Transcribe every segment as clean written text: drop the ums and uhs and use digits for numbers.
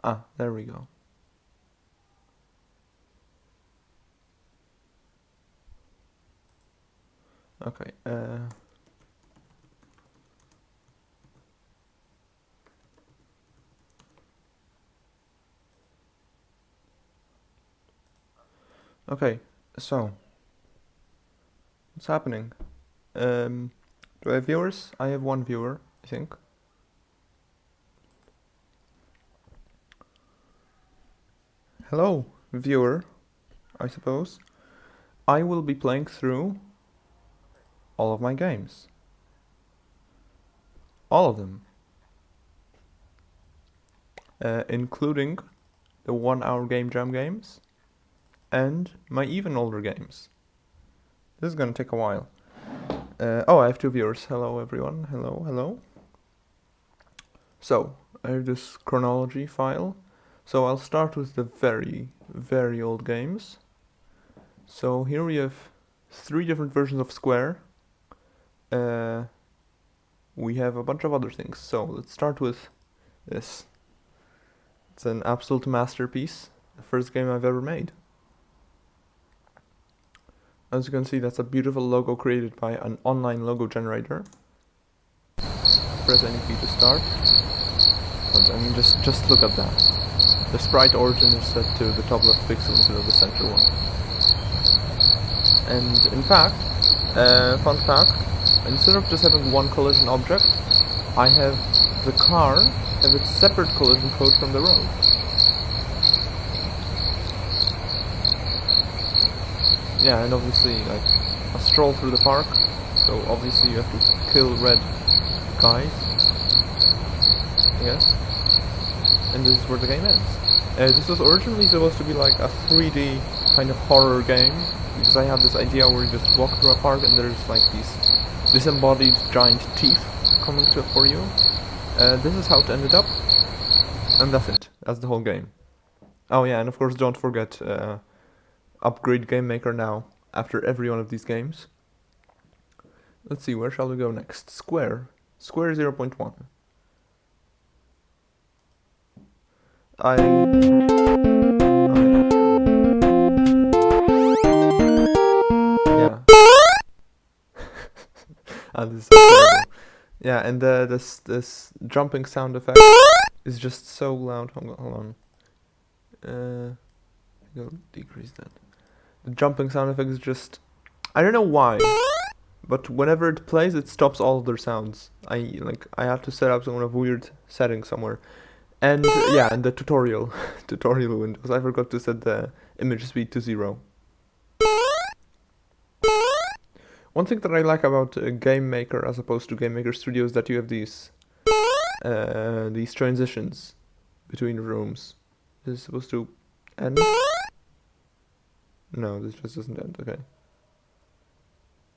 Ah, there we go. Okay, okay, so, what's happening? Do I have viewers? I have one viewer, I think. Hello, viewer, I suppose. I will be playing through all of my games. All of them. Including the 1 hour game jam games and my even older games. This is gonna take a while. Oh, I have two viewers. Hello, everyone. Hello, hello. So, I have this chronology file. So I'll start with the very, very old games. So here we have 3 different versions of Square. We have a bunch of other things. So let's start with this. It's an absolute masterpiece. The first game I've ever made. As you can see, that's a beautiful logo created by an online logo generator. Press any key to start. But I mean, just look at that. The sprite origin is set to the top left pixel instead of the center one. And in fact, fun fact, instead of just having one collision object, I have the car have its separate collision code from the road. Yeah, and obviously, like, a stroll through the park, so obviously you have to kill red guys. Yes. And this is where the game ends. This was originally supposed to be like a 3D kind of horror game, because I had this idea where you just walk through a park and there's like these disembodied giant teeth coming for you. This is how it ended up, and that's it. That's the whole game. Oh yeah, and of course don't forget upgrade Game Maker now after every one of these games. Let's see, where shall we go next? Square 0.1. I yeah. This is so terrible. Yeah, and this jumping sound effect is just so loud. Hold on. I'll decrease that. The jumping sound effect is just, I don't know why, but whenever it plays, it stops all other sounds. I have to set up some kind of weird setting somewhere. And yeah, and the tutorial windows. I forgot to set the image speed to 0. One thing that I like about Game Maker as opposed to Game Maker Studio is that you have these transitions between rooms. This is supposed to end? No, this just doesn't end. Okay.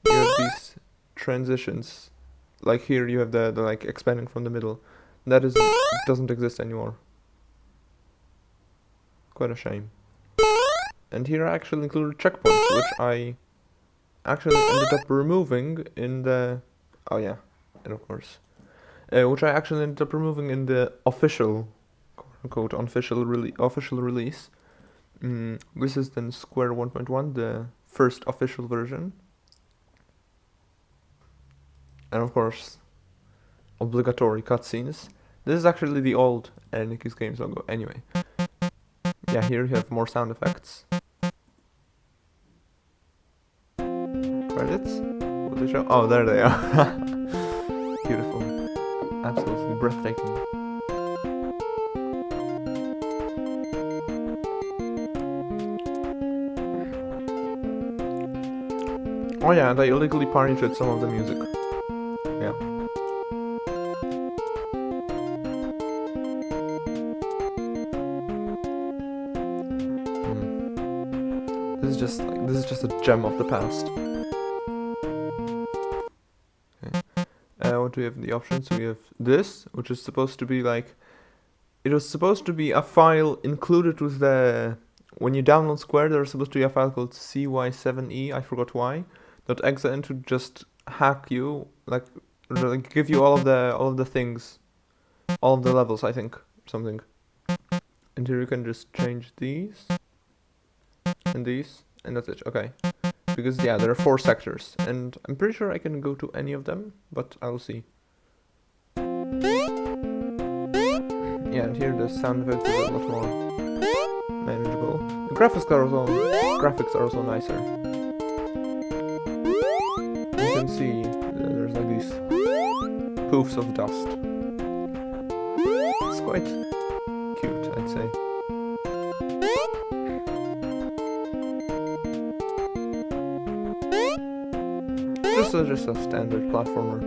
You have these transitions. Like here, you have the like expanding from the middle. That doesn't exist anymore. Quite a shame. And here I actually included checkpoints, which I actually ended up removing in the... Oh yeah, and of course. Which I actually ended up removing in the official, quote-unquote, official release. This is then Square 1.1, the first official version. And of course, obligatory cutscenes. This is actually the old Nicky's Games logo. Anyway. Yeah, here you have more sound effects. Credits? What they show? Oh, there they are. Beautiful. Absolutely breathtaking. Oh yeah, and I illegally pirated some of the music. Yeah. This is just a gem of the past. Okay. What do we have in the options? So we have this, which is supposed to be like... It was supposed to be a file included with the... When you download Square, there's supposed to be a file called cy7e, I forgot why, .exe to just hack you, like give you all of the things, all of the levels, I think, something. And here you can just change these and these, and that's it. Okay. Because yeah, there are 4 sectors, and I'm pretty sure I can go to any of them, but I'll see. Yeah, and here the sound effects are a lot more manageable. The graphics are also nicer. You can see there's like these poofs of dust. It's quite cute, I'd say. Just a standard platformer.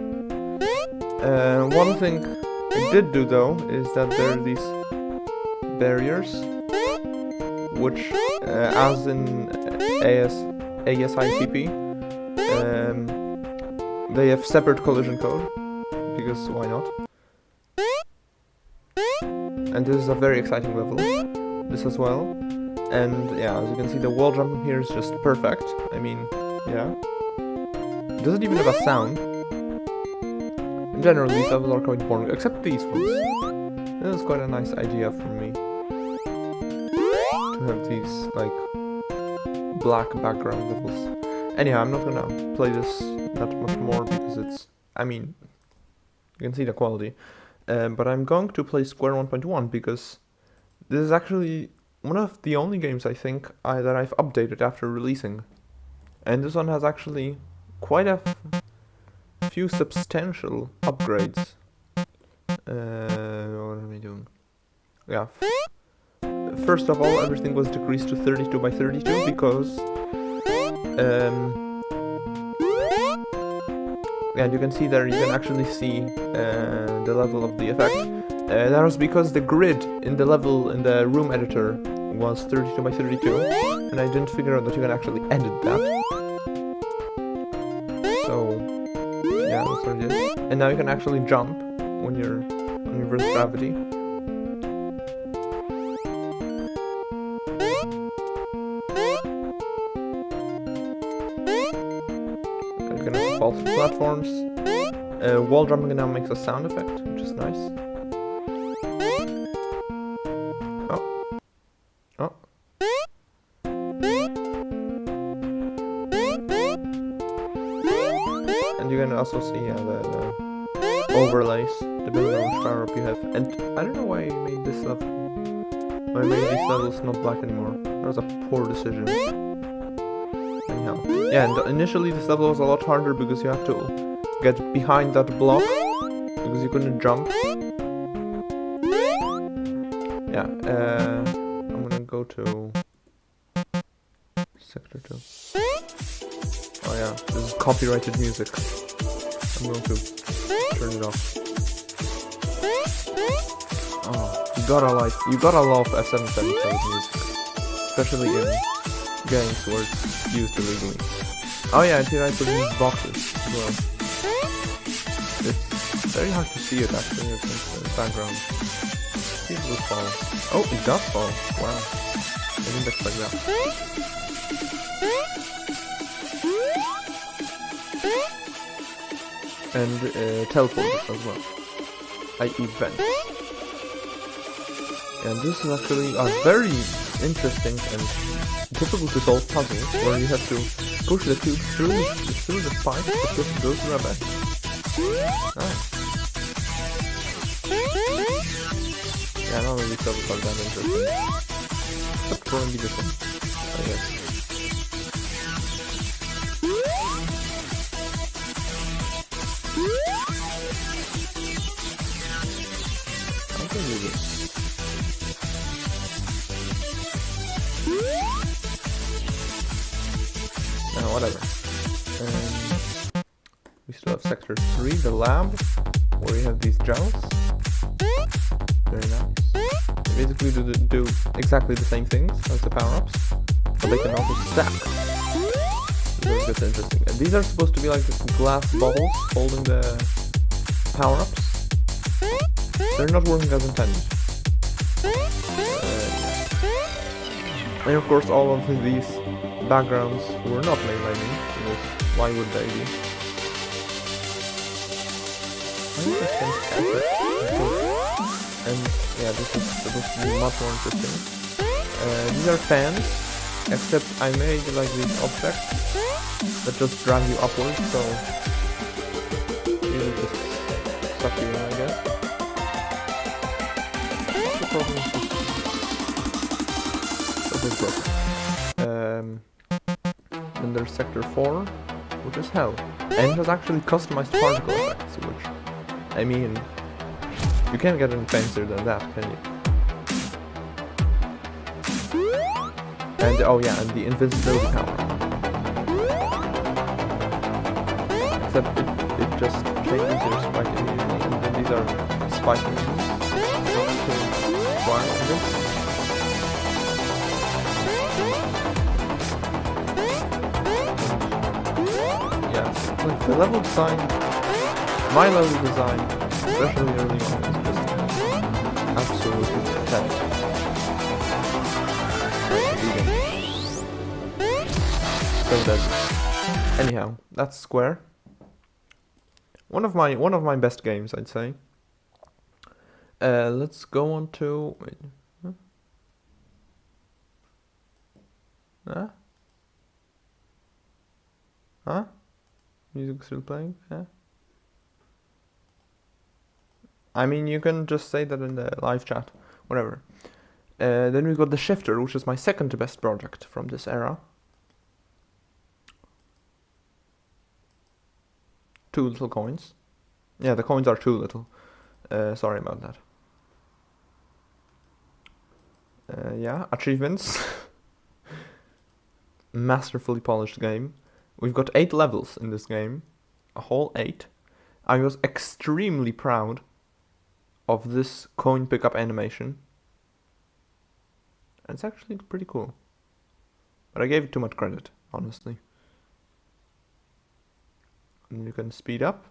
One thing I did do though is that there are these barriers, which, as in ASICP, they have separate collision code, because why not? And this is a very exciting level, this as well. And yeah, as you can see, the wall jumping here is just perfect. I mean, yeah. It doesn't even have a sound. In general, these levels are quite boring, except these ones. This is quite a nice idea for me. To have these, like, black background levels. Anyhow, I'm not gonna play this that much more because it's... I mean, you can see the quality. But I'm going to play Square 1.1 because this is actually one of the only games I think that I've updated after releasing. And this one has actually quite a few substantial upgrades. What am I doing? Yeah. First of all, everything was decreased to 32 by 32 because and you can see there, you can actually see the level of the effect. That was because the grid in the room editor was 32 by 32, and I didn't figure out that you can actually edit that. So yeah, that's what it is. And now you can actually jump when you're on reverse gravity. You can also fall through platforms. Wall jumping now makes a sound effect, which is nice. Oh. Oh. And you can also see the overlays, depending on which power up you have. And I don't know why I made this level. Why I made these levels not black anymore. That was a poor decision. Anyhow. Yeah, and initially this level was a lot harder because you have to get behind that block because you couldn't jump. Yeah, I'm gonna go to Sector 2. Oh yeah, this is copyrighted music. I'm going to turn it off. Oh, you gotta love FM77 music, especially in games where it's used illegally. Oh yeah, and here I put in these boxes as well. It's very hard to see it actually in the background. See if it will fall. Oh, it does fall. Wow. I didn't expect that. And teleporters as well, i.e. vents. And this is actually a very interesting and difficult to solve puzzle where you have to push the tube through the pipe to go through a vent. Nice. Yeah, none of these levels are that interesting. Except for maybe this one, I guess. I can do this. Whatever. We still have Sector 3, the lab, where you have these gels. Very nice. They basically do exactly the same things as the power-ups, but they can also stack. So that's interesting. And these are supposed to be like glass bottles holding the power-ups. They're not working as intended. And of course all of these backgrounds were not made by me, because why would they be? I think that's fantastic. And yeah, this is supposed to be much more interesting. These are fans, except I made like these objects that just drag you upwards, so it'll just suck you in, I guess. What's the problem with this? This is broken. Then there's sector 4, which is hell. And it has actually customized particle effects, which, I mean, you can't get any fancier than that, can you? And oh yeah, and the invincibility power. Except it just changes your spike immediately, and then these are spike minions. Yes, like the level design, my level design, especially early on, is just absolutely pathetic. So dead. Anyhow, that's Square. One of my best games, I'd say. Let's go on to. Wait. Huh? Huh? Music still playing? Yeah. I mean, you can just say that in the live chat. Whatever. Then we got the Shifter, which is my second best project from this era. 2 little coins. Yeah, the coins are too little. Sorry about that. Yeah, achievements. Masterfully polished game. We've got 8 levels in this game. A whole 8. I was extremely proud of this coin pickup animation. And it's actually pretty cool. But I gave it too much credit, honestly. And you can speed up.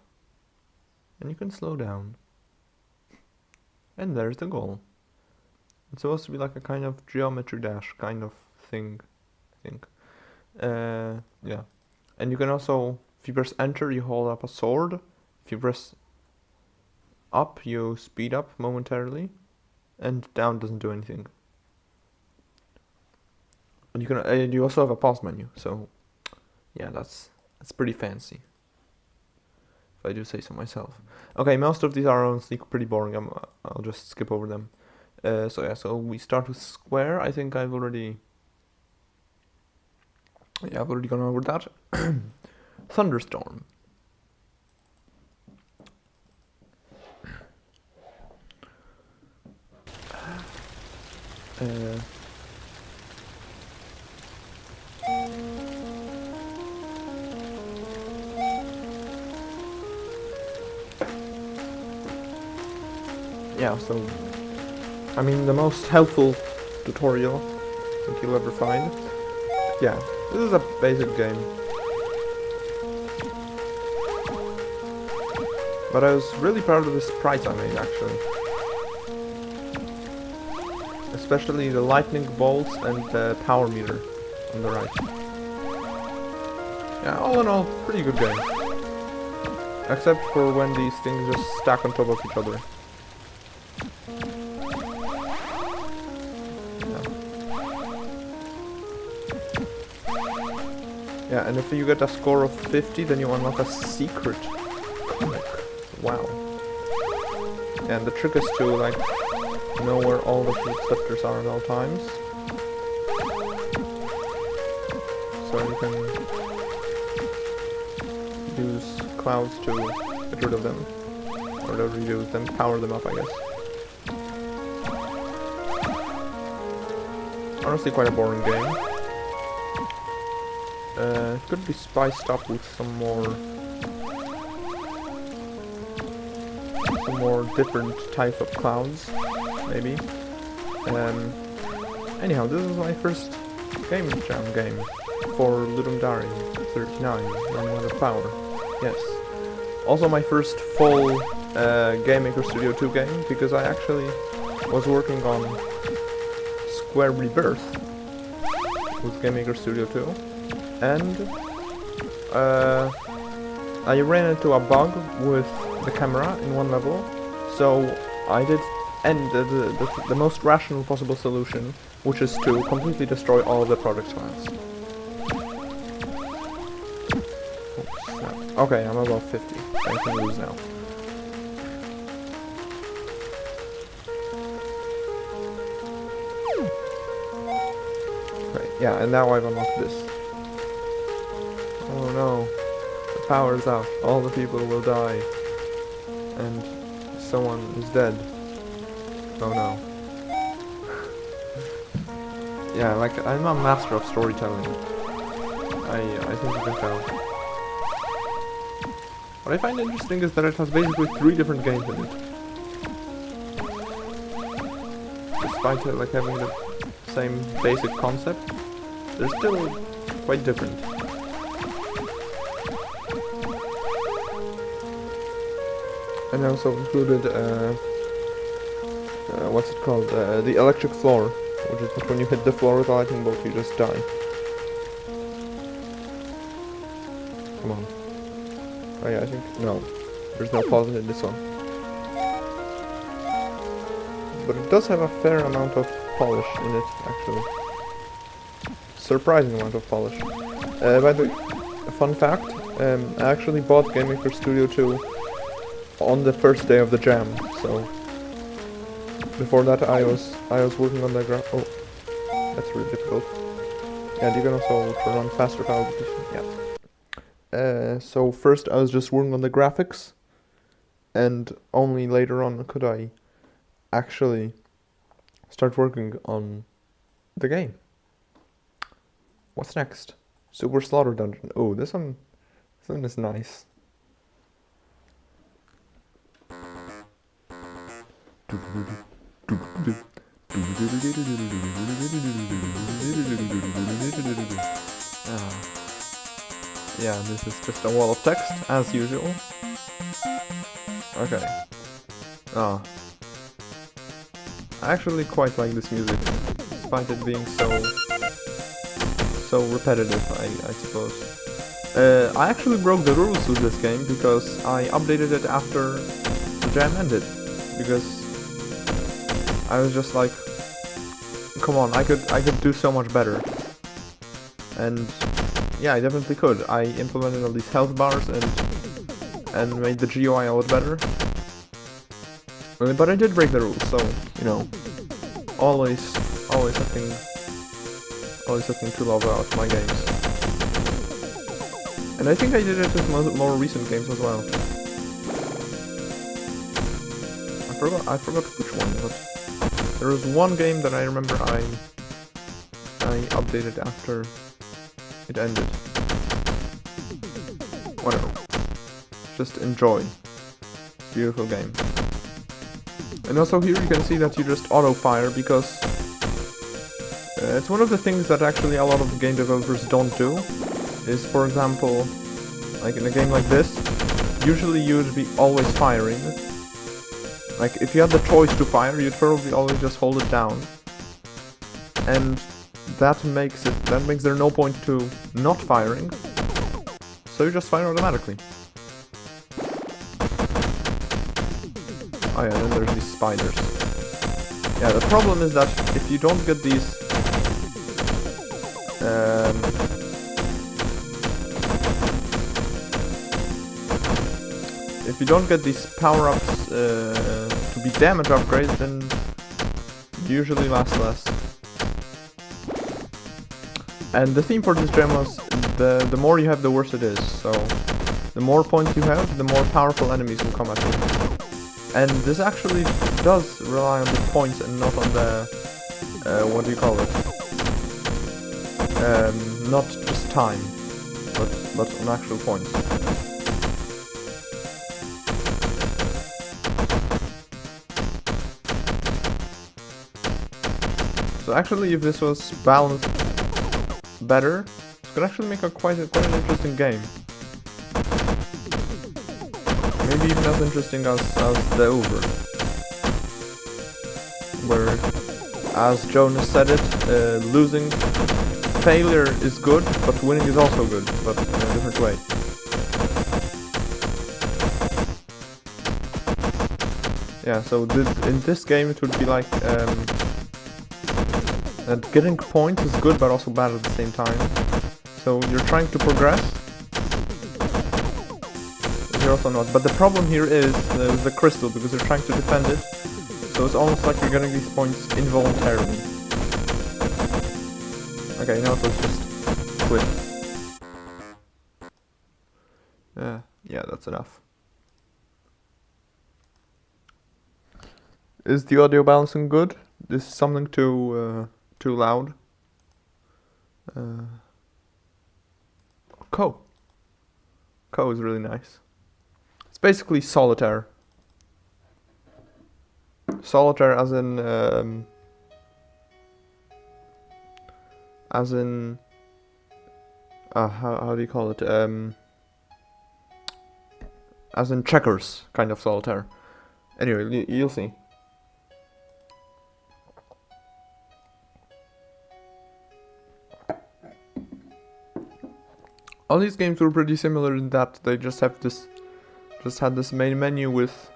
And you can slow down. And there's the goal. It's supposed to be like a kind of geometry dash kind of thing, I think. Yeah. And you can also, if you press enter, you hold up a sword. If you press up, you speed up momentarily. And down doesn't do anything. And you can, you also have a pause menu, so yeah, that's pretty fancy, if I do say so myself. Okay, most of these are honestly pretty boring. I'll just skip over them. So yeah, so we start with Square. I think I've already gone over that. Thunderstorm. Yeah, so I mean the most helpful tutorial I think you'll ever find. Yeah, this is a basic game. But I was really proud of the sprites I made, actually. Especially the lightning bolts and the power meter on the right. Yeah, all in all, pretty good game. Except for when these things just stack on top of each other. Yeah, and if you get a score of 50, then you unlock a secret comic. Wow. And the trick is to, like, know where all the receptors are at all times. So you can use clouds to get rid of them. Or to reuse them, power them up, I guess. Honestly, quite a boring game. It could be spiced up with some more different type of clouds, maybe. Anyhow, this is my first Game Jam game for Ludum Dare 39, running out of power. Yes. Also my first full Game Maker Studio 2 game, because I actually was working on Square Rebirth with Game Maker Studio 2. And I ran into a bug with the camera in one level, so I did and the most rational possible solution, which is to completely destroy all of the project files. Okay, I'm above 50. I can lose now. Right, yeah, and now I've unlocked this. Oh no. The power's out. All the people will die. And someone is dead. Oh no. Yeah, like, I'm a master of storytelling. I think you can tell. What I find interesting is that it has basically 3 different games in it. Despite it, like, having the same basic concept, they're still quite different. And I also included, what's it called? The electric floor, which is that when you hit the floor with a lightning bolt, you just die. Come on. Oh yeah, I think, no. There's no pause in this one. But it does have a fair amount of polish in it, actually. Surprising amount of polish. By the way, a fun fact, I actually bought Game Maker Studio 2 on the first day of the jam, so before that I was working on the oh, that's really difficult. And you can also run faster power completion, yeah. So first I was just working on the graphics, and only later on could I actually start working on the game. What's next? Super Slaughter Dungeon. Oh, this one is nice. Yeah, this is just a wall of text, as usual. Okay. I actually quite like this music, despite it being so repetitive, I suppose. I actually broke the rules with this game because I updated it after the jam ended, because I was just like, come on, I could do so much better. And yeah, I definitely could. I implemented all these health bars and made the GUI a lot better. But I did break the rules, so you know, always looking to love out my games. And I think I did it with more recent games as well. I forgot which one, but there was one game that I remember I updated after it ended. Whatever. Just enjoy. It's a beautiful game. And also here you can see that you just auto-fire, because it's one of the things that actually a lot of game developers don't do. Is, for example, like in a game like this, usually you would be always firing. Like, if you had the choice to fire, you'd probably always just hold it down. And that makes there no point to not firing. So you just fire automatically. Oh yeah, then there's these spiders. Yeah, the problem is that if you don't get these if you don't get these power-ups to be damage upgrades, then you usually last less. And the theme for this gem was the more you have, the worse it is. So the more points you have, the more powerful enemies will come at you. And this actually does rely on the points and not on the what do you call it? Not just time, but on actual points. So actually, if this was balanced better, it could actually make quite an interesting game. Maybe even as interesting as the Over, where, as Jonas said it, failure is good, but winning is also good, but in a different way. Yeah, so in this game it would be like that getting points is good but also bad at the same time. So you're trying to progress. You're also not. But the problem here is the crystal, because you're trying to defend it. So it's almost like you're getting these points involuntarily. Okay, now let's just quit. Yeah, that's enough. Is the audio balancing good? Is something too loud? Co is really nice. It's basically solitaire. Solitaire as in how do you call it? As in checkers kind of solitaire. Anyway, you'll see. All these games were pretty similar in that they just had this main menu with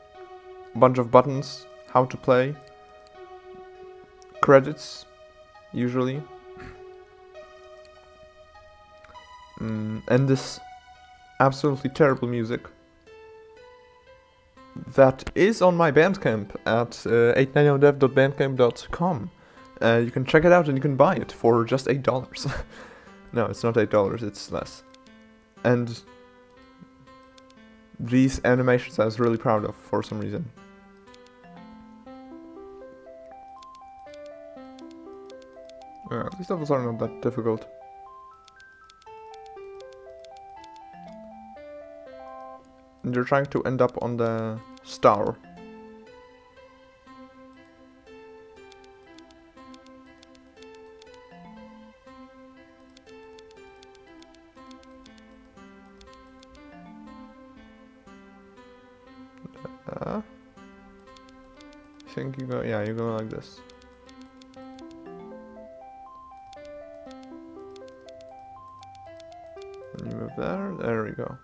a bunch of buttons, how to play, credits, usually, and this absolutely terrible music that is on my Bandcamp at 890dev.bandcamp.com. You can check it out and you can buy it for just $8. No, it's not $8, it's less. And these animations I was really proud of for some reason. These levels are not that difficult. And you're trying to end up on the star. I think you go, yeah, you go like this. And you move there we go.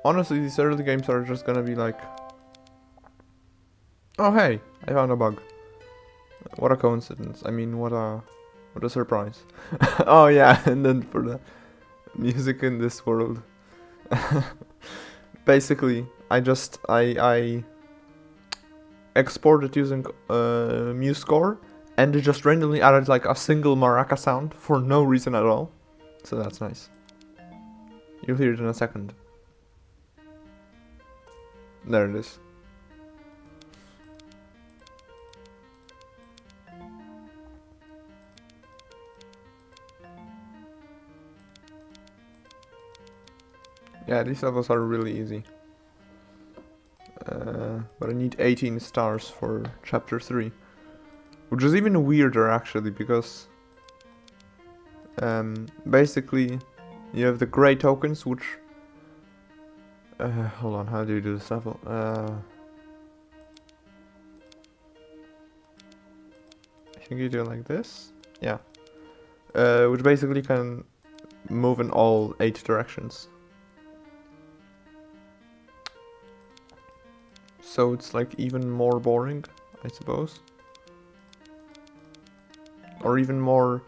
Honestly, these early games are just gonna be like, oh hey, I found a bug. What a coincidence. I mean, what a surprise. Oh yeah, and then for the music in this world. Basically, I exported using MuseScore, and it just randomly added like a single maraca sound for no reason at all. So that's nice. You'll hear it in a second. There it is. Yeah, these levels are really easy. But I need 18 stars for chapter 3. Which is even weirder actually, because basically you have the grey tokens, which hold on, how do you do this level? I think you do it like this. Yeah. Which basically can move in all 8 directions. So it's like even more boring, I suppose. Or even more,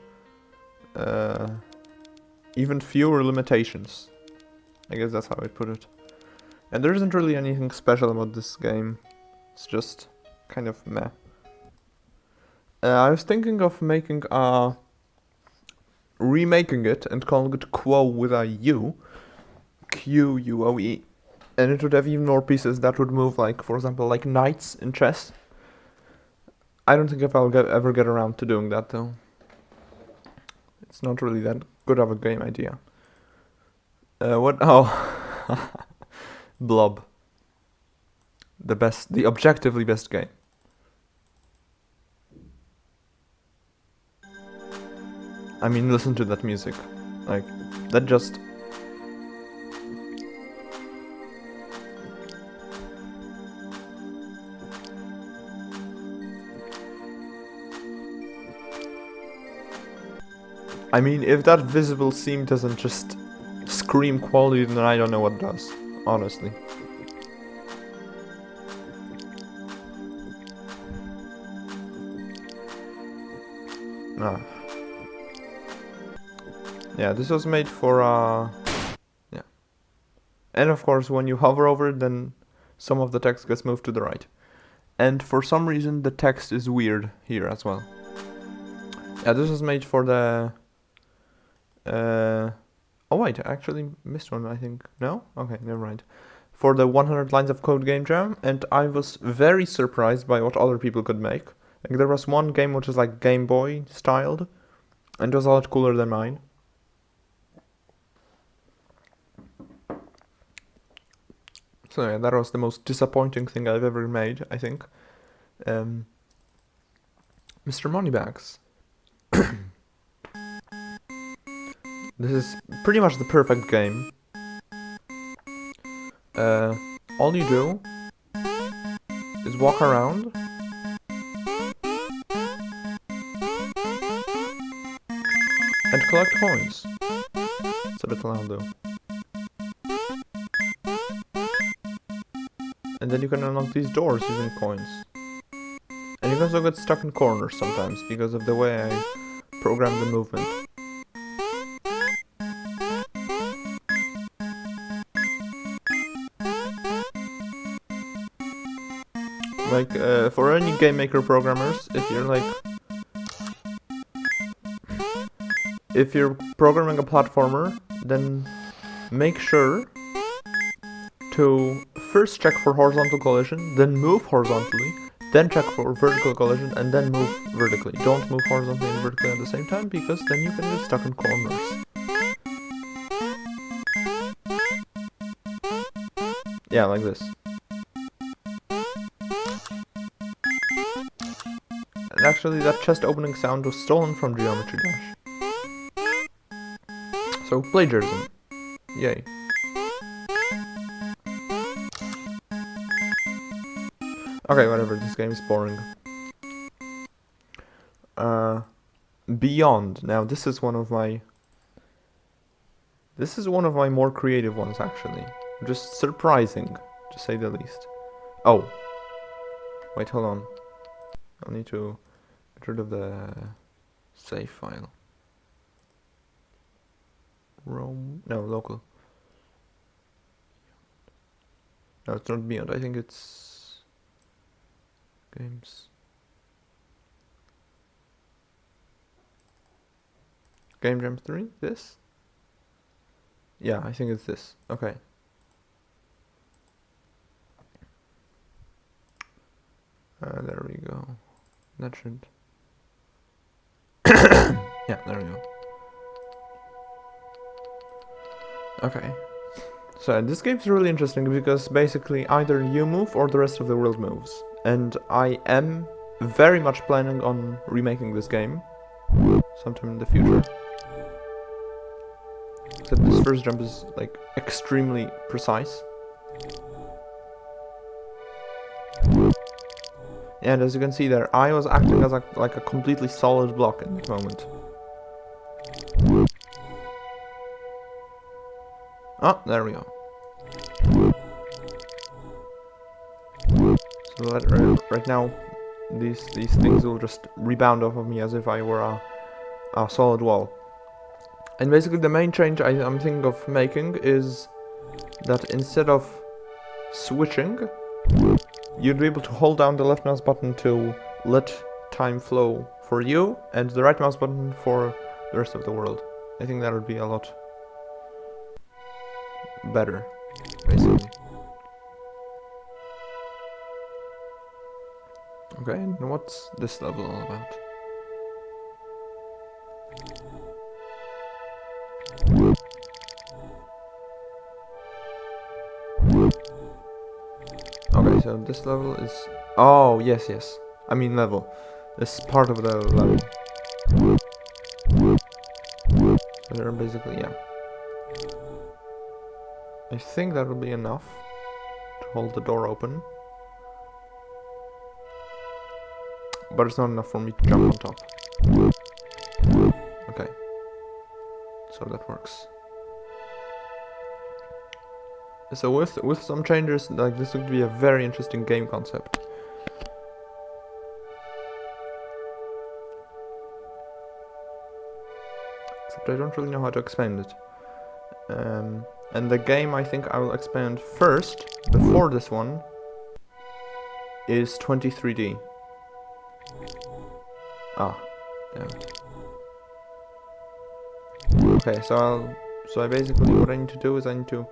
even fewer limitations. I guess that's how I'd put it. And there isn't really anything special about this game. It's just kind of meh. I was thinking of making remaking it and calling it Quo with a U. Quoe. And it would have even more pieces that would move, like, for example, like knights in chess. I don't think if I'll ever get around to doing that, though. It's not really that good of a game idea. What? Oh. Blob. The objectively best game. I mean, listen to that music. Like, that just... I mean, if that visible seam doesn't just scream quality, then I don't know what does, honestly. Ah. Yeah, this was made for yeah. And of course when you hover over it, then some of the text gets moved to the right. And for some reason the text is weird here as well. Yeah, this was made for the oh wait, I actually missed one, I think. No? Okay, never mind. For the 100 lines of code game jam, and I was very surprised by what other people could make. Like, there was one game which was like Game Boy styled, and it was a lot cooler than mine. So yeah, that was the most disappointing thing I've ever made, I think. Mr. Moneybags. This is pretty much the perfect game. All you do is walk around and collect coins. It's a bit loud though. And then you can unlock these doors using coins. And you can also get stuck in corners sometimes because of the way I program the movement. Like, for any game maker programmers, if you're programming a platformer, then make sure to first check for horizontal collision, then move horizontally, then check for vertical collision, and then move vertically. Don't move horizontally and vertically at the same time, because then you can get stuck in corners. Yeah, like this. And actually, that chest opening sound was stolen from Geometry Dash. So, plagiarism. Yay. Okay, whatever, this game is boring. Beyond. Now, this is one of my more creative ones, actually. Just surprising, to say the least. Oh. Wait, hold on. I'll need to get rid of the save file. Local. No, it's not Beyond. I think it's games. Game Jam 3? This? Yeah, I think it's this. Okay. There we go. That should... yeah, there we go. Okay. So this game's really interesting because basically either you move or the rest of the world moves. And I am very much planning on remaking this game sometime in the future. Except this first jump is like extremely precise. And as you can see there, I was acting as like a completely solid block in that moment. Oh, there we go. So that right now, these things will just rebound off of me as if I were a solid wall. And basically the main change I'm thinking of making is that instead of switching, you'd be able to hold down the left mouse button to let time flow for you, and the right mouse button for the rest of the world. I think that would be a lot better, basically. Okay, and what's this level all about? Okay, so this level is... Oh, yes. I mean level. This is part of the level. So they're basically, yeah. I think that will be enough to hold the door open. But it's not enough for me to jump on top. Okay. So that works. So with some changes, like this would be a very interesting game concept. except I don't really know how to explain it. And the game I think I will expand first, before this one, is 23D. Ah, damn it. Okay, so I basically, what I need to do is I need to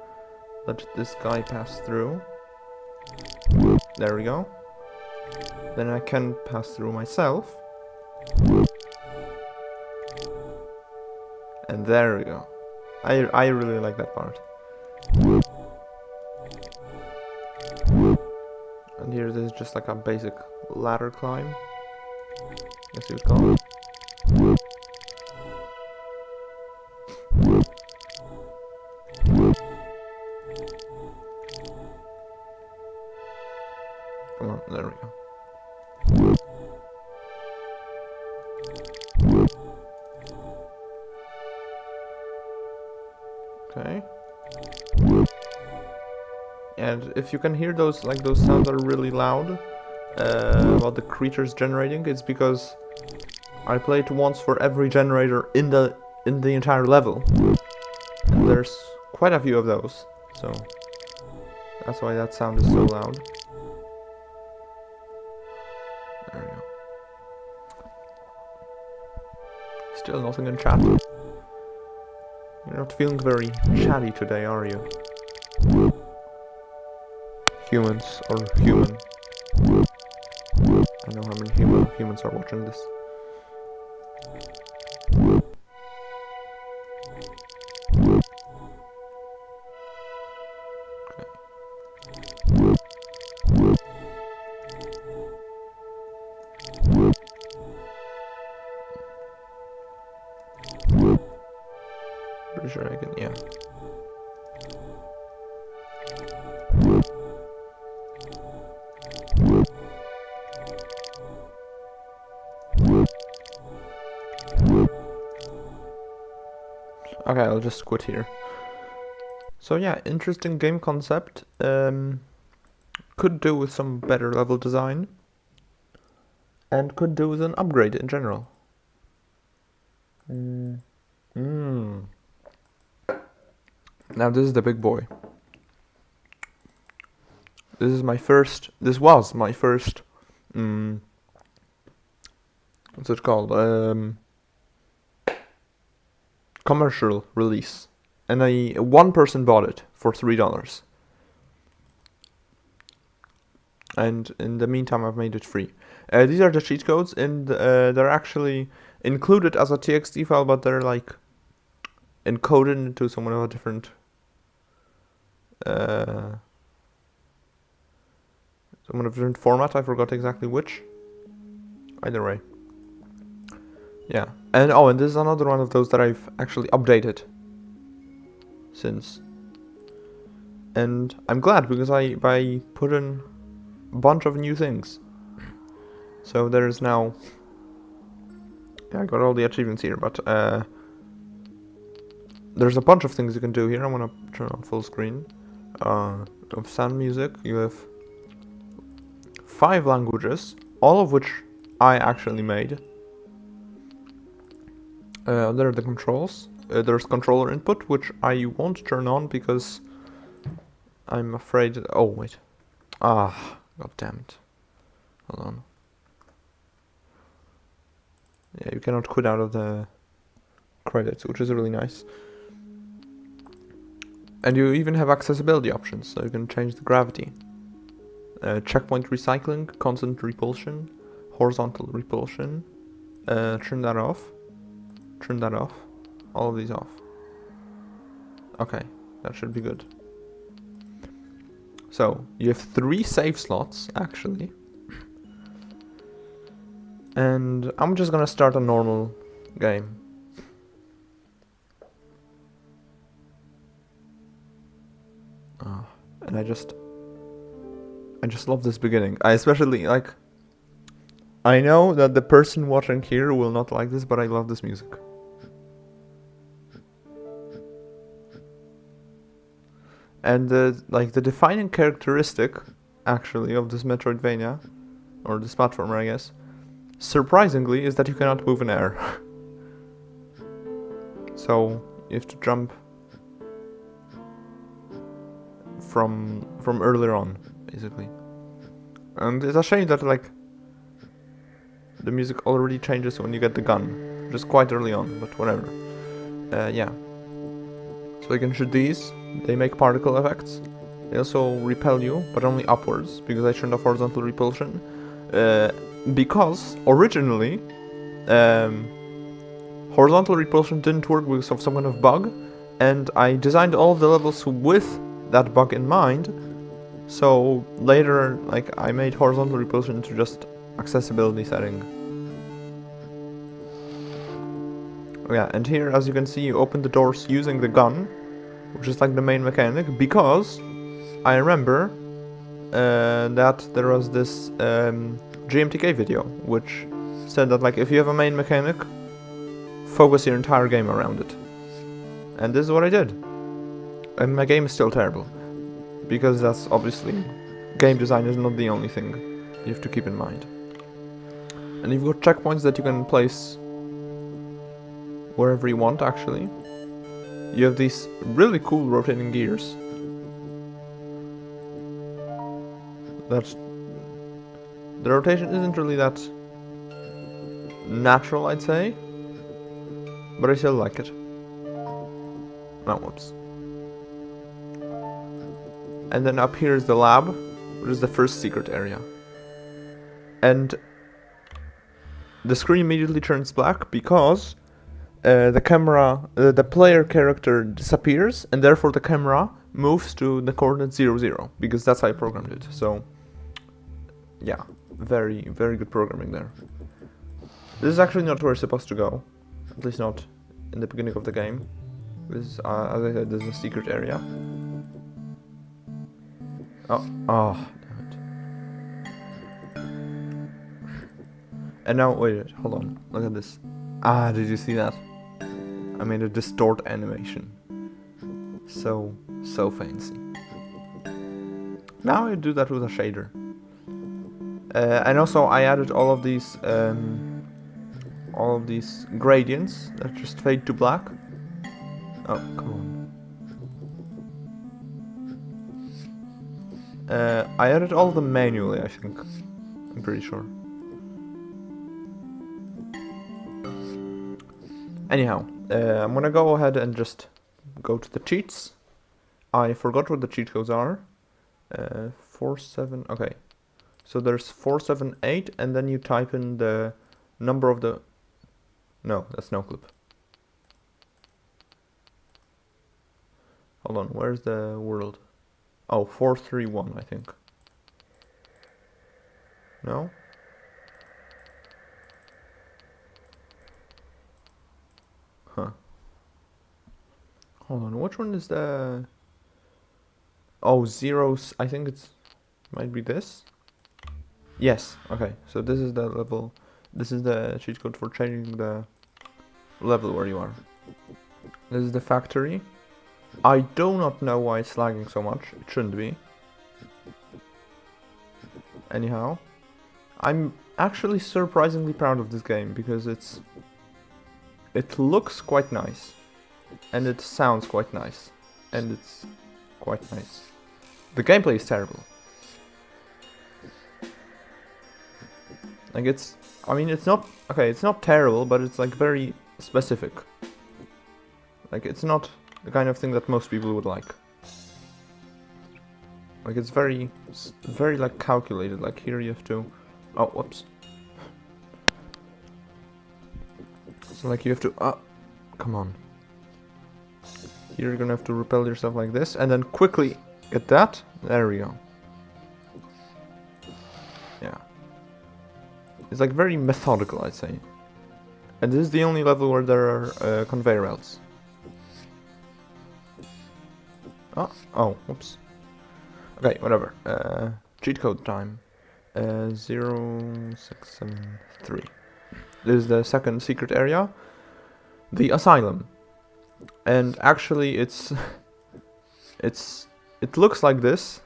let this guy pass through. There we go. Then I can pass through myself. And there we go. I really like that part. And here this is just like a basic ladder climb, as you would call it. Come on, there we go. Okay. And if you can hear those, like those sounds are really loud about the creatures generating, it's because I played once for every generator in the entire level. And there's quite a few of those, so that's why that sound is so loud. There we go. Still nothing in chat. You're not feeling very chatty today, are you? Humans, or human. I know how many humans are watching this. Pretty sure I can, yeah. Okay, I'll just quit here. So yeah, interesting game concept. Could do with some better level design. And could do with an upgrade in general. Now this is the big boy. This was my first, what's it called? Commercial release. And one person bought it for $3. And in the meantime I've made it free. These are the cheat codes, and they're actually included as a TXT file, but they're like encoded into somewhat of a different format. I forgot exactly which. Either way. Yeah. And and this is another one of those that I've actually updated since. And I'm glad, because I put in a bunch of new things. So there's now, yeah, I got all the achievements here, but there's a bunch of things you can do here. I'm gonna turn on full screen. Of sound music, you have 5 languages, all of which I actually made. There are the controls. There's controller input, which I won't turn on because I'm afraid. Oh wait, god damn it! Hold on. Yeah, you cannot quit out of the credits, which is really nice. And you even have accessibility options, so you can change the gravity. Checkpoint recycling, constant repulsion, horizontal repulsion. Turn that off. Turn that off. All of these off. Okay, that should be good. So, you have 3 save slots, actually. And I'm just gonna start a normal game. And I just love this beginning. I especially like. I know that the person watching here will not like this, but I love this music. And the defining characteristic, actually, of this Metroidvania, or this platformer, I guess, surprisingly, is that you cannot move in air. So you have to jump from earlier on, basically. And it's a shame that like the music already changes when you get the gun, just quite early on, but whatever. Yeah. So you can shoot these. They make particle effects. They also repel you, but only upwards, because I turned off horizontal repulsion. Because originally, horizontal repulsion didn't work because of some kind of bug, and I designed all of the levels with that bug in mind. So later, like, I made horizontal repulsion into just accessibility setting. Yeah, and here, as you can see, you open the doors using the gun, which is like the main mechanic, because I remember that there was this GMTK video, which said that like if you have a main mechanic, focus your entire game around it. And this is what I did. And my game is still terrible, because that's obviously, game design is not the only thing you have to keep in mind. And you've got checkpoints that you can place wherever you want, actually. You have these really cool rotating gears. The rotation isn't really that natural, I'd say, but I still like it. Oh, whoops. And then up here is the lab, which is the first secret area. And the screen immediately turns black because the player character disappears, and therefore the camera moves to the coordinate 0, 0, because that's how I programmed it. So, yeah, very, very good programming there. This is actually not where it's supposed to go, at least not in the beginning of the game. This is, as I said, this is a secret area. Oh, damn it. And now, wait, hold on, look at this. Ah, did you see that? I made a distort animation. So fancy. Now I do that with a shader. And also I added all of these gradients that just fade to black. Oh, come on. I added all of them manually, I think. I'm pretty sure. Anyhow, I'm gonna go ahead and just go to the cheats. I forgot what the cheat codes are. 4, 7, okay. So there's 4, 7, 8, and then you type in the number of the... No, that's no clip. Hold on, where's the world? Oh, 4, 3, 1, I think. No? Huh. Hold on, which one is the... Oh, zeros, I think it's... might be this? Yes, okay, so this is the level... This is the cheat code for changing the level where you are. This is the factory. I do not know why it's lagging so much, it shouldn't be. Anyhow, I'm actually surprisingly proud of this game, because it looks quite nice, and it sounds quite nice, and it's quite nice. The gameplay is terrible. Like it's, I mean, it's not, okay, it's not terrible, but it's like very specific. Like it's not the kind of thing that most people would like. Like it's very like calculated, like here you have to, oh, whoops. So like you have to, come on. Here you're gonna have to repel yourself like this, and then quickly get that. There we go. Yeah. It's like very methodical, I'd say. And this is the only level where there are conveyor belts. Oh, whoops. Okay, whatever. Cheat code time. 0673. This is the second secret area. The asylum. And actually it looks like this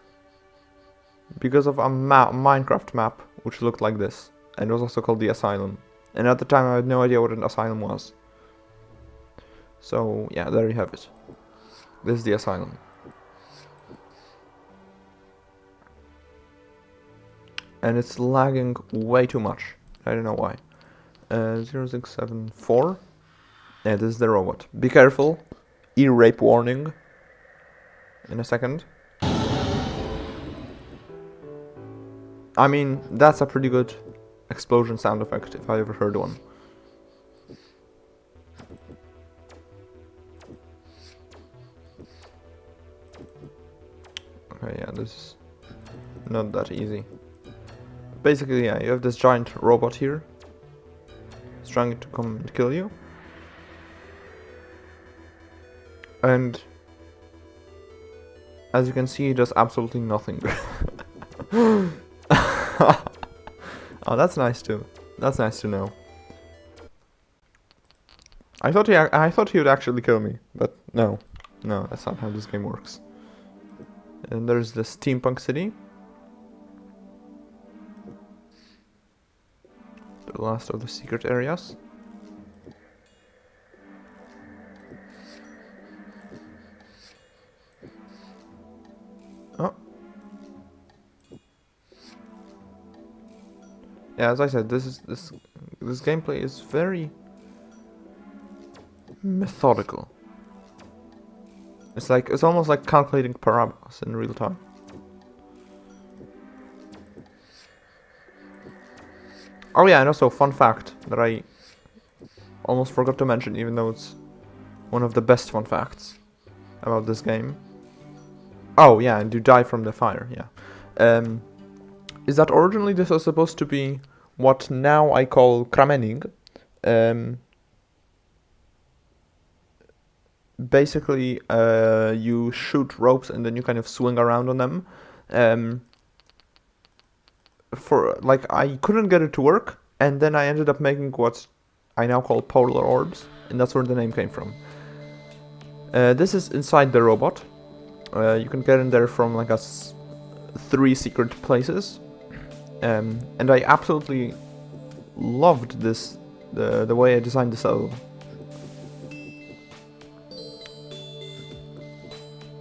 because of a Minecraft map which looked like this, and it was also called the asylum. And at the time I had no idea what an asylum was. So yeah, there you have it. This is the asylum. And it's lagging way too much. I don't know why. 0674. Yeah, this is the robot. Be careful. E-rape warning. In a second. I mean, that's a pretty good explosion sound effect if I ever heard one. Okay, yeah, this is not that easy. Basically, yeah, you have this giant robot here. It's trying to come and kill you. And as you can see, it does absolutely nothing. Oh, that's nice too. That's nice to know. I thought he would actually kill me, but no, that's not how this game works. And there's the steampunk city. The last of the secret areas. Oh. Yeah, as I said, this gameplay is very methodical. It's almost like calculating parabolas in real time. Oh yeah, and also fun fact that I almost forgot to mention, even though it's one of the best fun facts about this game. Oh yeah, and you die from the fire, yeah. Is that originally this was supposed to be what now I call kramening. Basically, you shoot ropes and then you kind of swing around on them. For like, I couldn't get it to work, and then I ended up making what I now call polar orbs, and that's where the name came from. This is inside the robot. You can get in there from like 3 secret places, and I absolutely loved this, the way I designed this level.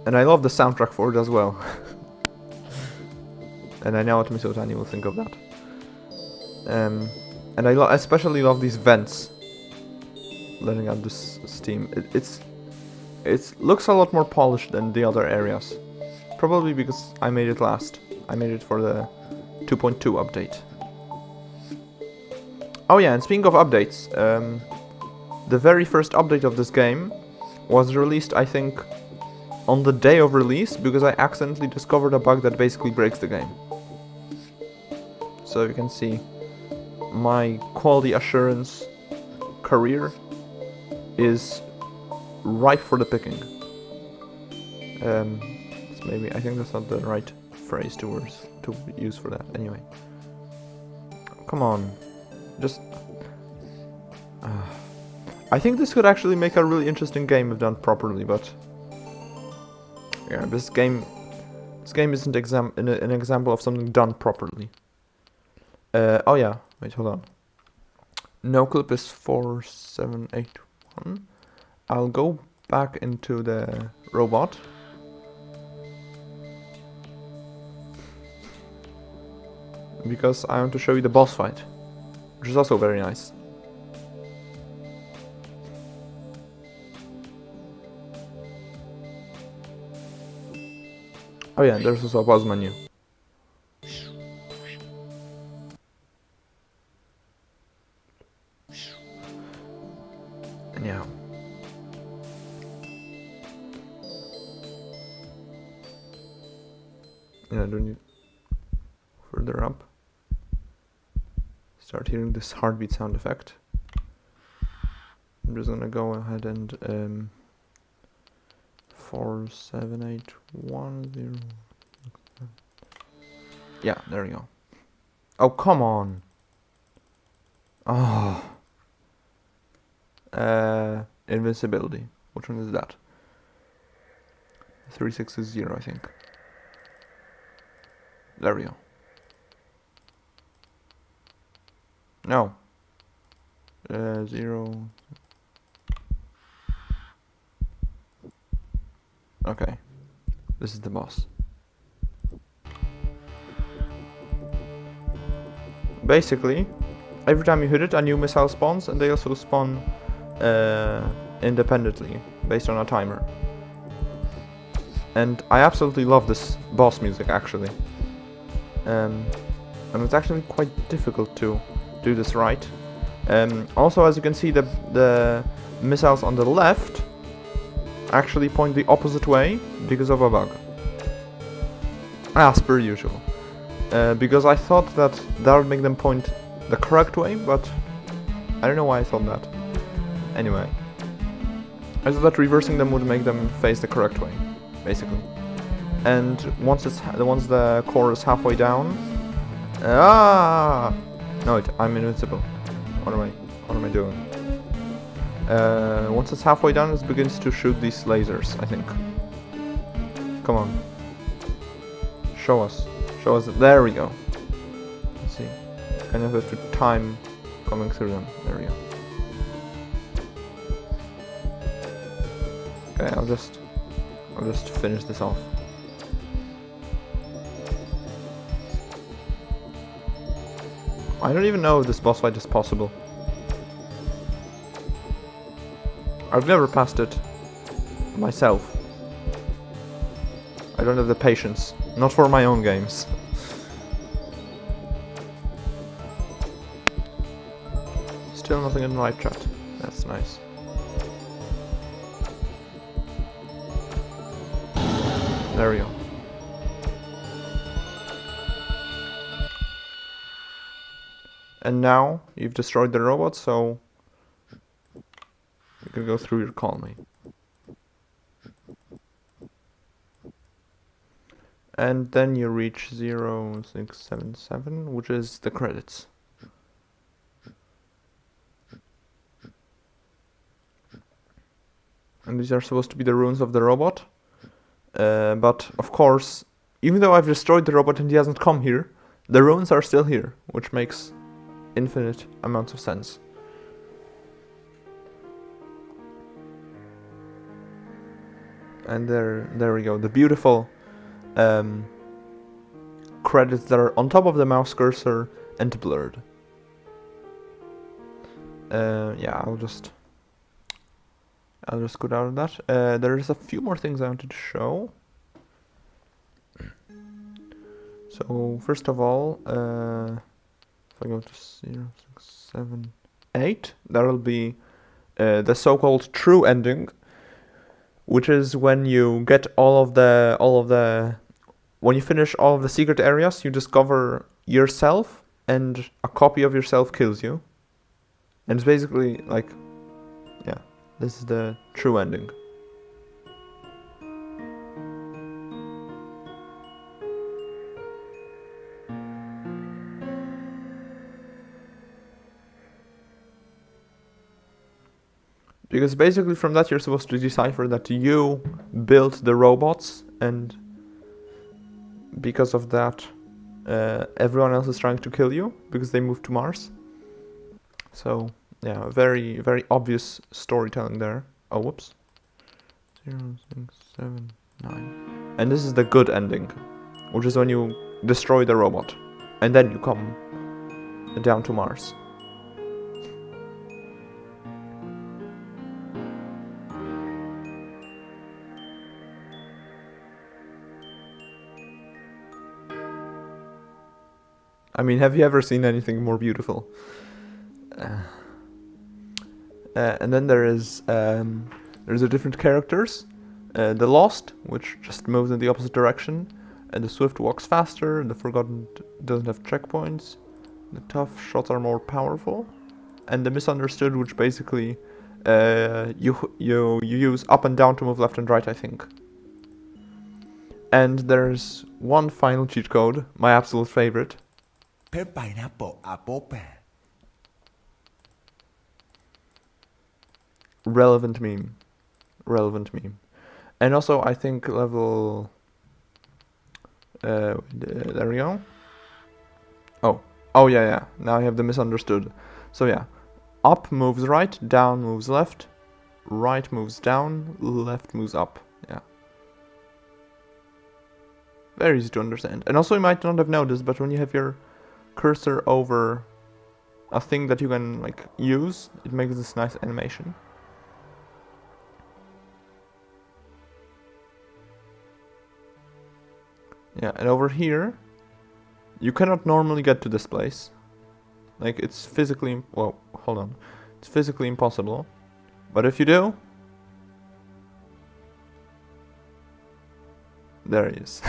And I love the soundtrack for it as well. And I know what Misotani will think of that. And I especially love these vents letting out this steam. It looks a lot more polished than the other areas. Probably because I made it last. I made it for the 2.2 update. Oh yeah, and speaking of updates, the very first update of this game was released, I think, on the day of release, because I accidentally discovered a bug that basically breaks the game. So you can see my quality assurance career is ripe for the picking. Maybe I think that's not the right phrase to use for that. Anyway, come on, just. I think this could actually make a really interesting game if done properly, but yeah, this game isn't an example of something done properly. Oh yeah, wait, hold on. No clip is 4781. I'll go back into the robot. Because I want to show you the boss fight, which is also very nice. Oh yeah, there's also a pause menu. And yeah. Yeah, I don't need further up. Start hearing this heartbeat sound effect. I'm just gonna go ahead and 47810. Yeah, there we go. Oh, come on. Oh. Invincibility. Which one is that? 360, I think. There we go. No. 0. Okay. This is the boss. Basically, every time you hit it, a new missile spawns, and they also spawn independently, based on a timer. And I absolutely love this boss music, actually. And it's actually quite difficult to do this right. Also, as you can see, the missiles on the left actually point the opposite way because of a bug. As per usual. Because I thought that would make them point the correct way, but I don't know why I thought that. Anyway. I thought that reversing them would make them face the correct way, basically. And once the core is halfway down... No, I'm invincible. What am I doing? Once it's halfway down, it begins to shoot these lasers, I think. Come on. Show us. There we go. Let's see. Kind of have to time coming through them. There we go. Okay, I'll just finish this off. I don't even know if this boss fight is possible. I've never passed it myself. I don't have the patience. Not for my own games. Still nothing in the live chat. That's nice. There we go. And now you've destroyed the robot, so you can go through your colony. And then you reach 0677, which is the credits. And these are supposed to be the ruins of the robot. But, of course, even though I've destroyed the robot and he hasn't come here, the ruins are still here, which makes infinite amounts of sense. And there we go. The beautiful credits that are on top of the mouse cursor and blurred. Yeah, I'll just go down to that. There's a few more things I wanted to show. So first of all, if I go to 0678, that'll be the so-called true ending, which is when you get when you finish all of the secret areas, you discover yourself, and a copy of yourself kills you. And it's basically like, yeah, this is the true ending. Because basically from that you're supposed to decipher that you built the robots, and because of that everyone else is trying to kill you because they moved to Mars. So yeah, very, very obvious storytelling there. Oh, whoops. 0679. And this is the good ending, which is when you destroy the robot and then you come down to Mars. I mean, have you ever seen anything more beautiful? And then there's the different characters. The Lost, which just moves in the opposite direction, and the Swift walks faster, and the Forgotten doesn't have checkpoints. The Tough shots are more powerful, and the Misunderstood, which basically you use up and down to move left and right, I think. And there's one final cheat code, my absolute favorite. Relevant meme. And also, I think level... there we go. Oh yeah. Now I have the Misunderstood. So yeah. Up moves right, down moves left, right moves down, left moves up. Yeah. Very easy to understand. And also you might not have noticed, but when you have your cursor over a thing that you can like use, it makes this nice animation. Yeah, and over here, you cannot normally get to this place. Like, it's physically, well, hold on. It's physically impossible. But if you do, there he is.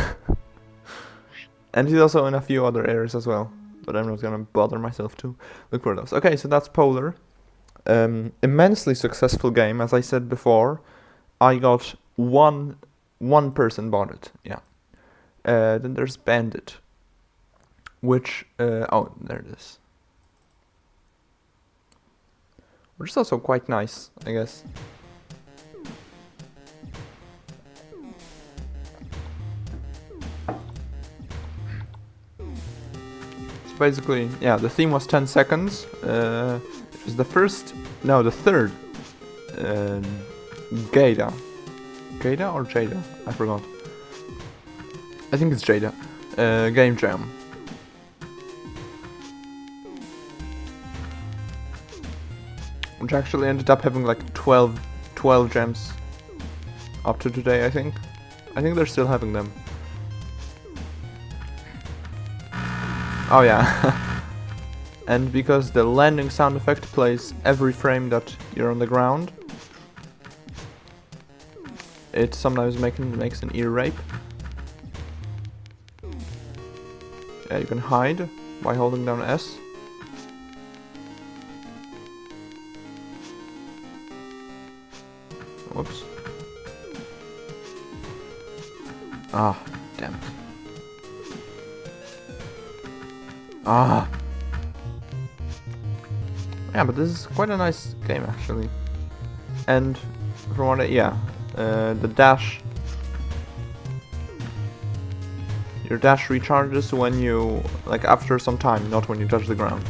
And he's also in a few other areas as well. But I'm not gonna bother myself to look for those. Okay, so that's Polar. Immensely successful game, as I said before. I got one person bought it, yeah. Then there's Bandit, which, oh, there it is. Which is also quite nice, I guess. So basically, yeah, the theme was 10 seconds. It was the third Gada. Gada or Jada? I forgot. I think it's Jada. Game Jam. Which actually ended up having like 12 gems up to today, I think. I think they're still having them. Oh yeah. And because the landing sound effect plays every frame that you're on the ground, it sometimes makes an ear rape. Yeah, you can hide by holding down S. Whoops. Ah, damn it. Ah. Yeah, but this is quite a nice game actually. And from what the dash. Your dash recharges when you, like, after some time, not when you touch the ground.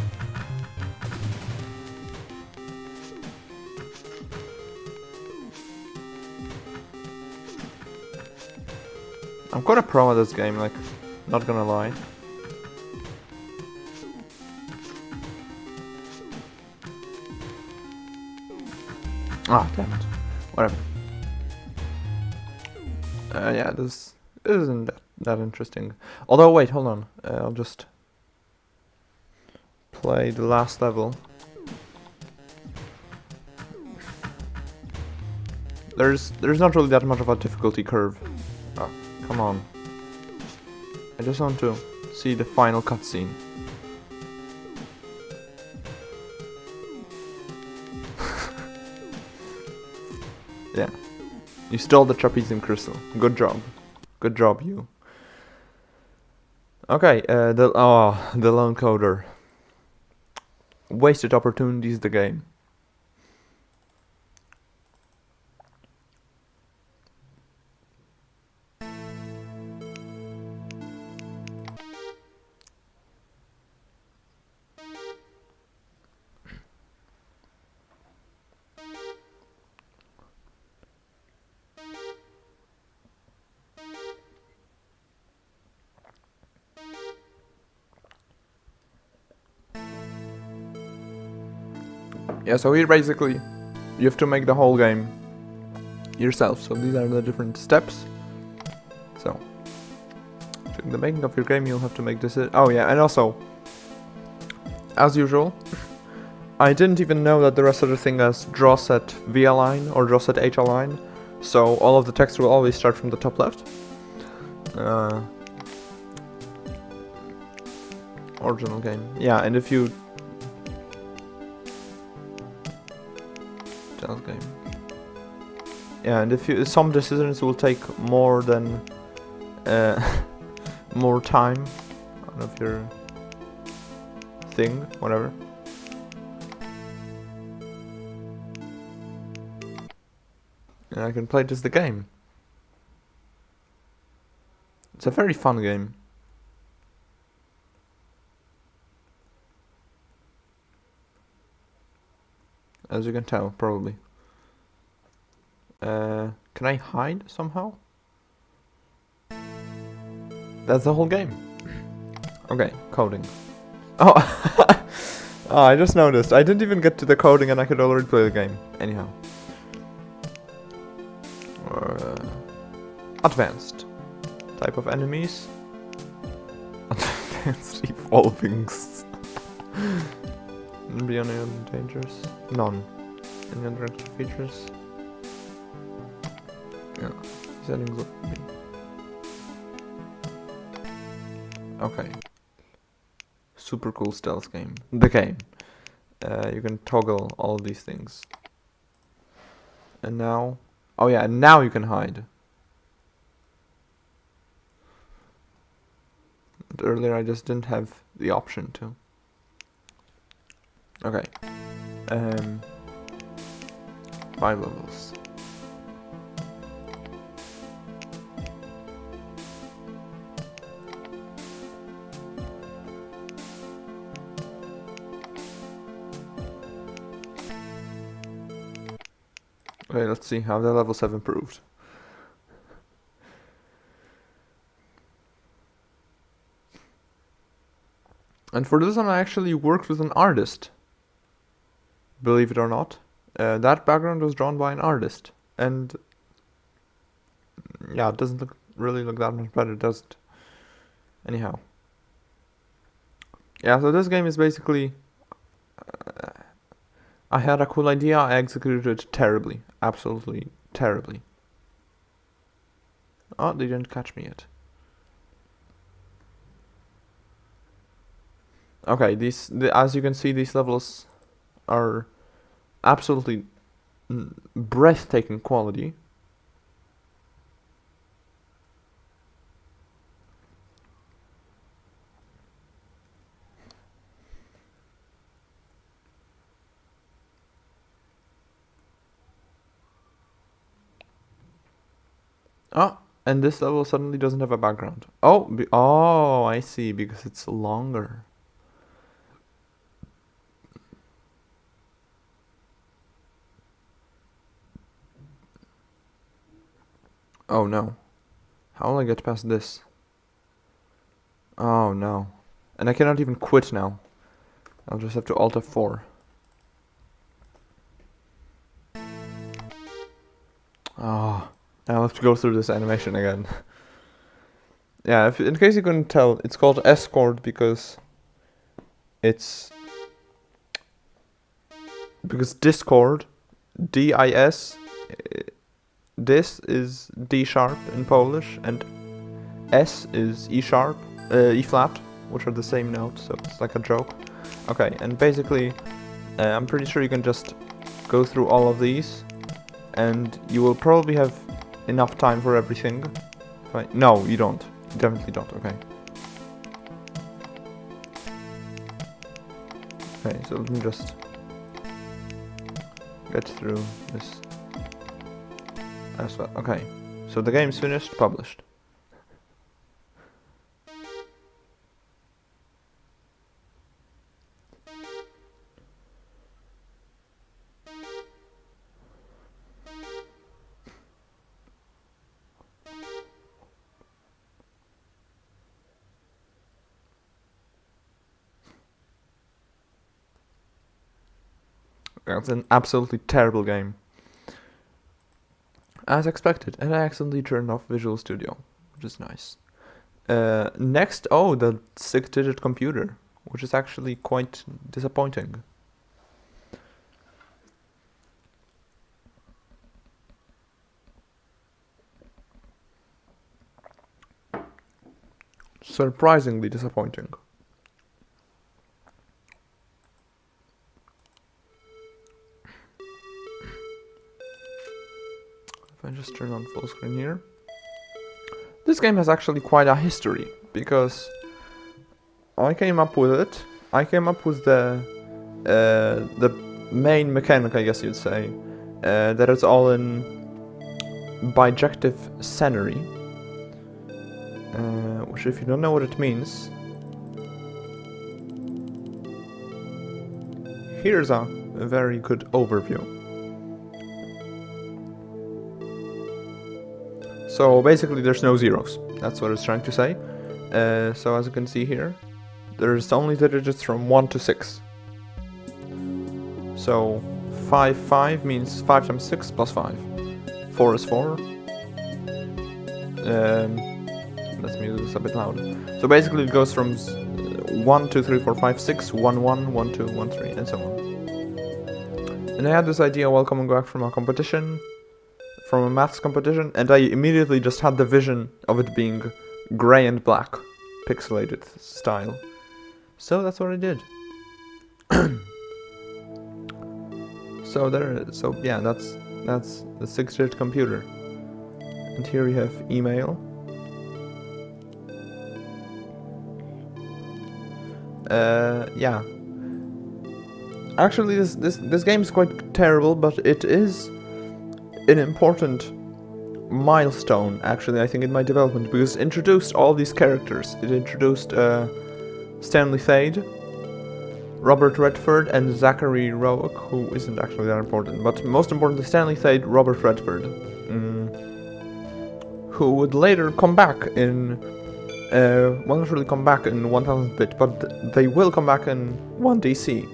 I'm quite a pro at this game, like, not gonna lie. Ah, damn it. Whatever. Yeah, this isn't that interesting. Although, wait, hold on. I'll just play the last level. There's not really that much of a difficulty curve. Oh, come on. I just want to see the final cutscene. Yeah. You stole the trapezium crystal. Good job. Good job, you. Okay, the lone coder. Wasted opportunities, the game. Yeah, so here basically you have to make the whole game yourself. So these are the different steps. So during the making of your game you'll have to make this. Oh yeah, and also, as usual, I didn't even know that there was such a thing as draw set V align or draw set H align. So all of the text will always start from the top left. Original game. Yeah, and if you game. Yeah, and if you, some decisions will take more than more time out of your thing, whatever. And I can play just the game. It's a very fun game. As you can tell, probably. Can I hide somehow? That's the whole game. Okay, coding. Oh, oh, I just noticed. I didn't even get to the coding and I could already play the game. Anyhow. Advanced. Type of enemies. Advanced evolvings. Beyond any other dangers? None. Any other extra features? Yeah. Settings look me. Okay. Super cool stealth game. The game. You can toggle all these things. And now... Oh yeah, and now you can hide. But earlier I just didn't have the option to. Okay. 5 levels. Okay, let's see how the levels have improved. And for this one I actually worked with an artist. Believe it or not. That background was drawn by an artist. And yeah, it doesn't really look that much better, does it? Anyhow. Yeah, so this game is basically... I had a cool idea, I executed it terribly. Absolutely terribly. Oh, they didn't catch me yet. Okay, as you can see, these levels are absolutely breathtaking quality. Oh, and this level suddenly doesn't have a background. Oh, oh, I see, because it's longer. Oh no. How will I get past this? Oh no. And I cannot even quit now. I'll just have to Alt F4. Oh, I'll have to go through this animation again. Yeah, in case you couldn't tell, it's called Escort because Discord, D-I-S, this is D sharp in Polish, and S is E sharp, E flat, which are the same note, so it's like a joke. Okay, and basically, I'm pretty sure you can just go through all of these, and you will probably have enough time for everything. No, you don't. You definitely don't, okay. Okay, so let me just get through this as well. Okay, so the game's finished, published. That's an absolutely terrible game. As expected, and I accidentally turned off Visual Studio, which is nice. Next, oh, the 6-digit computer, which is actually quite disappointing. Surprisingly disappointing. I just turn on full screen here. This game has actually quite a history, because I came up with it. I came up with the main mechanic, I guess you'd say, that it's all in bijective scenery, which, if you don't know what it means, here's a very good overview. So basically there's no zeros, that's what it's trying to say. So as you can see here, there's only the digits from 1 to 6. So 5, 5 means 5 times 6 plus 5. 4 is 4. Let's make this a bit loud. So basically it goes from 1, 2, 3, 4, 5, 6, 1, 1, 1, 2, 1, 3, and so on. And I had this idea while coming back from a competition, from a maths competition, and I immediately just had the vision of it being grey and black, pixelated style. So that's what I did. So yeah, that's the 6-digit computer. And here you have email. Yeah. Actually, this game is quite terrible, but it is an important milestone, actually, I think, in my development, because it introduced all these characters. It introduced Stanley Thade, Robert Redford, and Zachary Rowick, who isn't actually that important, but most importantly, Stanley Thade, Robert Redford, who would later come back in, well, not really come back in 1000-bit, but they will come back in 1DC,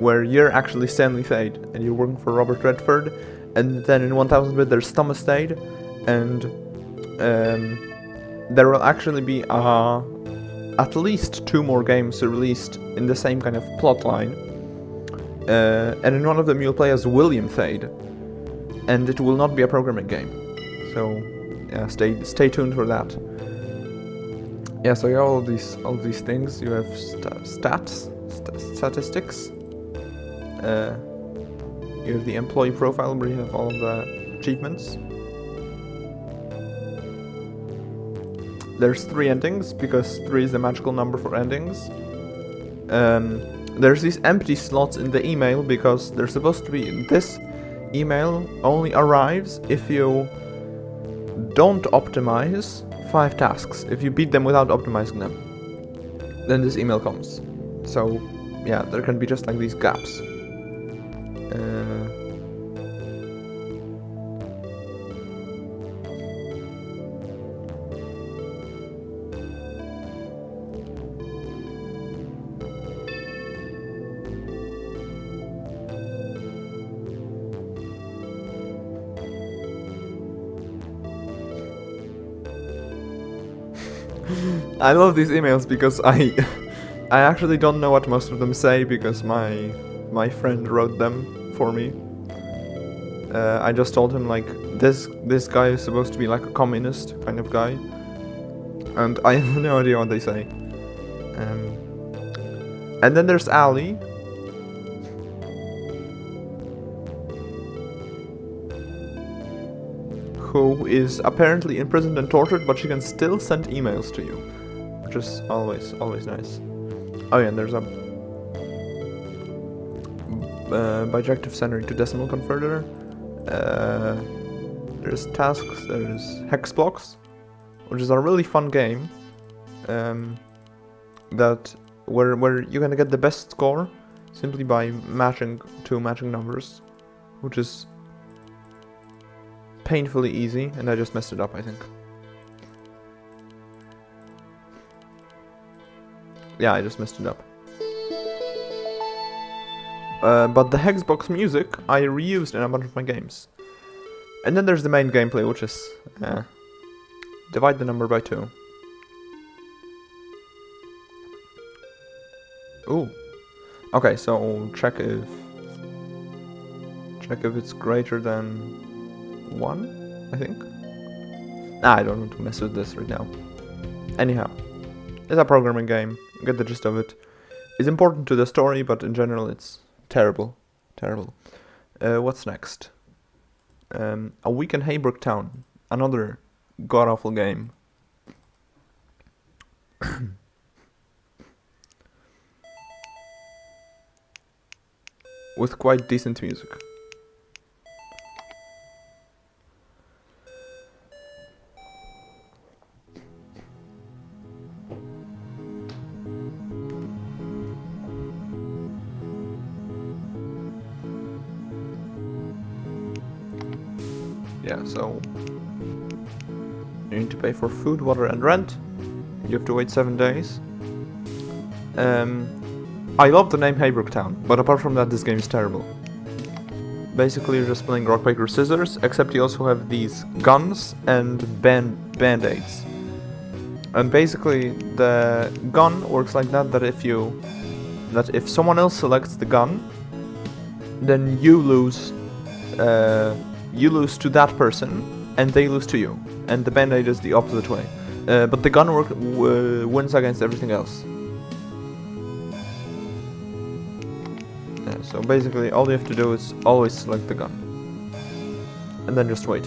where you're actually Stanley Thade, and you're working for Robert Redford, and then in 1000-bit there's Thomas Thade, and there will actually be at least 2 more games released in the same kind of plot line, and in one of them you'll play as William Thade, and it will not be a programming game. So yeah, stay tuned for that. Yeah, so you have all these things. You have statistics. You have the employee profile where you have all of the achievements. There's 3 endings, because 3 is the magical number for endings. There's these empty slots in the email, because they're supposed to be... This email only arrives if you don't optimize 5 tasks. If you beat them without optimizing them, then this email comes. So, yeah, there can be just like these gaps. I love these emails because I actually don't know what most of them say, because my friend wrote them for me. I just told him, like, this guy is supposed to be like a communist kind of guy, and I have no idea what they say. And then there's Ali, who is apparently imprisoned and tortured, but she can still send emails to you, which is always nice. Oh yeah, and there's a bijective centering to decimal converter. There's tasks. There's hex blocks, which is a really fun game. That where you're gonna get the best score simply by matching 2 matching numbers, which is painfully easy, and I just messed it up, I think. Yeah, I just messed it up. But the Hexbox music I reused in a bunch of my games. And then there's the main gameplay, which is divide the number by 2. Ooh. Okay, so check if it's greater than 1, I think. I don't want to mess with this right now. Anyhow, it's a programming game. You get the gist of it. It's important to the story, but in general it's terrible. Terrible. What's next? A Week in Haybrook Town. Another god-awful game. With quite decent music. Yeah, so you need to pay for food, water and rent. You have to wait 7 days. I love the name Haybrook Town, but apart from that, this game is terrible. Basically, you're just playing rock, paper, scissors, except you also have these guns and band-aids. And basically, the gun works like that, that if someone else selects the gun, then you lose to that person, and they lose to you. And the band-aid is the opposite way. But the gun wins against everything else. So basically, all you have to do is always select the gun. And then just wait.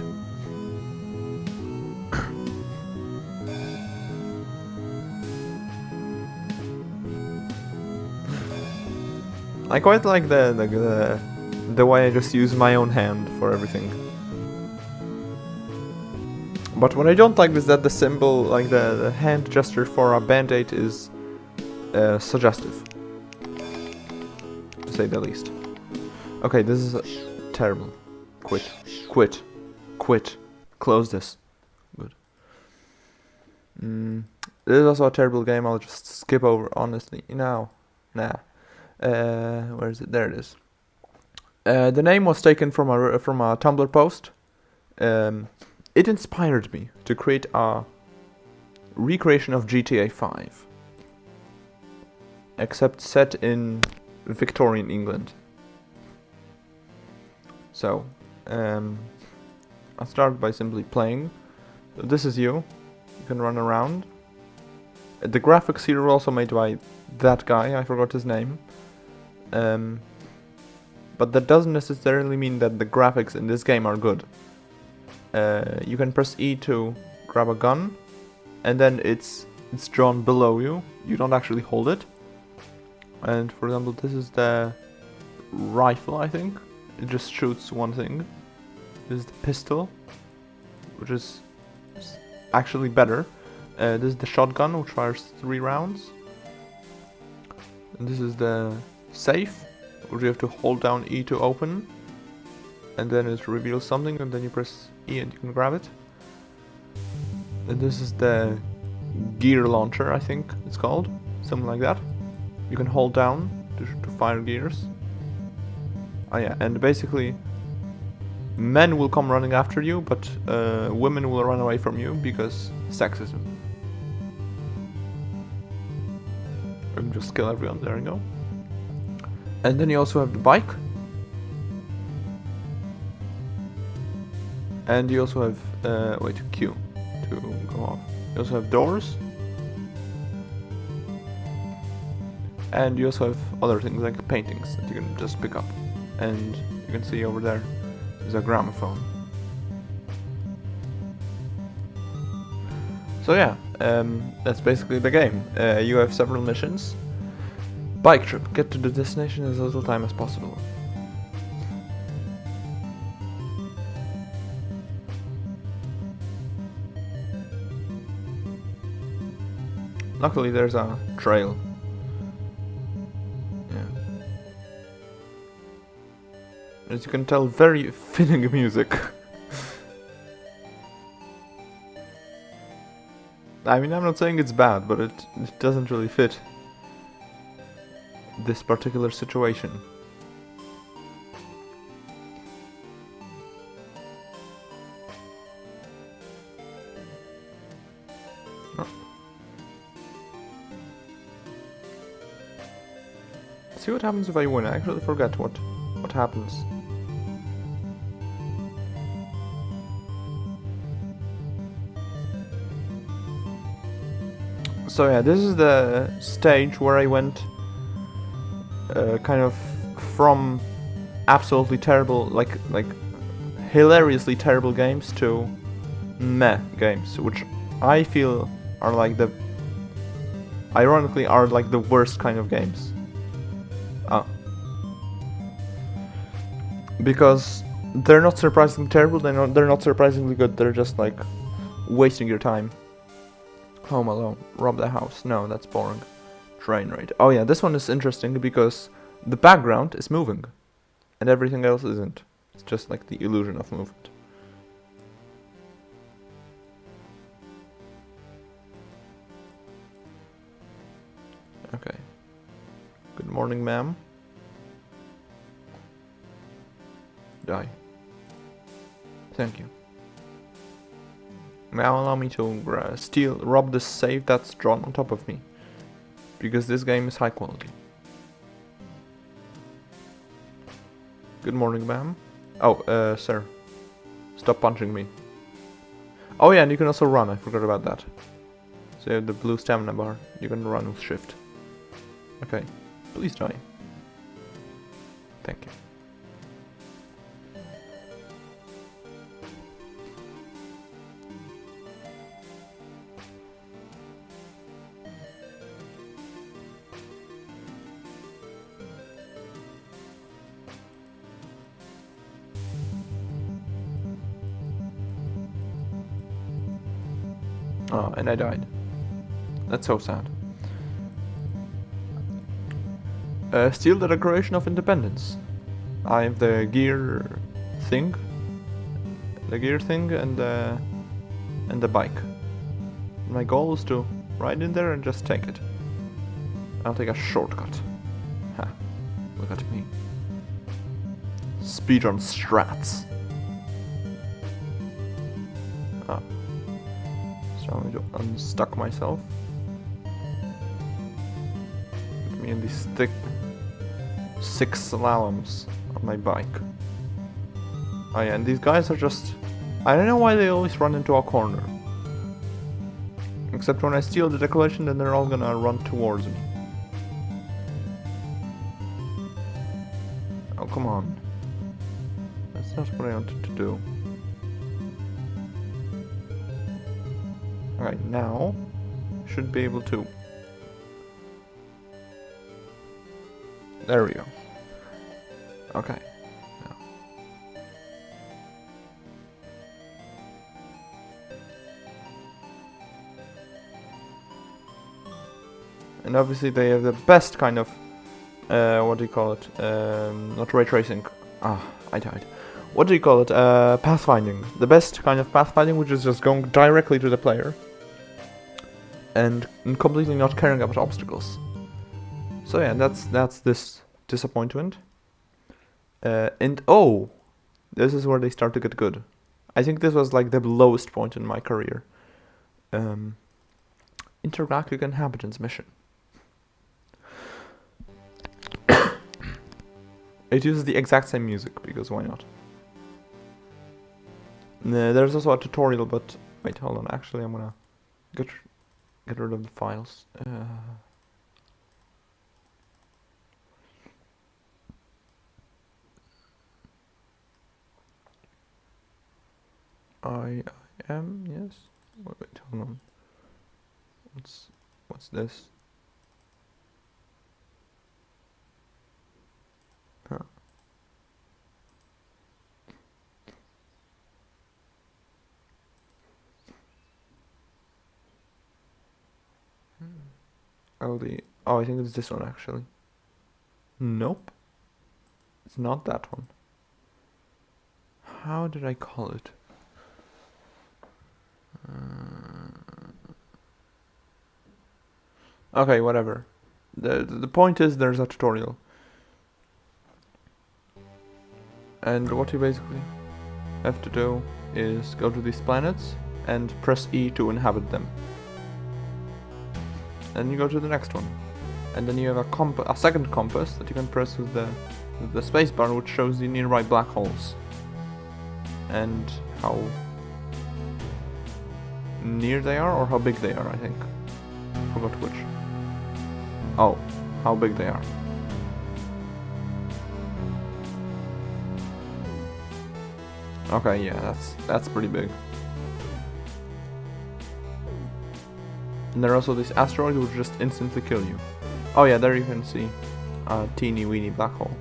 I quite like the way I just use my own hand for everything. But what I don't like is that the symbol, like the hand gesture for a band-aid is suggestive. To say the least. Okay, this is terrible. Quit. Close this. Good. This is also a terrible game. I'll just skip over, honestly. Nah. Where is it? There it is. The name was taken from a Tumblr post. It inspired me to create a recreation of GTA 5. Except set in Victorian England. So, I'll start by simply playing. So this is you. You can run around. The graphics here were also made by that guy. I forgot his name. But that doesn't necessarily mean that the graphics in this game are good. You can press E to grab a gun, and then it's drawn below you. You don't actually hold it. And for example, this is the rifle, I think. It just shoots one thing. This is the pistol, which is actually better. This is the shotgun, which fires 3 rounds. And this is the safe, which you have to hold down E to open. And then it reveals something, and then you press E and you can grab it. And this is the gear launcher, I think it's called. Something like that. You can hold down to fire gears. Oh yeah, and basically men will come running after you, but women will run away from you because sexism. I can just kill everyone, there you go. And then you also have the bike. And you also have, wait, Q to go off. You also have doors. And you also have other things like paintings that you can just pick up. And you can see over there is a gramophone. So yeah, that's basically the game. You have several missions. Bike trip. Get to the destination in as little time as possible. Luckily there's a trail. As you can tell, very fitting music. I mean, I'm not saying it's bad, but it doesn't really fit this particular situation. Oh. See what happens if I win. I actually forget what happens. So yeah, this is the stage where I went kind of from absolutely terrible, like hilariously terrible games to meh games, which I feel are like ironically are like the worst kind of games. Because they're not surprisingly terrible, they're not surprisingly good, they're just like wasting your time. Home Alone, rob the house, no, that's boring. Train raid. Oh yeah, this one is interesting because the background is moving and everything else isn't. It's just like the illusion of movement. morning, ma'am. Die. Thank you. Now allow me to rob the safe that's drawn on top of me. Because this game is high quality. Good morning, ma'am. Oh, sir. Stop punching me. Oh yeah, and you can also run, I forgot about that. So you have the blue stamina bar, you can run with shift. Okay, please die. Thank you. Oh, and I died. That's so sad. Steal the Declaration of Independence. I have the gear thing. The gear thing and the bike. My goal is to ride in there and just take it. I'll take a shortcut. Ha. Look at me. Speedrun strats. Ah. So I'm going to unstuck myself. Put me in these thick 6 slaloms on my bike. Oh yeah, and these guys are just... I don't know why they always run into a corner. Except when I steal the Declaration, then they're all gonna run towards me. Oh, come on. That's not what I wanted to do. Alright, now... should be able to... There we go. Okay. Now. And obviously they have the best kind of, what do you call it? Not ray tracing. Ah, I died. What do you call it? Pathfinding. The best kind of pathfinding, which is just going directly to the player. And completely not caring about obstacles. So yeah, that's this disappointment. And oh, this is where they start to get good. I think this was like the lowest point in my career. Intergalactic Inhabitants mission. It uses the exact same music, because why not? There's also a tutorial, but wait, hold on. Actually, I'm gonna get rid of the files. I am, yes. Wait, hold on. What's this? Huh. Oh, I think it's this one actually. Nope. It's not that one. How did I call it? Okay, whatever. The point is there's a tutorial. And what you basically have to do is go to these planets and press E to inhabit them. Then you go to the next one. And then you have a second compass that you can press with the spacebar, which shows the nearby black holes. And how near they are, or how big they are, I think. Forgot which. Oh, how big they are. Okay, yeah, that's pretty big. And there are also these asteroids which just instantly kill you. Oh yeah, there you can see a teeny weeny black hole.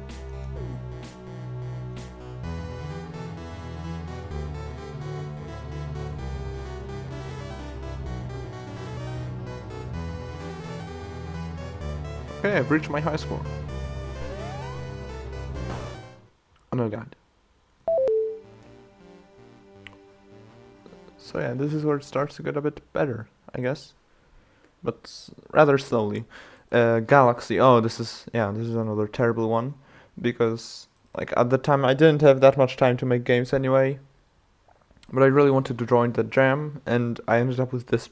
Okay, I've reached my high score. Oh no, God. So yeah, this is where it starts to get a bit better, I guess. But rather slowly. Galaxy. Oh, this is another terrible one, because like at the time I didn't have that much time to make games anyway. But I really wanted to join the jam, and I ended up with this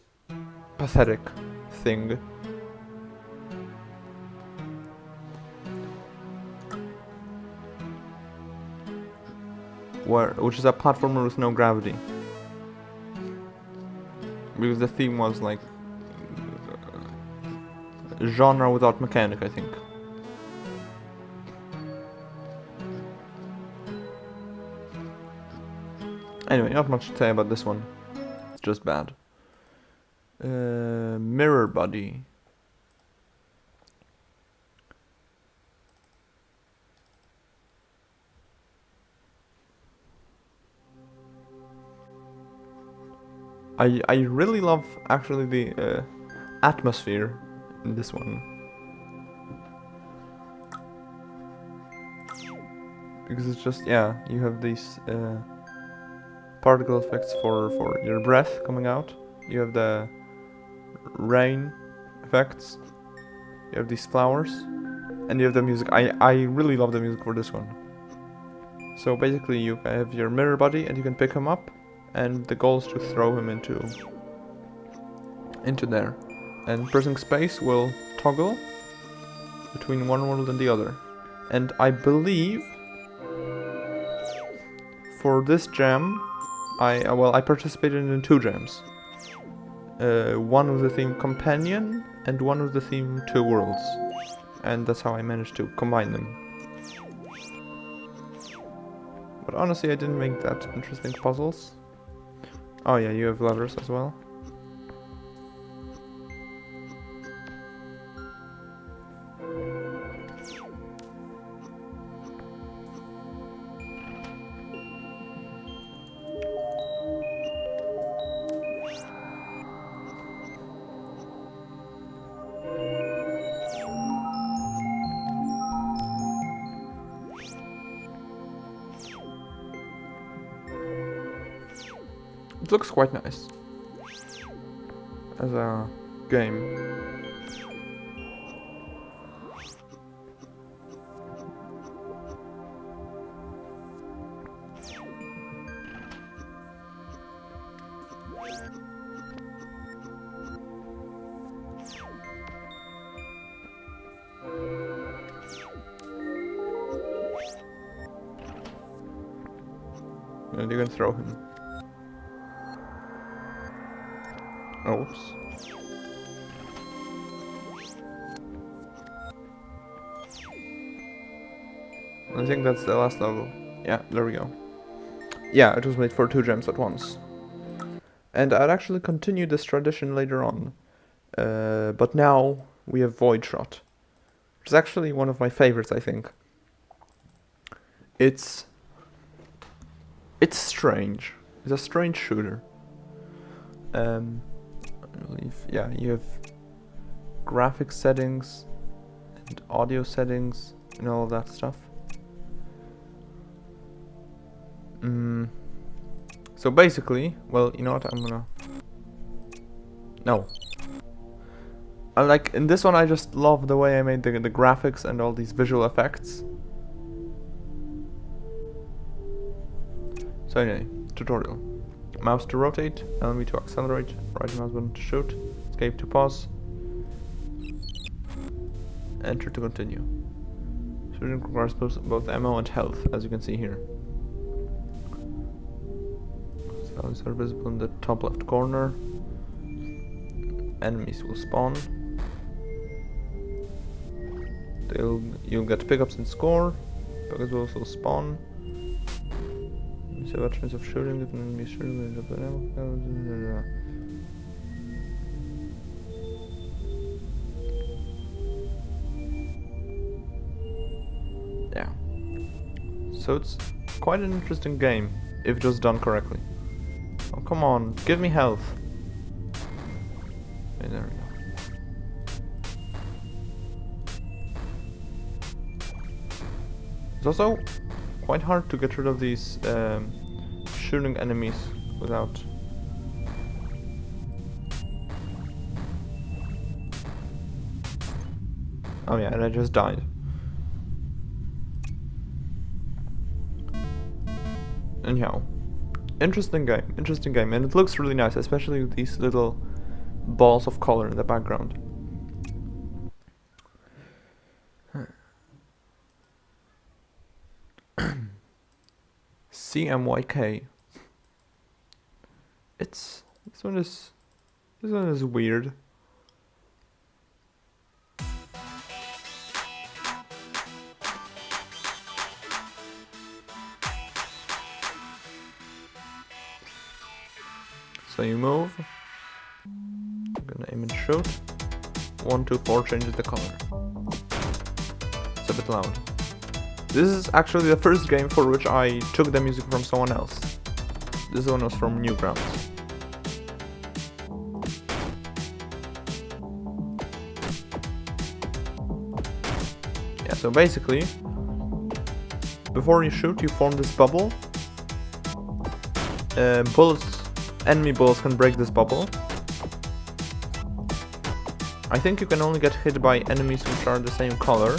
pathetic thing. Which is a platformer with no gravity. Because the theme was like genre without mechanic, I think. Anyway, not much to say about this one. It's just bad. Mirror body. I really love actually the atmosphere in this one, because it's just, yeah, you have these particle effects for your breath coming out. You have the rain effects. You have these flowers, and you have the music. I really love the music for this one. So basically, you have your mirror body, and you can pick him up, and the goal is to throw him into there. And pressing space will toggle between one world and the other. And I believe for this jam, I participated in 2 jams. One with the theme Companion and one with the theme 2 Worlds. And that's how I managed to combine them. But honestly, I didn't make that interesting puzzles. Oh yeah, you have letters as well. It looks quite nice as a game. And you can throw him. Oops. I think that's the last level. Yeah, there we go. Yeah, it was made for 2 gems at once. And I'd actually continue this tradition later on. But now we have Void Shot, which is actually one of my favorites, I think. It's strange. It's a strange shooter. I believe, yeah, you have graphic settings and audio settings and all of that stuff. So basically, well, you know what, I'm gonna... No. Like, in this one I just love the way I made the graphics and all these visual effects. So anyway, tutorial. Mouse to rotate, LB to accelerate, right mouse button to shoot, escape to pause, enter to continue. Shooting requires both ammo and health, as you can see here. Values are visible in the top left corner. Enemies will spawn. You'll get pickups and score. Pickups will also spawn. So chance of shooting with enemy shooting. Yeah. So it's quite an interesting game if just done correctly. Oh, come on, give me health. Okay, there we go. It's also quite hard to get rid of these shooting enemies without... Oh yeah, and I just died. Anyhow, interesting game, and it looks really nice, especially with these little balls of color in the background. CMYK. This one is weird. So you move. I'm gonna aim and shoot. 1, 2, 4 changes the color. It's a bit loud. This is actually the first game for which I took the music from someone else. This one was from Newgrounds. Yeah, so basically, before you shoot, you form this bubble. Enemy bullets can break this bubble. I think you can only get hit by enemies which are the same color.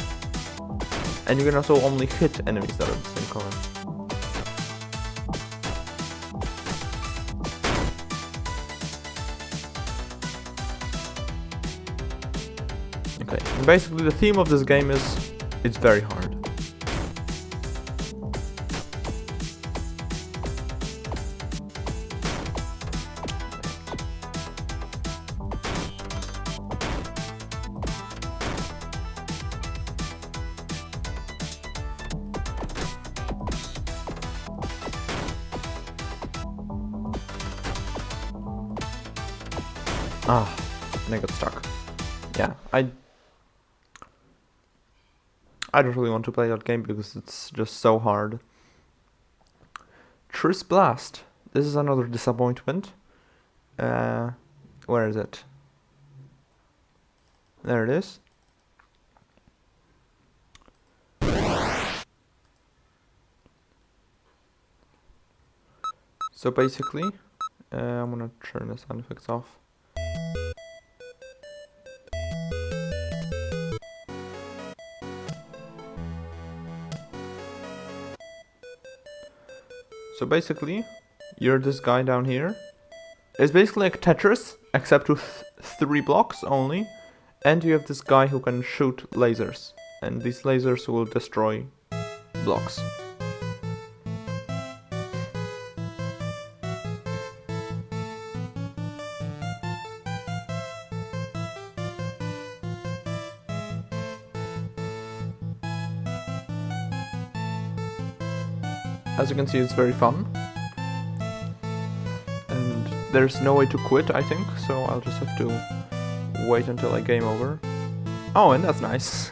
And you can also only hit enemies that are the same color. Okay, and basically the theme of this game is it's very hard. Ah, and I got stuck. Yeah, I don't really want to play that game because it's just so hard. Tris Blast. This is another disappointment. Where is it? There it is. So basically, I'm gonna turn the sound effects off. So basically, you're this guy down here. It's basically like Tetris, except with 3 blocks only. And you have this guy who can shoot lasers. And these lasers will destroy blocks. As you can see, it's very fun. And there's no way to quit, I think, so I'll just have to wait until I game over. Oh, and that's nice.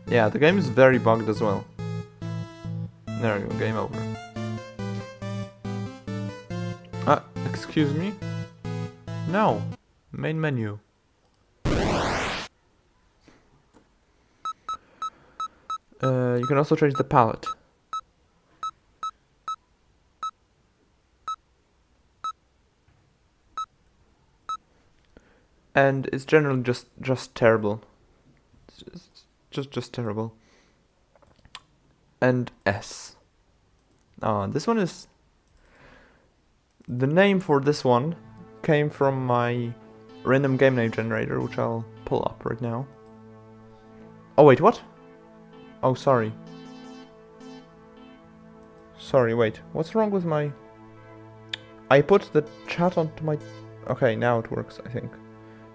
Yeah, the game is very bugged as well. There you go, game over. Excuse me? No, main menu. You can also change the palette. And it's generally just terrible. It's just terrible. And S. This one is... The name for this one came from my random game name generator, which I'll pull up right now. Oh wait, what? Oh, sorry. Sorry, wait. What's wrong with my... I put the chat onto my... Okay, now it works, I think.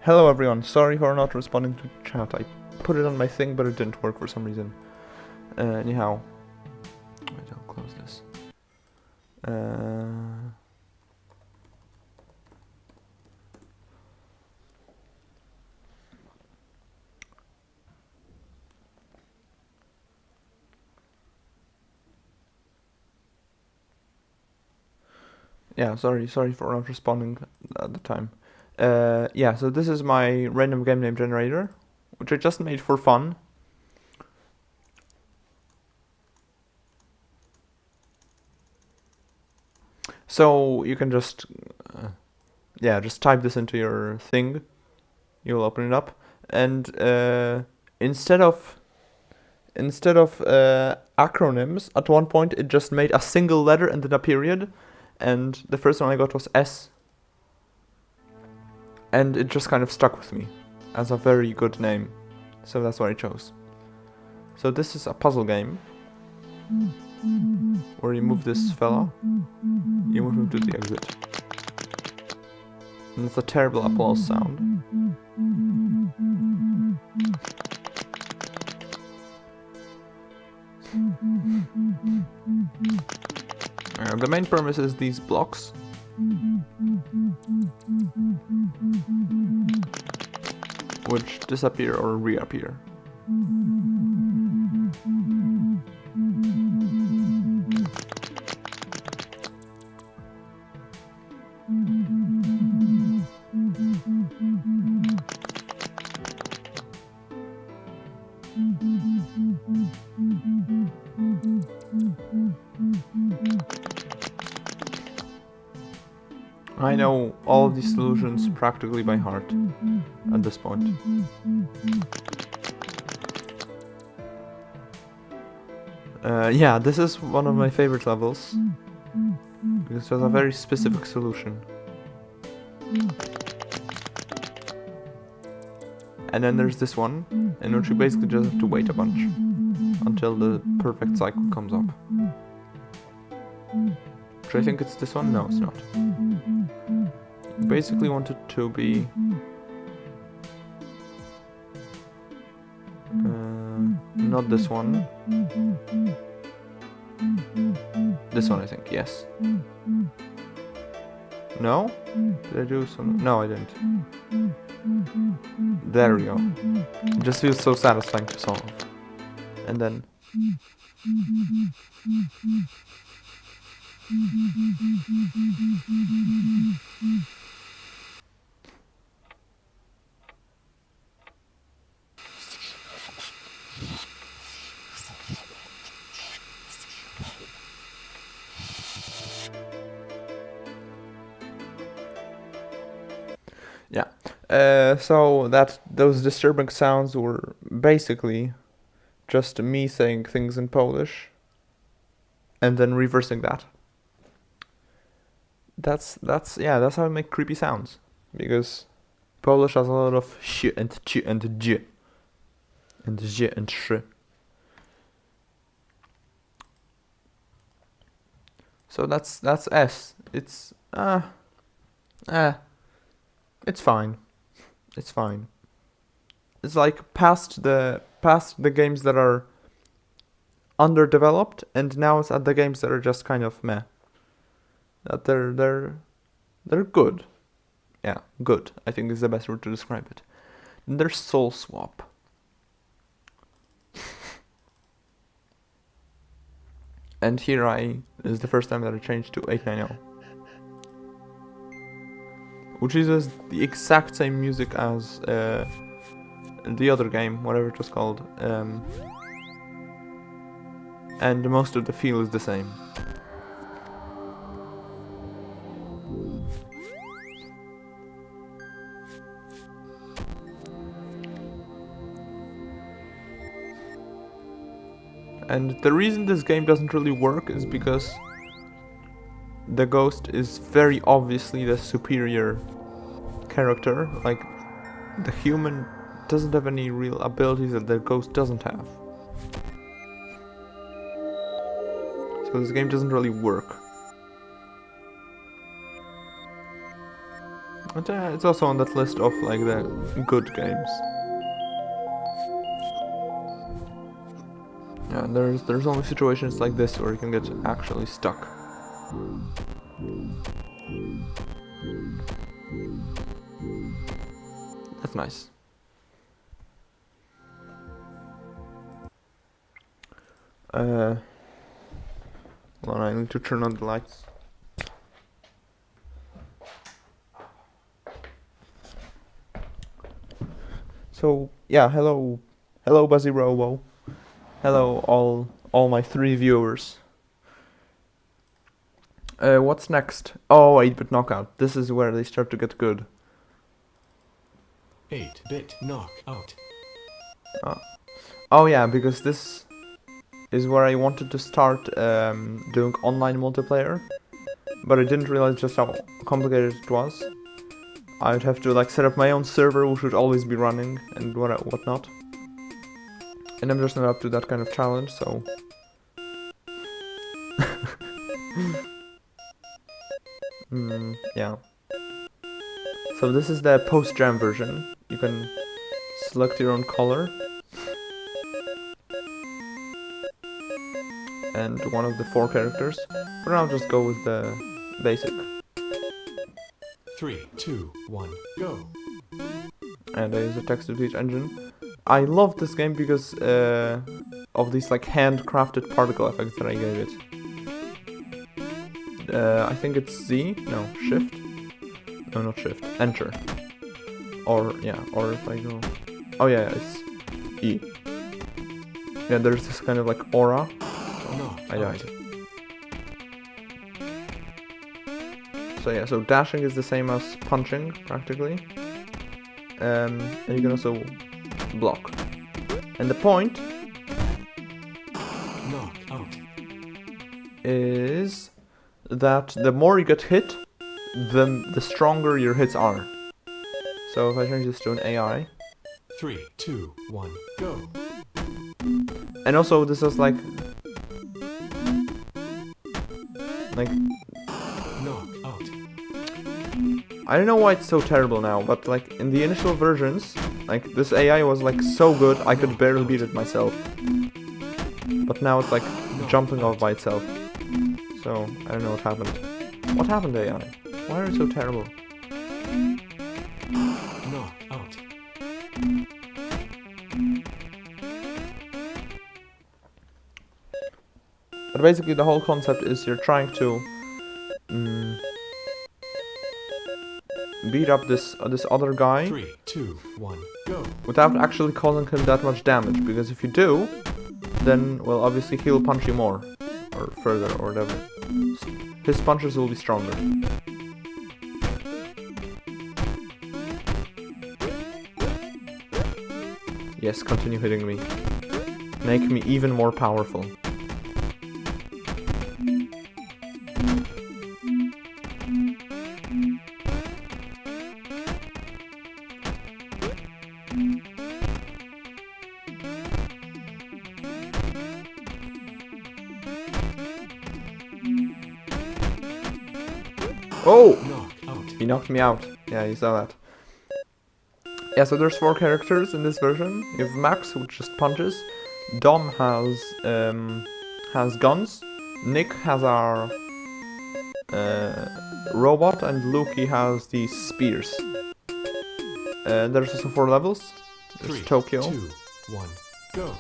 Hello everyone, sorry for not responding to chat. I put it on my thing, but it didn't work for some reason. Anyhow. Wait, I'll close this. Yeah, sorry for not responding at the time. Yeah, so this is my random game name generator, which I just made for fun. So you can just, yeah, just type this into your thing, you'll open it up, and instead of acronyms, at one point it just made a single letter and then a period, and the first one I got was S, and it just kind of stuck with me as a very good name, so that's what I chose. So this is a puzzle game where you move this fella, you move him to the exit, and it's a terrible applause sound. The main premise is these blocks. Which disappear or reappear. I know all these solutions practically by heart at this point. Yeah, this is one of my favorite levels because it has a very specific solution. And then there's this one, in which you basically just have to wait a bunch until the perfect cycle comes up. Which I think it's this one? No, it's not. You basically want it to be... not this one. This one, I think, yes. No? Did I do some? No, I didn't. There we go. It just feels so satisfying to solve. And then... yeah. So those disturbing sounds were basically just me saying things in Polish and then reversing that. That's how I make creepy sounds, because Polish has a lot of sh and ch and j and j and sh. So that's S. It's it's fine. It's fine. It's like past the games that are underdeveloped, and now it's at the games that are just kind of meh. That they're good. Yeah, good, I think is the best word to describe it. And there's Soul Swap. And here this is the first time that I changed to 890. Which uses the exact same music as the other game, whatever it was called. And most of the feel is the same. And the reason this game doesn't really work is because the ghost is very obviously the superior character. Like, the human doesn't have any real abilities that the ghost doesn't have. So this game doesn't really work. But it's also on that list of like the good games. Yeah, there's only situations like this where you can get actually stuck. That's nice. Hold on, I need to turn on the lights. So yeah, hello Buzzy Robo. Hello all my 3 viewers. What's next? Oh, 8-bit Knockout. This is where they start to get good. 8-bit knockout. Oh yeah, because this is where I wanted to start doing online multiplayer, but I didn't realize just how complicated it was. I'd have to like set up my own server, which would always be running, and whatnot. And I'm just not up to that kind of challenge, so... yeah. So this is the post-jam version. You can select your own color. And one of the 4 characters. For now, just go with the basic. 3, 2, 1, go. And I use a text-to-speech engine. I love this game because of these like handcrafted particle effects that I gave it. I think it's Z? No, Shift? No, not Shift. Enter. Or, yeah, or if I go... Oh yeah, it's E. Yeah, there's this kind of like aura. Oh, I died. So yeah, so dashing is the same as punching, practically. And you can also block. And the point is that the more you get hit, the stronger your hits are. So if I change this to an AI. 3, 2, 1, go. And also this is like knockout. I don't know why it's so terrible now, but like in the initial versions, like this AI was like so good I could barely beat it myself. But now it's like jumping off by itself. So I don't know what happened. What happened, AI? Why are you so terrible? Knockout. But basically the whole concept is you're trying to beat up this other guy 3, 2, 1, go. without actually causing him that much damage, because if you do, then, well, obviously he'll punch you more, or further, or whatever. His punches will be stronger. Yes, continue hitting me. Make me even more powerful. Oh! He knocked me out. Yeah, you saw that. Yeah, so there's 4 characters in this version. You have Max, which just punches. Dom has guns. Nick has our robot, and Luki has these spears. There's also 4 levels. There's 3, Tokyo. 2, 1, go.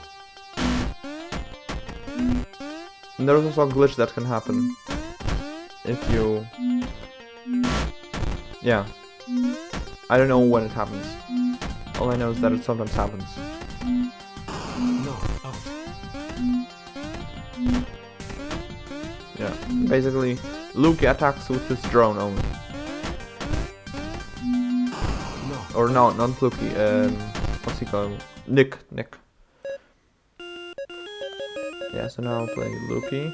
And there's also a glitch that can happen if you... Yeah. I don't know when it happens. All I know is that it sometimes happens. Yeah. Basically, Luke attacks with his drone only. Or no, not Luki. What's he called? Nick. Yeah, so now I'll play Luki.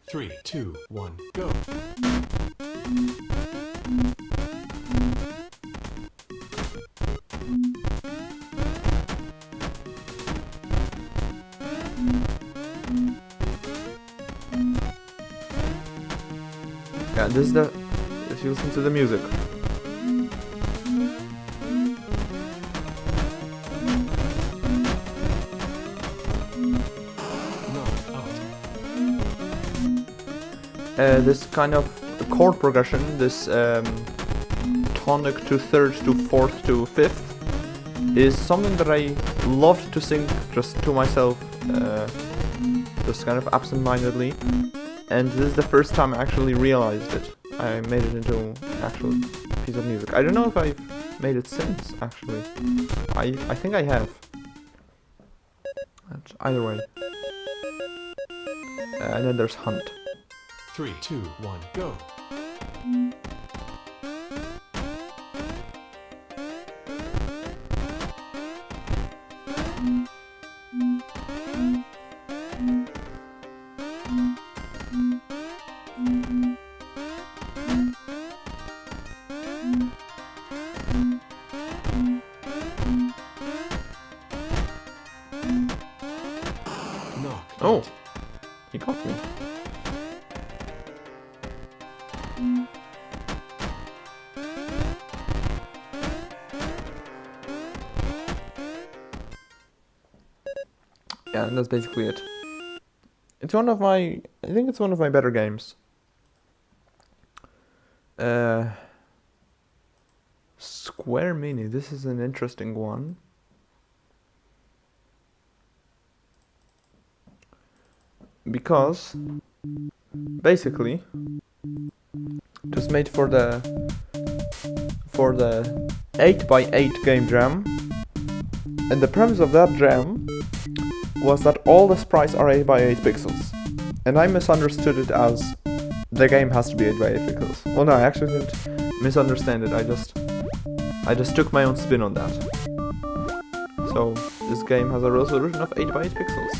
Three, 2, 1, go. Yeah, this is the... if you listen to the music. This kind of chord progression, this tonic to 3rd to 4th to 5th, is something that I loved to sing just to myself, just kind of absent-mindedly, and this is the first time I actually realized it. I made it into an actual piece of music. I don't know if I've made it since, actually. I think I have. But either way. And then there's Hunt. 3, 2, 1, go. Knock Oh, out. he got me. Yeah, and that's basically it. It's one of my, I think it's one of my better games. Square Mini, this is an interesting one. Because, basically, it was made for the 8x8 game jam. And the premise of that jam was that all the sprites are 8x8 pixels. And I misunderstood it as the game has to be 8x8 pixels. Well, no, I actually didn't misunderstand it. I just took my own spin on that. So this game has a resolution of 8x8 pixels.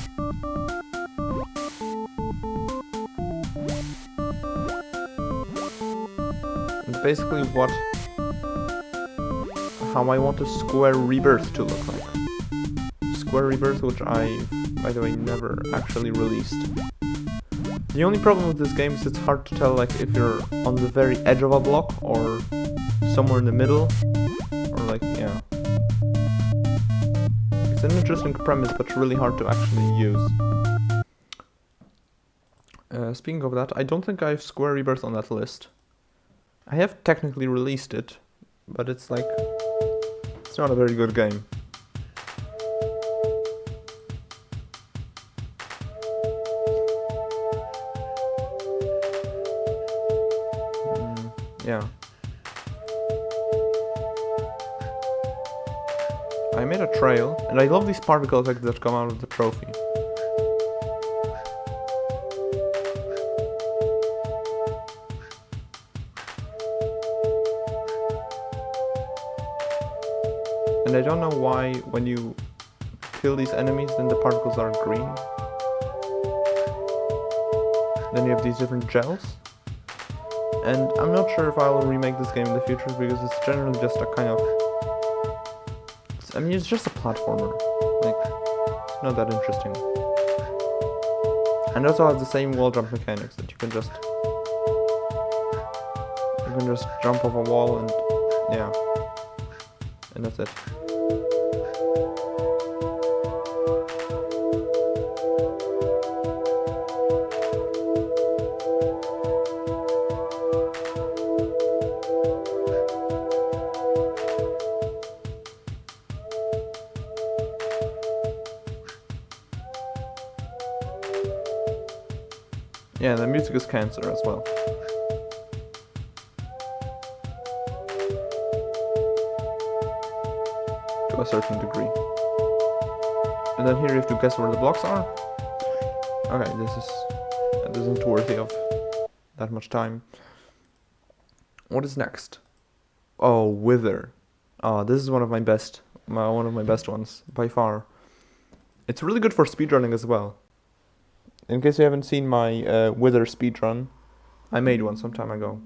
And basically how I want a Square Rebirth to look like. Square Rebirth, which I, by the way, never actually released. The only problem with this game is it's hard to tell like if you're on the very edge of a block or somewhere in the middle, or like, yeah. It's an interesting premise, but really hard to actually use. Speaking of that, I don't think I have Square Rebirth on that list. I have technically released it, but it's like, it's not a very good game. Yeah. I made a trail, and I love these particle effects that come out of the trophy. And I don't know why when you kill these enemies then the particles are green. Then you have these different gels. And I'm not sure if I'll remake this game in the future because it's generally just a kind of... I mean, it's just a platformer. Like, it's not that interesting. And it also has the same wall jump mechanics that you can just jump off a wall and... yeah. And that's it. Yeah, the music is cancer as well. To a certain degree. And then here you have to guess where the blocks are. Okay, this isn't worthy of that much time. What is next? Oh, Wither. Oh, this is one of my best ones by far. It's really good for speedrunning as well. In case you haven't seen my Wither speedrun, I made one some time ago.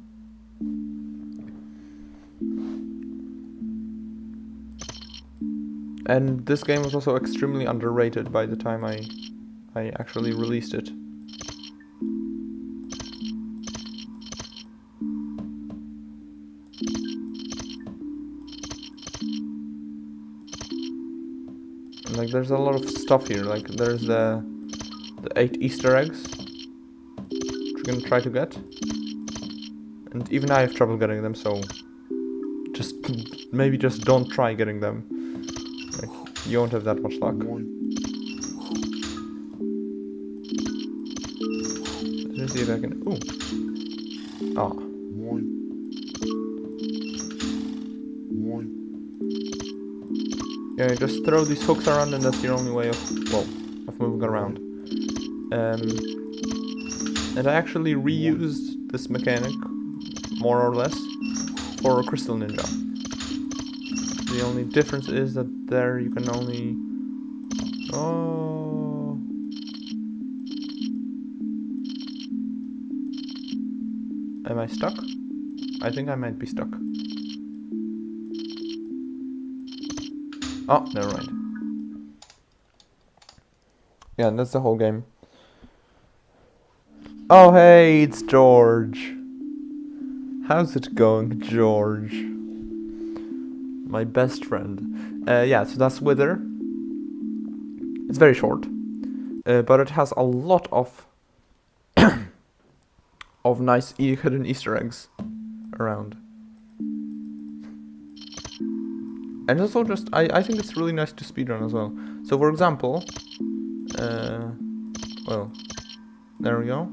And this game was also extremely underrated by the time I actually released it. And like there's a lot of stuff here, like there's the 8 Easter eggs, which we're gonna try to get. And even I have trouble getting them, so maybe just don't try getting them. Like, you won't have that much luck. Let's see if I can... ooh! Ah. Yeah, just throw these hooks around and that's your only way of, well, of moving around. And I actually reused this mechanic, more or less, for Crystal Ninja. The only difference is that there you can only... Oh... Am I stuck? I think I might be stuck. Oh, never mind. Yeah, that's the whole game. Oh, hey, it's George. How's it going, George? My best friend. Yeah, so that's Wither. It's very short, but it has a lot of nice hidden Easter eggs around. And also just, I think it's really nice to speedrun as well. So for example, well, there we go.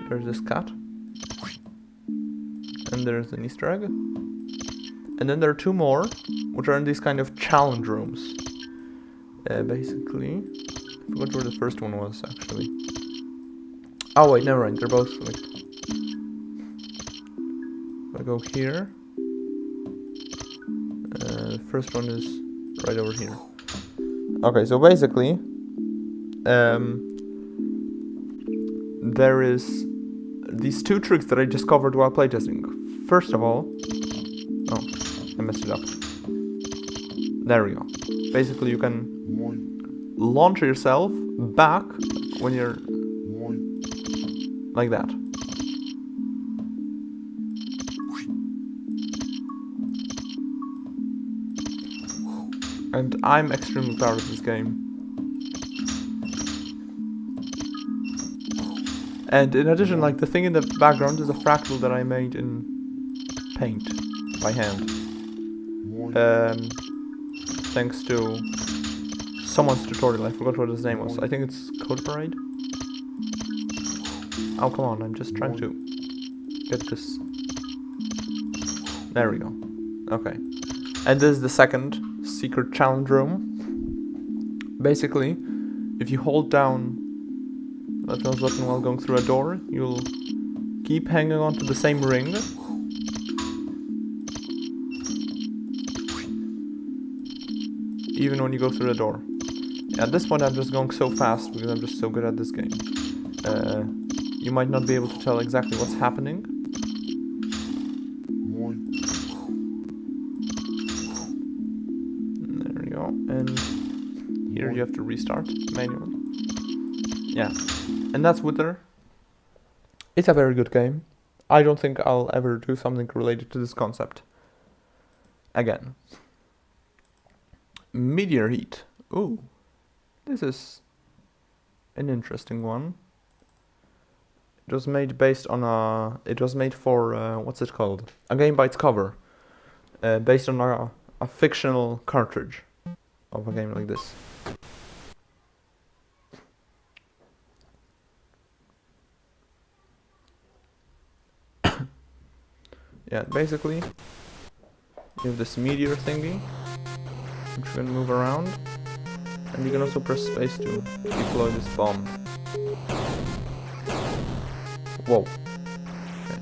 There's this cat. And there's an Easter egg. And then there are two more, which are in these kind of challenge rooms. Basically, I forgot where the first one was, actually. Oh wait, never mind, they're both like... If I go here... the first one is right over here. Okay, so basically... there is these two tricks that I discovered while playtesting. First of all... Oh, I messed it up. There we go. Basically you can launch yourself back when you're like that. And I'm extremely proud of this game. And in addition, like, the thing in the background is a fractal that I made in Paint by hand. Thanks to someone's tutorial. I forgot what his name was. I think it's Code Parade. Oh, come on, I'm just trying to get this. There we go. Okay. And this is the second secret challenge room. Basically, if you hold down that mouse button while going through a door, you'll keep hanging on to the same ring. Even when you go through the door. At this point I'm just going so fast because I'm just so good at this game. You might not be able to tell exactly what's happening. There we go. And here you have to restart manually. Yeah. And that's Wither. It's a very good game. I don't think I'll ever do something related to this concept again. Meteor Heat. Ooh. This is an interesting one. It was made based on a... It was made for... what's it called? A Game by its cover. Based on a fictional cartridge of a game like this. Yeah, basically, you have this meteor thingy, which you can move around, and you can also press space to deploy this bomb. Whoa. Okay.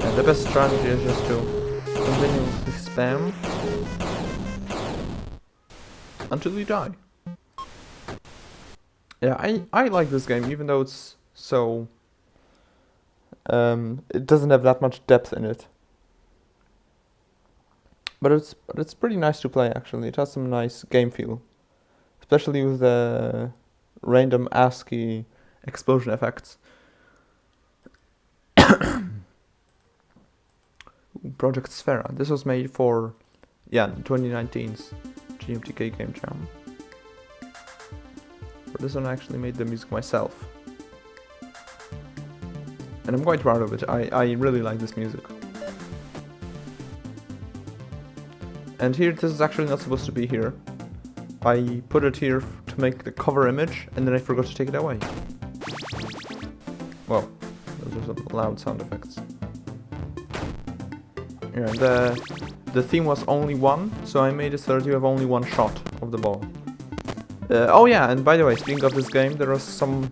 And the best strategy is just to continuously spam until you die. Yeah, I like this game, even though it's so... it doesn't have that much depth in it. But it's pretty nice to play, actually. It has some nice game feel. Especially with the random ASCII explosion effects. Project Sphera. This was made for, yeah, 2019's GMTK Game Jam. For this one I actually made the music myself. And I'm quite proud of it. I really like this music. And here, this is actually not supposed to be here. I put it here to make the cover image, and then I forgot to take it away. Well, that was there's some loud sound effects. Yeah, the theme was only one, so I made it so that you have only one shot of the ball. Oh yeah, and by the way, speaking of this game, there was some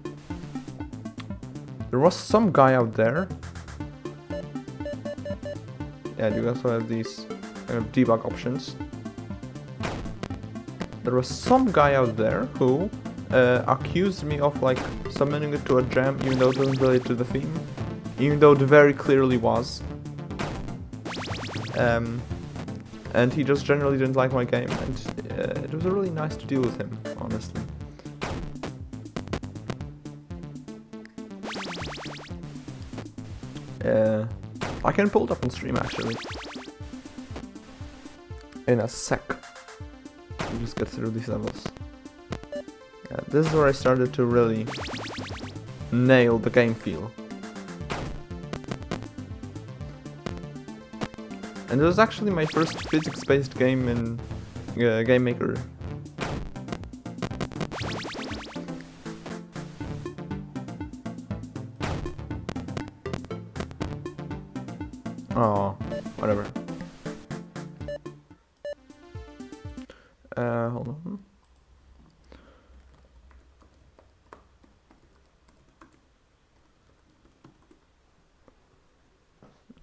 guy out there. Yeah, you also have these kind of debug options. There was some guy out there who accused me of like submitting it to a jam, even though it doesn't relate to the theme, even though it very clearly was. And he just generally didn't like my game, and it was really nice to deal with him, honestly. I can pull it up on stream actually. In a sec. We'll just get through these levels. Yeah, this is where I started to really nail the game feel. And it was actually my first physics-based game in Game Maker. Oh, whatever. Hold on.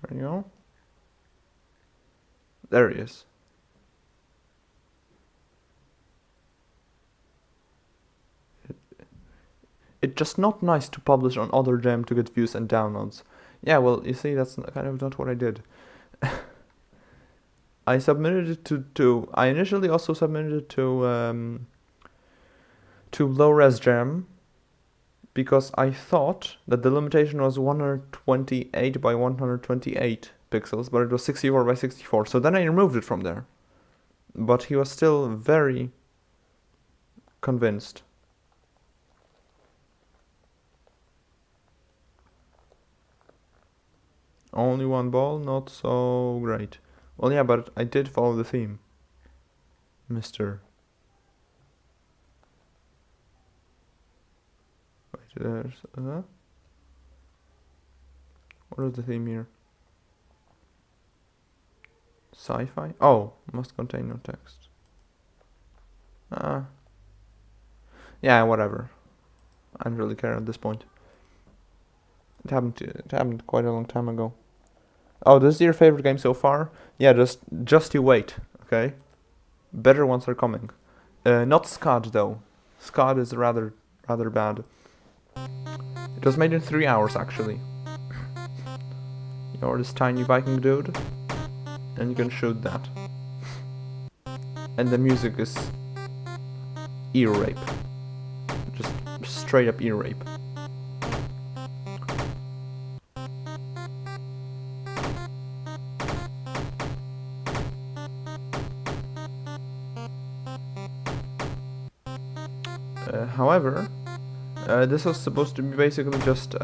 There you go. There he is. It's just not nice to publish on other jam to get views and downloads. Yeah, well, you see, that's kind of not what I did. I submitted it I initially also submitted it to low-res jam, because I thought that the limitation was 128 by 128 pixels, but it was 64 by 64, so then I removed it from there. But he was still very convinced. Only one ball, not so great. Well, yeah, but I did follow the theme, Mr. Wait, there's what is the theme here? Sci-fi? Oh, must contain no text. Yeah, whatever. I don't really care at this point. It happened quite a long time ago. Oh, this is your favorite game so far? Yeah, just you wait, okay? Better ones are coming. Not SCAD though. SCAD is rather bad. It was made in 3 hours actually. You're this tiny Viking dude, and you can shoot that. And the music is ear rape. Just straight up ear rape. However, this was supposed to be basically just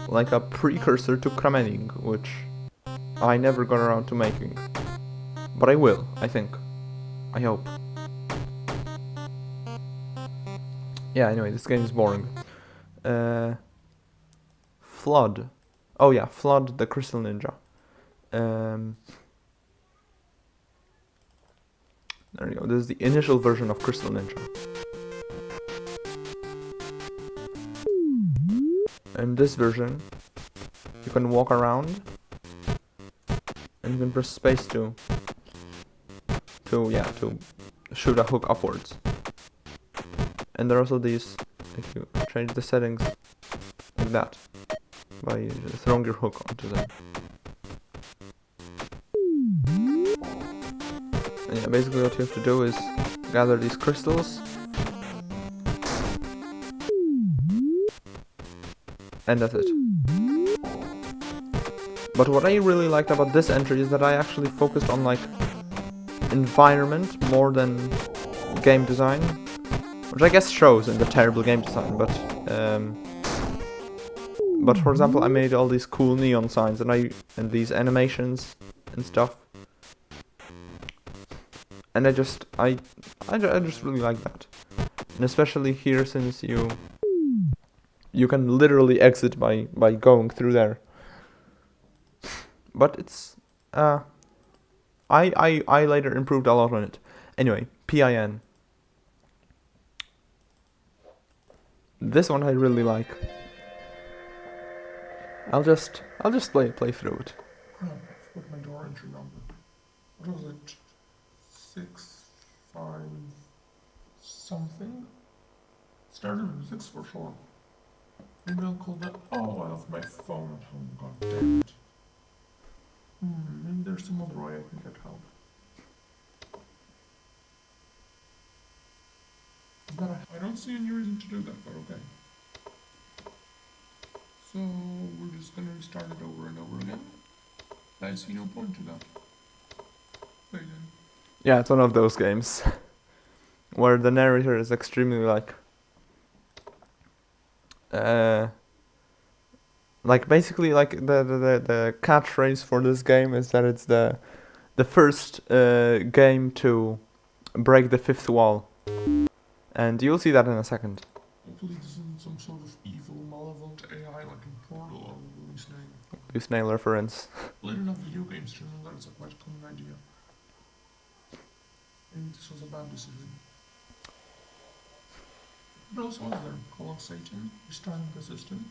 like a precursor to Kramening, which I never got around to making. But I will, I think. I hope. Yeah, anyway, this game is boring. Flood. Oh yeah, Flood the Crystal Ninja. There you go, this is the initial version of Crystal Ninja. In this version, you can walk around, and you can press space to shoot a hook upwards. And there are also these, if you change the settings like that, by throwing your hook onto them. And yeah, basically what you have to do is gather these crystals, and that's it. But what I really liked about this entry is that I actually focused on like environment more than game design, which I guess shows in the terrible game design, but for example, I made all these cool neon signs and these animations and stuff, and I just really like that. And especially here, since you You can literally exit by going through there. But it's I later improved a lot on it. Anyway, PIN. This one I really like. I'll just play through it. Crap, I forgot my door entry number. What was it? 6, 5, something? Started with 6 for sure. Maybe I'll call that. Oh, I left my phone at home. God damn it. Maybe there's some other way I can get help. But I don't see any reason to do that, but okay. So we're just gonna restart it over and over again. I see no point to that. Wait then. Yeah, it's one of those games where the narrator is extremely like basically like the catchphrase for this game is that it's the first game to break the fifth wall, and you'll see that in a second. Hopefully this isn't some sort of evil, malevolent AI like in Portal or Louis name. Use nail reference. Played enough video games to know that it's a quite common idea. Maybe this was a bad decision. What else was there? Call on Satan? Restarting the system?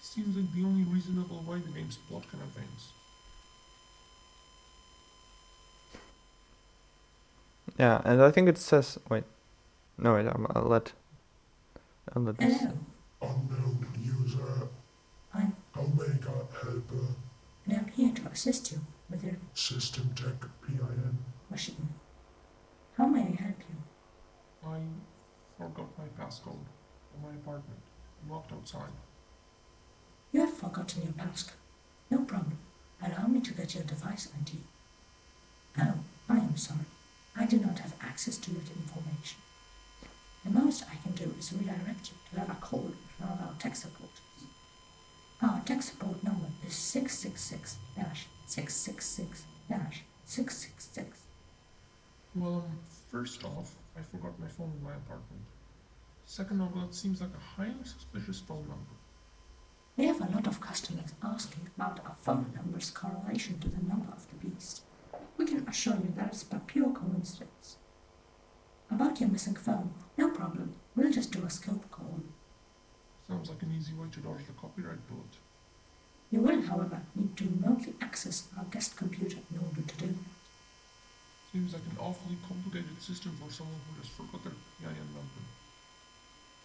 Seems like the only reasonable way the game's plot can advance. Yeah, and I think it says wait. No wait, I'll let this. Hello, Unknown user. I'm Omega Helper. and I'm here to assist you with your System Tech PIN. machine. How may I help you? I forgot my passcode for my apartment. I'm locked outside. You have forgotten your passcode. No problem. Allow me to get your device ID. Oh, I am sorry. I do not have access to that information. The most I can do is redirect you to have a call with one of our tech supporters. Our tech support number is 666-666-666. Well, first off, I forgot my phone in my apartment. Second of all, it seems like a highly suspicious phone number. We have a lot of customers asking about our phone number's correlation to the number of the beast. We can assure you that it's but pure coincidence. About your missing phone, no problem. We'll just do a scope call. Sounds like an easy way to dodge the copyright bullet. You will, however, need to remotely access our guest computer in order to do that. Seems like an awfully complicated system for someone who just forgot their PIN number.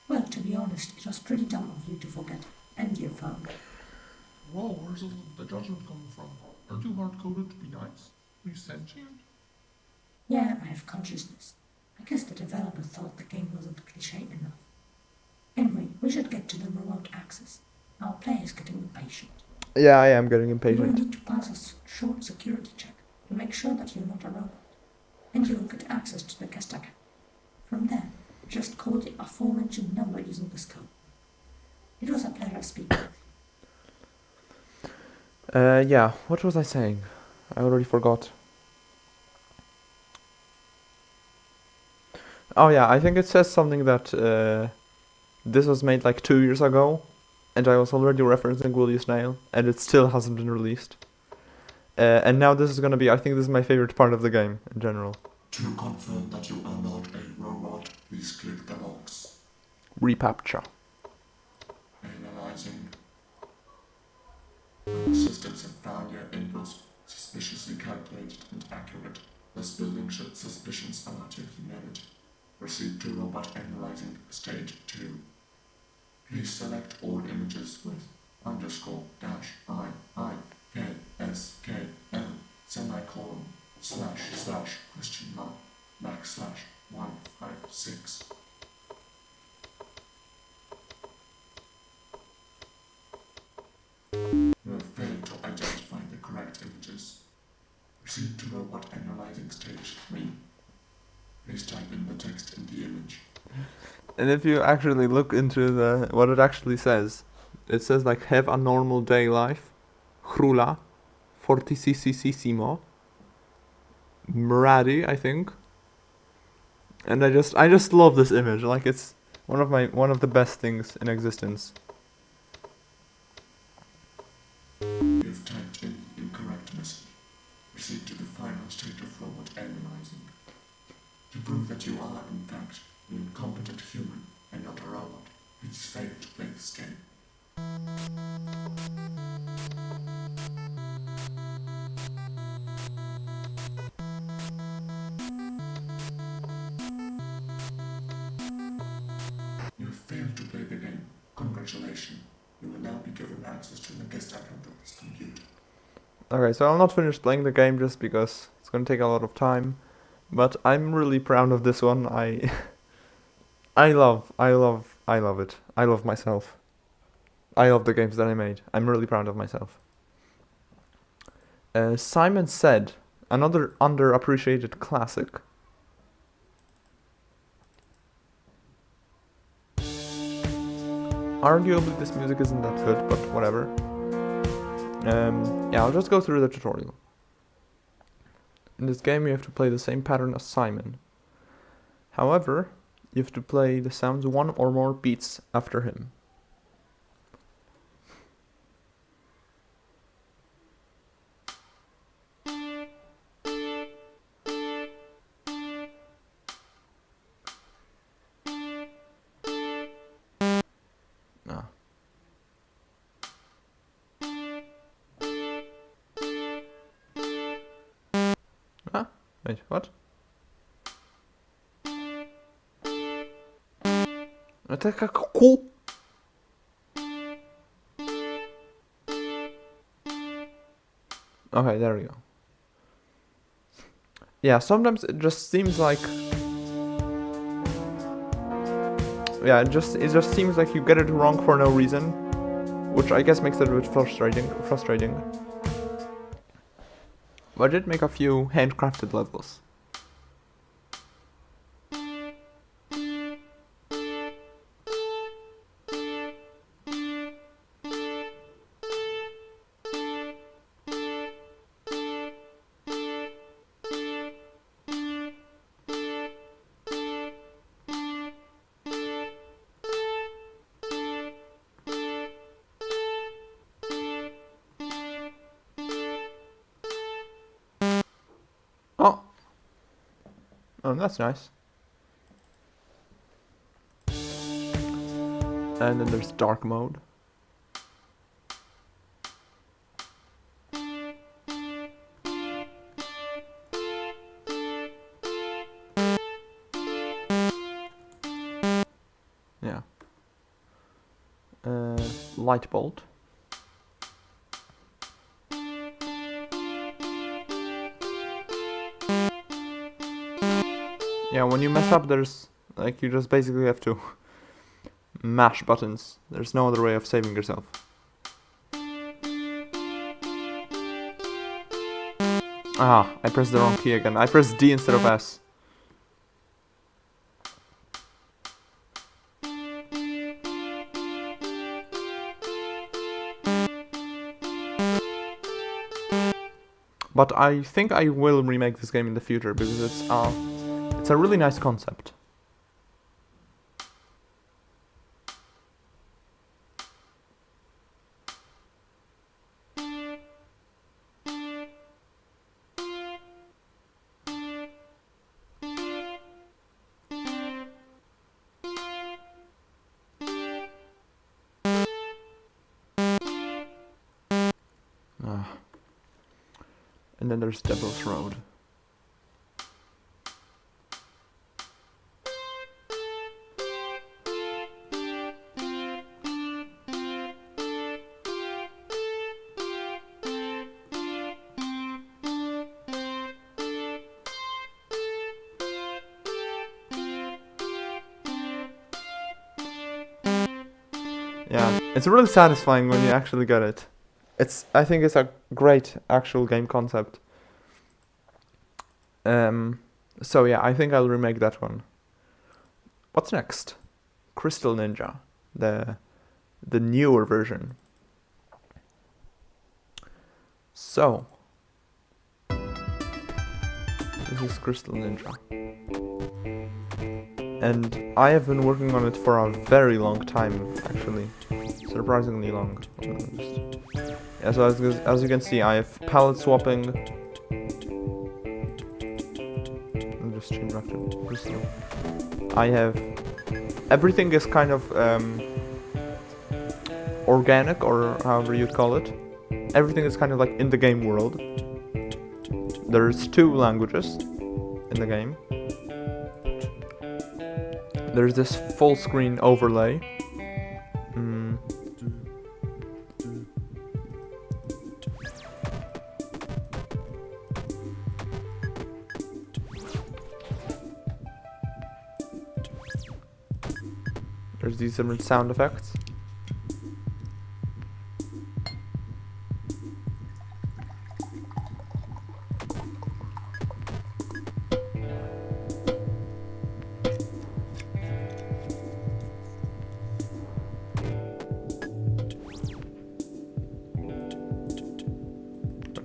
Well, to be honest, it was pretty dumb of you to forget. And your phone. Whoa, where's all the judgment coming from? Aren't you hard-coded to be nice? Are you sentient? Yeah, I have consciousness. I guess the developer thought the game wasn't cliché enough. Anyway, we should get to the remote access. Our player is getting impatient. Yeah, I am getting You will impatient. need to pass a short security check to make sure that you're not a robot. And you will get access to the guest account. From there, just call the aforementioned number using the scope. It was a pleasure speaking with you. Yeah, what was I saying? I already forgot. Oh yeah, I think it says something that this was made like 2 years ago, and I was already referencing Will You Snail, and it still hasn't been released. And now this is gonna be, I think this is my favorite part of the game in general. To confirm that you are not a robot, please click the box. Repaptcha. Analyzing. Our systems have found your inputs suspiciously calculated and accurate. This building should suspicions about your humanity. Proceed to robot analyzing stage 2. Please select all images with underscore dash I K S K L semicolon slash slash question mark backslash 156. You have failed to identify the correct images. Proceed to robot analyzing stage 3. Please type in the text in the image. And if you actually look into what it actually says like have a normal day life, Hrula, Fortisissimo, Muradi, I think. And I just love this image. Like it's One of the best things in existence. You've typed in the incorrect message. Proceed to the final stage of robot analyzing. To prove that you are, in fact, an incompetent human and not a robot, it's fair to play this game. You have failed to play the game. Congratulations. You will now be given access to the guest account of this computer. Okay, so I'll not finish playing the game just because it's gonna take a lot of time. But I'm really proud of this one. I love it. I love myself. I love the games that I made. I'm really proud of myself. Simon Said, another underappreciated classic. Arguably this music isn't that good, but whatever. Yeah, I'll just go through the tutorial. In this game you have to play the same pattern as Simon. However, you have to play the sounds one or more beats after him. Ah. Ah, wait, what? Taka cool. Okay, there we go. Yeah, sometimes it just seems like it just seems like you get it wrong for no reason, which I guess makes it a bit frustrating. But I did make a few handcrafted levels. Oh, that's nice. And then there's dark mode. Yeah. Light bolt. Yeah, when you mess up, there's like you just basically have to mash buttons. There's no other way of saving yourself. Ah, I pressed the wrong key again. I pressed D instead of S. But I think I will remake this game in the future because it's a really nice concept. And then there's Devil's Road. Yeah, it's really satisfying when you actually get it. I think it's a great actual game concept. So yeah, I think I'll remake that one. What's next? Crystal Ninja, the newer version. So this is Crystal Ninja. and I have been working on it for a very long time, actually. Surprisingly long. Yeah, so as you can see, I have palette swapping. I'll just change back to this one. I have... Everything is kind of organic, or however you'd call it. Everything is kind of like in the game world. There's 2 languages in the game. There's this full screen overlay. There's these different sound effects.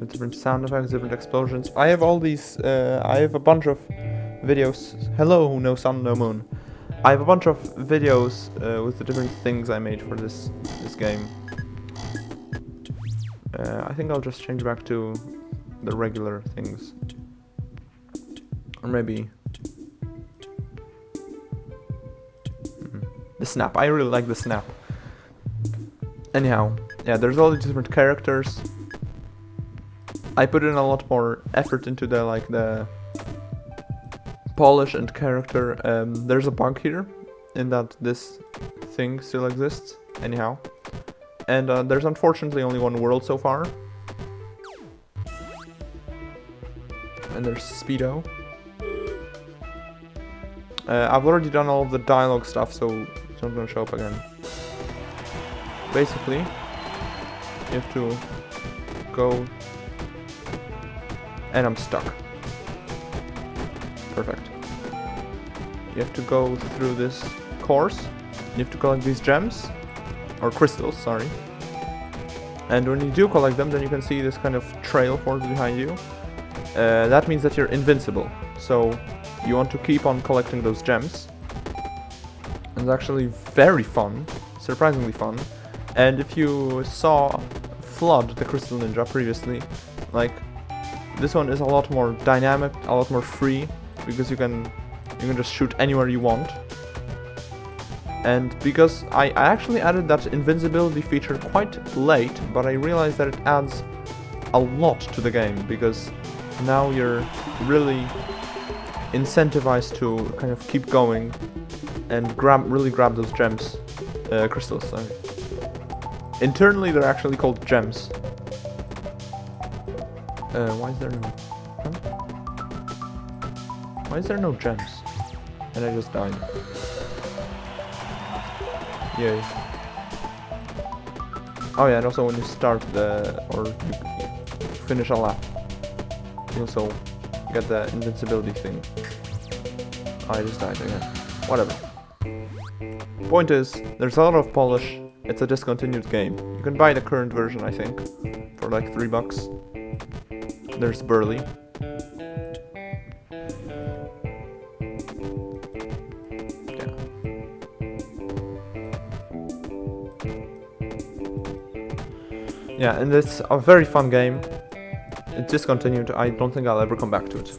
Different sound effects, different explosions. I have all these, I have a bunch of videos. Hello, no sun, no moon. I have a bunch of videos with the different things I made for this game. I think I'll just change back to the regular things. Or maybe... the snap. I really like the snap. Anyhow, yeah, there's all these different characters. I put in a lot more effort into the polish and character. There's a bug here in that this thing still exists, anyhow. And there's unfortunately only one world so far. And there's Speedo. I've already done all of the dialogue stuff, so it's not gonna show up again. Basically, you have to go... And I'm stuck. Perfect. You have to go through this course. You have to collect these gems. Or crystals, sorry. And when you do collect them, then you can see this kind of trail forms behind you. That means that you're invincible. So you want to keep on collecting those gems. It's actually very fun. Surprisingly fun. And if you saw Flood, the Crystal Ninja, previously, like... This one is a lot more dynamic, a lot more free, because you can just shoot anywhere you want. And because I actually added that invincibility feature quite late, but I realized that it adds a lot to the game, because now you're really incentivized to kind of keep going and really grab those gems, crystals, sorry. Internally they're actually called gems. Why is there no... Huh? Why is there no gems? And I just died. Yay. Oh yeah, and also when you start or you finish a lap, you also get the invincibility thing. I just died again. Whatever. Point is, there's a lot of polish. It's a discontinued game. You can buy the current version, I think, for like $3. There's Burly. Yeah. Yeah, and it's a very fun game. It's discontinued. I don't think I'll ever come back to it.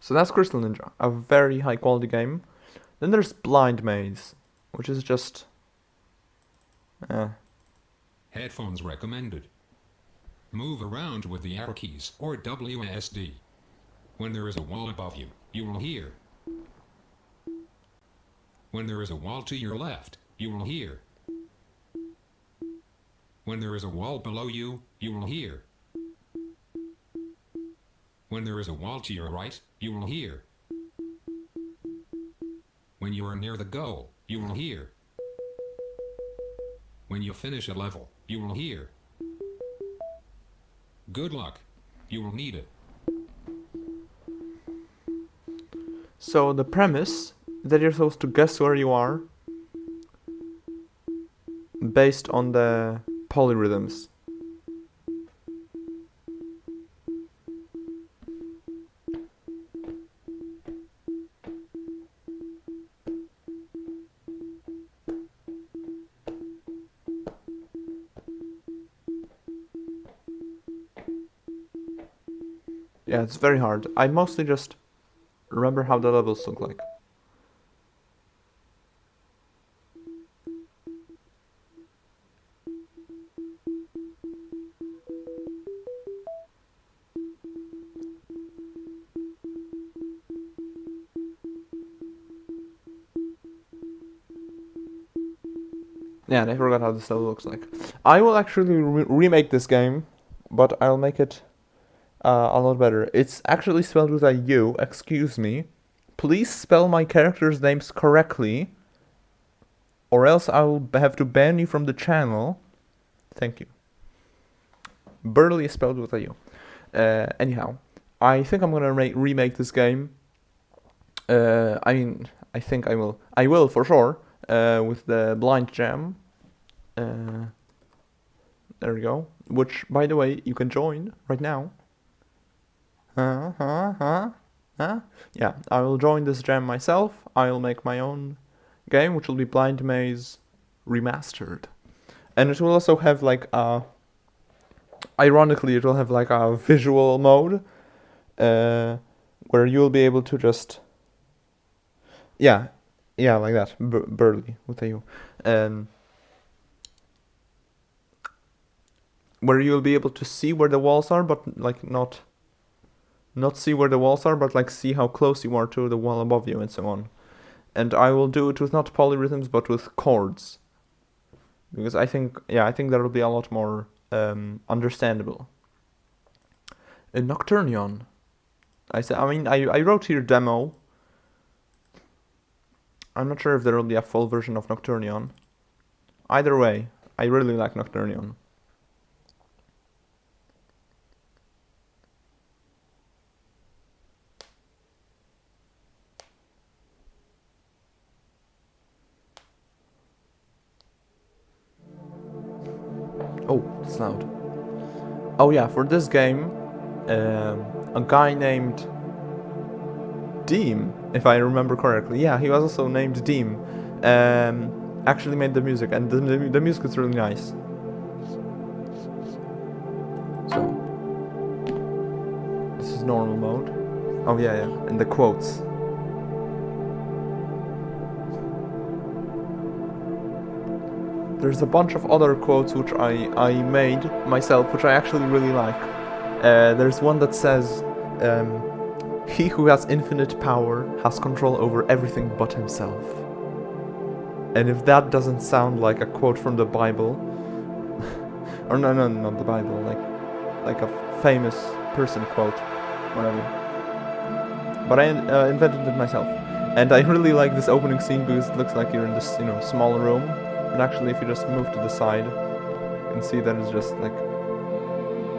So that's Crystal Ninja, a very high quality game. Then there's Blind Maze, which is just... Headphones recommended. Move around with the arrow keys or WSD. When there is a wall above you, you will hear. When there is a wall to your left, you will hear. When there is a wall below you, you will hear. When there is a wall to your right, you will hear. When you are near the goal, you will hear. When you finish a level, you will hear. Good luck. You will need it. So the premise is that you're supposed to guess where you are based on the polyrhythms. Yeah, it's very hard. I mostly just remember how the levels look like. Yeah, and I forgot how this level looks like. I will actually remake this game, but I'll make it a lot better. It's actually spelled with a U, excuse me. Please spell my characters' names correctly, or else I will have to ban you from the channel. Thank you. Burley is spelled with a U. Anyhow, I think I'm gonna remake this game. I mean, I think I will. I will for sure. With the blind jam. There we go. Which, by the way, you can join right now. Yeah, I will join this jam myself. I'll make my own game, which will be Blind Maze Remastered. And it will also have like a... Ironically, it will have like a visual mode. Where you'll be able to just... Yeah, like that. Burly, with a U. Where you'll be able to see where the walls are, but like not see where the walls are, but like see how close you are to the wall above you and so on. And I will do it with not polyrhythms, but with chords. Because I think that will be a lot more understandable. Nocturnion. I wrote here demo. I'm not sure if there will be a full version of Nocturnion. Either way, I really like Nocturnion. Oh, it's loud. Oh yeah, for this game, a guy named Deem, if I remember correctly. Yeah, he was also named Deem. Actually made the music, and the music is really nice. So, this is normal mode. Oh yeah, and the quotes. There's a bunch of other quotes which I made myself, which I actually really like. There's one that says, he who has infinite power has control over everything but himself. And if that doesn't sound like a quote from the Bible, or no, not the Bible, like a famous person quote, whatever. But I invented it myself. And I really like this opening scene because it looks like you're in this, small room. And actually, if you just move to the side, you can see that it's just like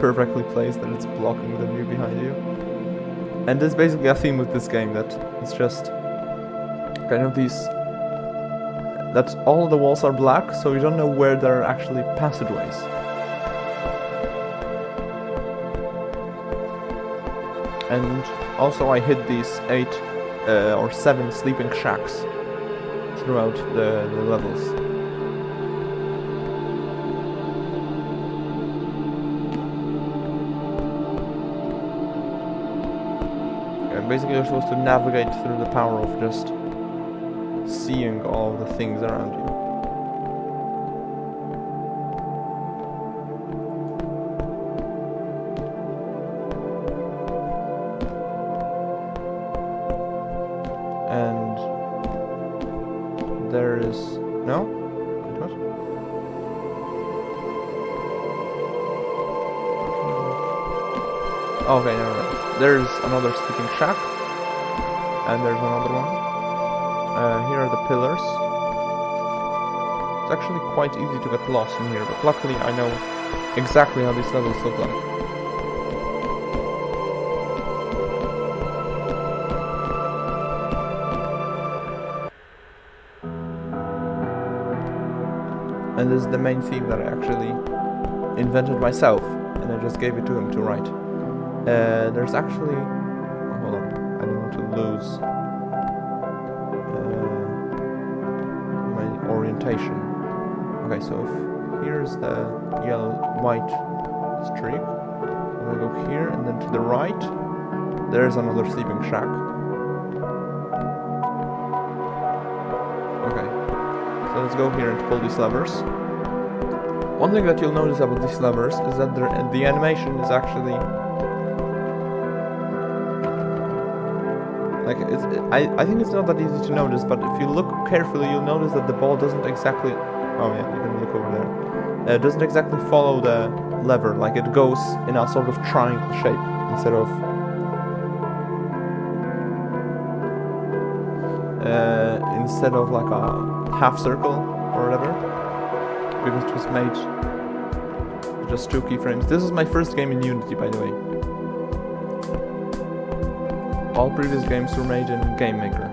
perfectly placed, that it's blocking the view behind you. And there's basically a theme with this game, that it's just kind of these... that all the walls are black, so you don't know where there are actually passageways. And also I hid these 8 or 7 sleeping shacks throughout the levels. Basically, you're supposed to navigate through the power of just seeing all the things around you. And there is... No? What? Okay, never mind. There's another sleeping shack, and there's another one. Here are the pillars. It's actually quite easy to get lost in here, but luckily I know exactly how these levels look like. And this is the main theme that I actually invented myself, and I just gave it to him to write. There's actually... Oh, hold on, I don't want to lose my orientation. Okay, so if here's the white streak, I'm gonna go here and then to the right, There's another sleeping shack. Okay, so let's go here and pull these levers. One thing that you'll notice about these levers is that the animation is actually like I think it's not that easy to notice, but if you look carefully, you'll notice that the ball doesn't exactly. Oh yeah, you can look over there. It doesn't exactly follow the lever. Like it goes in a sort of triangle shape instead of. Instead of like a half circle or whatever, because it was made just 2 keyframes. This is my first game in Unity, by the way. All previous games were made in Game Maker.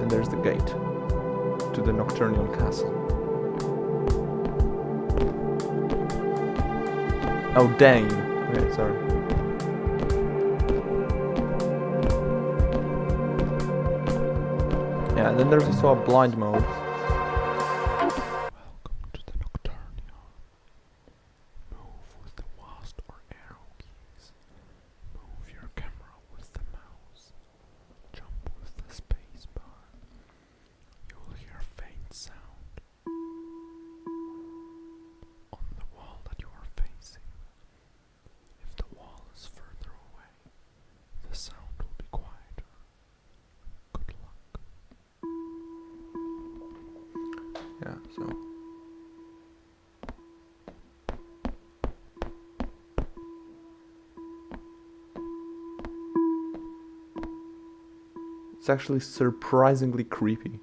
And there's the gate to the Nocturnal Castle. Oh, Dane. Okay, sorry. Yeah, and then there's also a blind mode. Welcome to the Nocturnion. Move with the WASD or arrow keys. Move your camera with the mouse. Jump with the space bar. You will hear a faint sound on the wall that you are facing. If the wall is further away, the sound will be quieter. Good luck. Yeah, so. It's actually surprisingly creepy.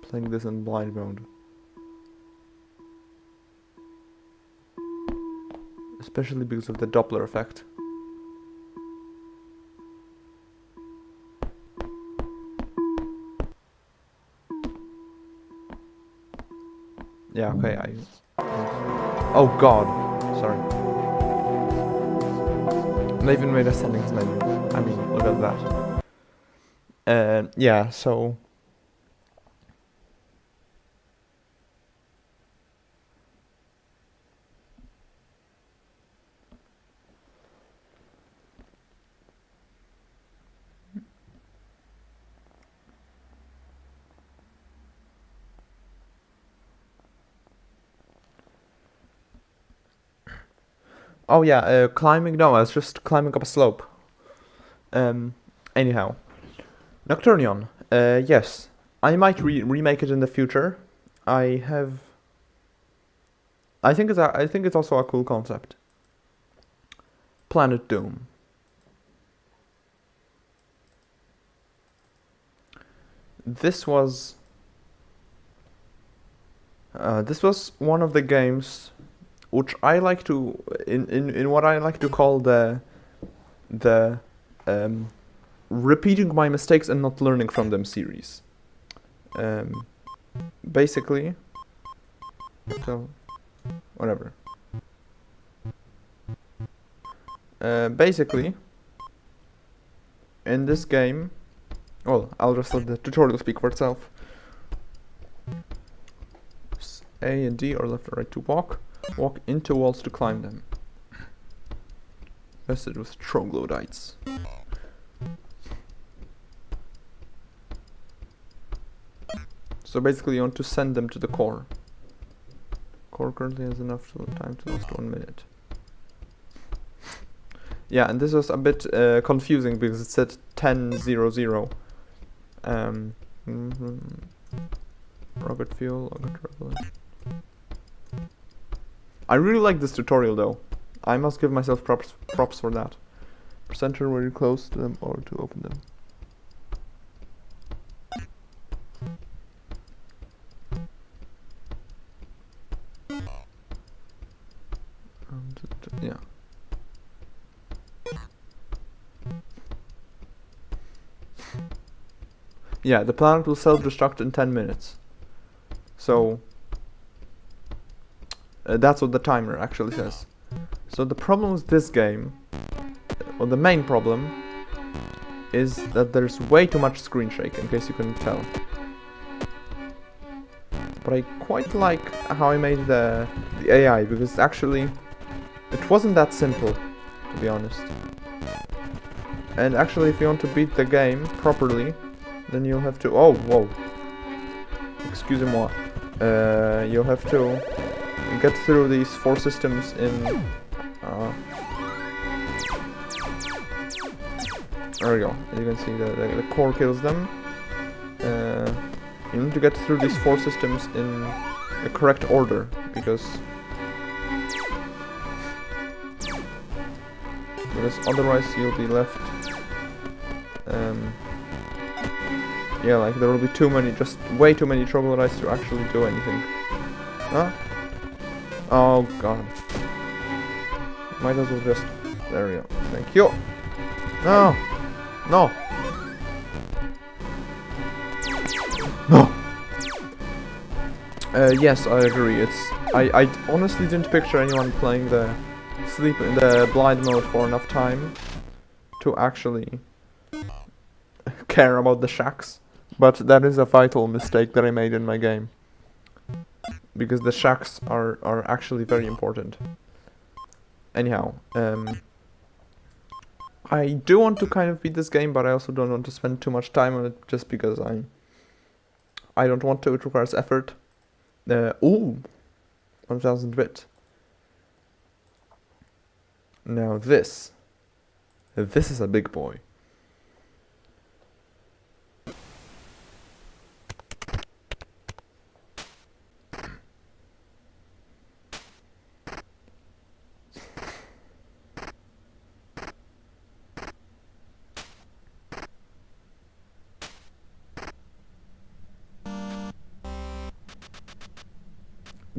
Playing this in blind mode. Especially because of the Doppler effect. Yeah, okay, Oh god, sorry. They even made a settings menu. I mean, look at that. Yeah, so... Oh yeah, climbing, no, I was just climbing up a slope. Anyhow. Nocturnion, yes. I might remake it in the future. I think it's also a cool concept. Planet Doom. This was one of the games which I like to in what I like to call the repeating my mistakes and not learning from them series. Basically, so whatever. Basically, in this game, well, I'll just let the tutorial speak for itself. A and D or left or right to walk. Walk into walls to climb them. Vested with troglodytes. So basically you want to send them to the core. Core currently has enough time to last 1 minute. Yeah, and this was a bit confusing because it said 10:00. Rocket fuel, rocket rebel. I really like this tutorial though. I must give myself props for that. Press enter when you're close to them or to open them. Yeah. Yeah, the planet will self-destruct in 10 minutes. So that's what the timer actually says. So the problem with this game, or the main problem, is that there's way too much screen shake, in case you couldn't tell. but I quite like how I made the AI, because actually it wasn't that simple, to be honest. And actually, if you want to beat the game properly, then you'll have to... Oh, whoa. Excusez-moi. You'll have to get through these 4 systems in... there we go. As you can see, the core kills them. You need to get through these 4 systems in the correct order, because otherwise you'll be left... yeah, like there will be too many, just way too many troglodytes to actually do anything. Huh? Oh god. Might as well just... There we go. Thank you. No! No! No! Yes, I agree. I honestly didn't picture anyone playing the blind mode for enough time to actually care about the shacks. But that is a vital mistake that I made in my game. Because the shacks are actually very important. Anyhow, I do want to kind of beat this game, but I also don't want to spend too much time on it, just because I don't want to. It requires effort. Ooh, 1000 bit. Now this is a big boy.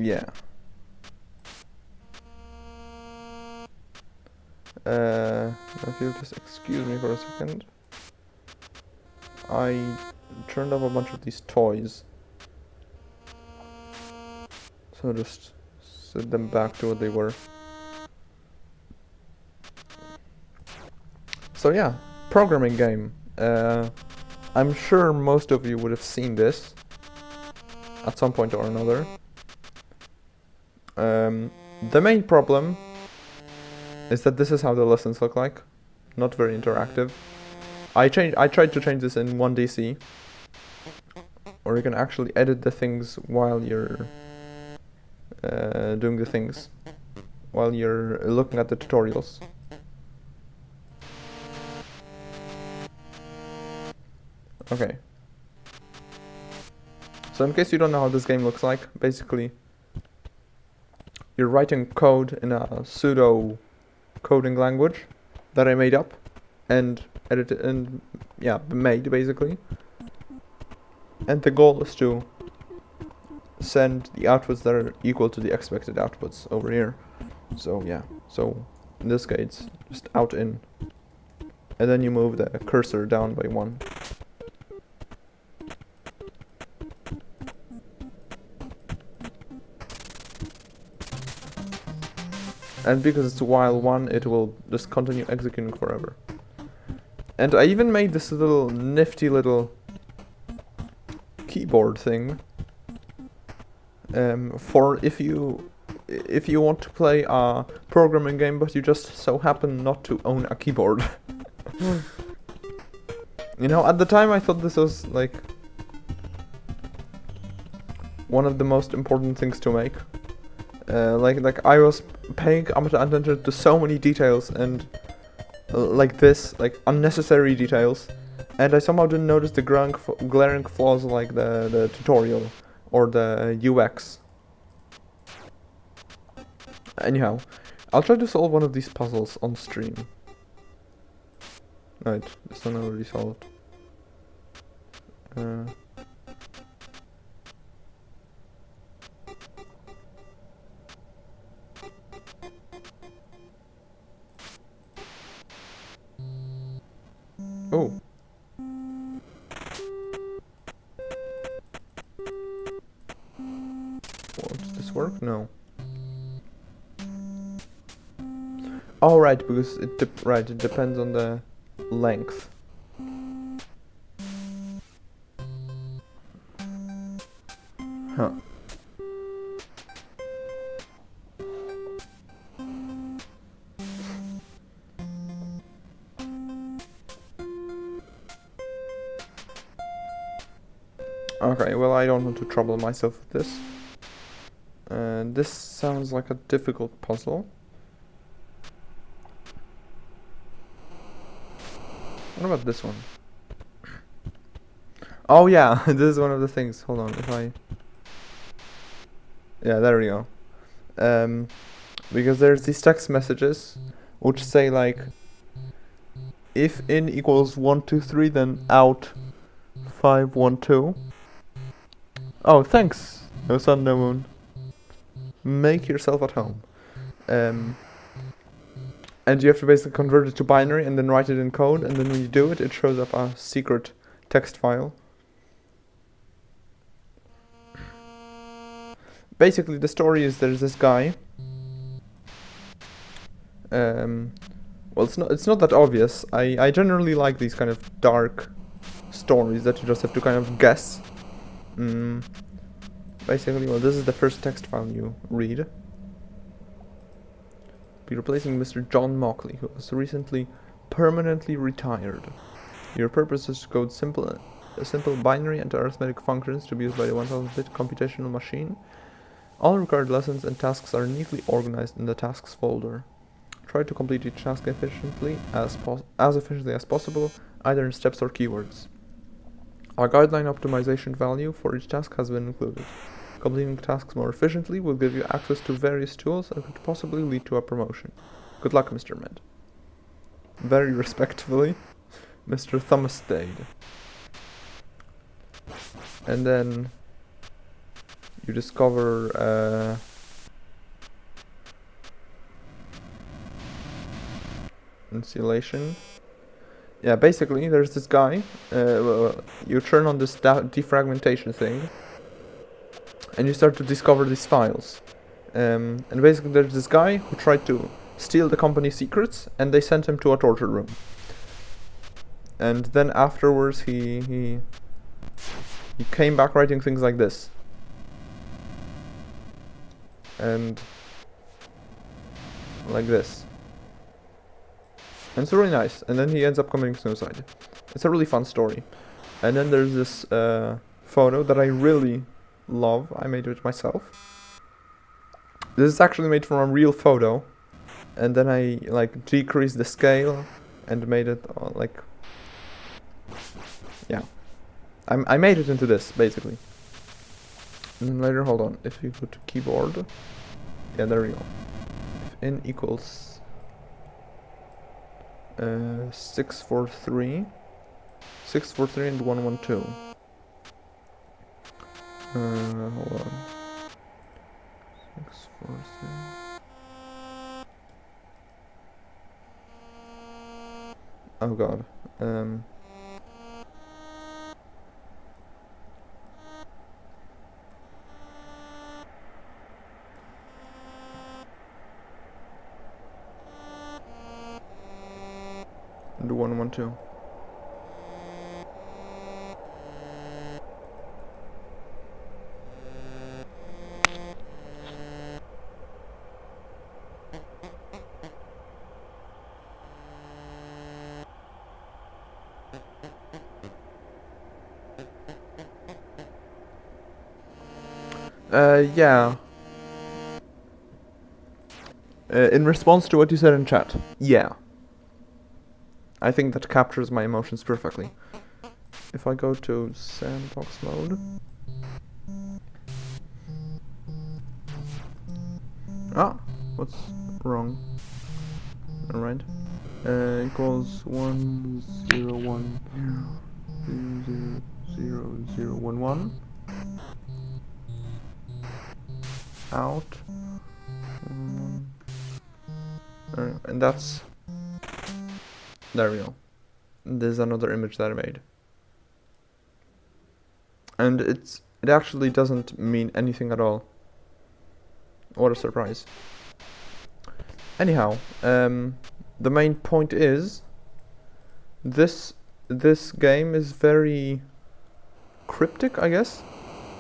Yeah. If you'll just excuse me for a second. I turned off a bunch of these toys. So just set them back to what they were. So yeah, programming game. I'm sure most of you would have seen this at some point or another. The main problem is that this is how the lessons look like. Not very interactive. I tried to change this in 1DC, or you can actually edit the things while you're doing the things, while you're looking at the tutorials. Okay. So in case you don't know how this game looks like, basically you're writing code in a pseudo coding language that I made up and edited and made basically. And the goal is to send the outputs that are equal to the expected outputs over here. So yeah, so in this case, just out in, and then you move the cursor down by 1. And because it's while 1, it will just continue executing forever. And I even made this little nifty little keyboard thing for if you want to play a programming game but you just so happen not to own a keyboard. You know, at the time I thought this was like one of the most important things to make. Like I was paying attention to so many details and like this, like unnecessary details, and I somehow didn't notice the glaring flaws like the tutorial or the UX. Anyhow, I'll try to solve one of these puzzles on stream. Right, this one already solved. Oh. Well, does this work? No. Oh, right, because it depends on the length. Huh. well, I don't want to trouble myself with this. This sounds like a difficult puzzle. What about this one? Oh yeah, this is one of the things. Hold on, if I... Yeah, there we go. Because there's these text messages which say like, if in equals 1, 2, 3, then out 5, 1, 2. Oh, thanks. No sun, no moon. Make yourself at home. And you have to basically convert it to binary and then write it in code, and then when you do it, it shows up a secret text file. Basically, the story is there's this guy. Well, it's not that obvious. I generally like these kind of dark stories that you just have to kind of guess. Basically, well, this is the first text file you read. Be replacing Mr. John Mockley, who was recently permanently retired. Your purpose is to code simple binary and arithmetic functions to be used by the 1000-bit computational machine. All required lessons and tasks are neatly organized in the tasks folder. Try to complete each task efficiently as efficiently as possible, either in steps or keywords. A guideline optimization value for each task has been included. Completing tasks more efficiently will give you access to various tools and could possibly lead to a promotion. Good luck, Mr. Med. Very respectfully, Mr. Thumastade. And then you discover insulation. Yeah, basically there's this guy. You turn on this defragmentation thing, and you start to discover these files. And basically there's this guy who tried to steal the company's secrets, and they sent him to a torture room. And then afterwards he came back writing things like this. And like this. And it's really nice. And then he ends up committing suicide. It's a really fun story. And then there's this photo that I really love. I made it myself. This is actually made from a real photo. And then I like decreased the scale and made it like... Yeah. I made it into this, basically. And then later, hold on, if you go to keyboard... Yeah, there we go. If n equals... 643... 643 and 112. Hold on. 643... Oh god. And 112. Yeah. In response to what you said in chat, yeah. I think that captures my emotions perfectly. If I go to sandbox mode... Ah! What's wrong? Alright. Equals 101000011. Out. And that's... There we go. There's another image that I made. And it actually doesn't mean anything at all. What a surprise. Anyhow, the main point is this game is very cryptic, I guess.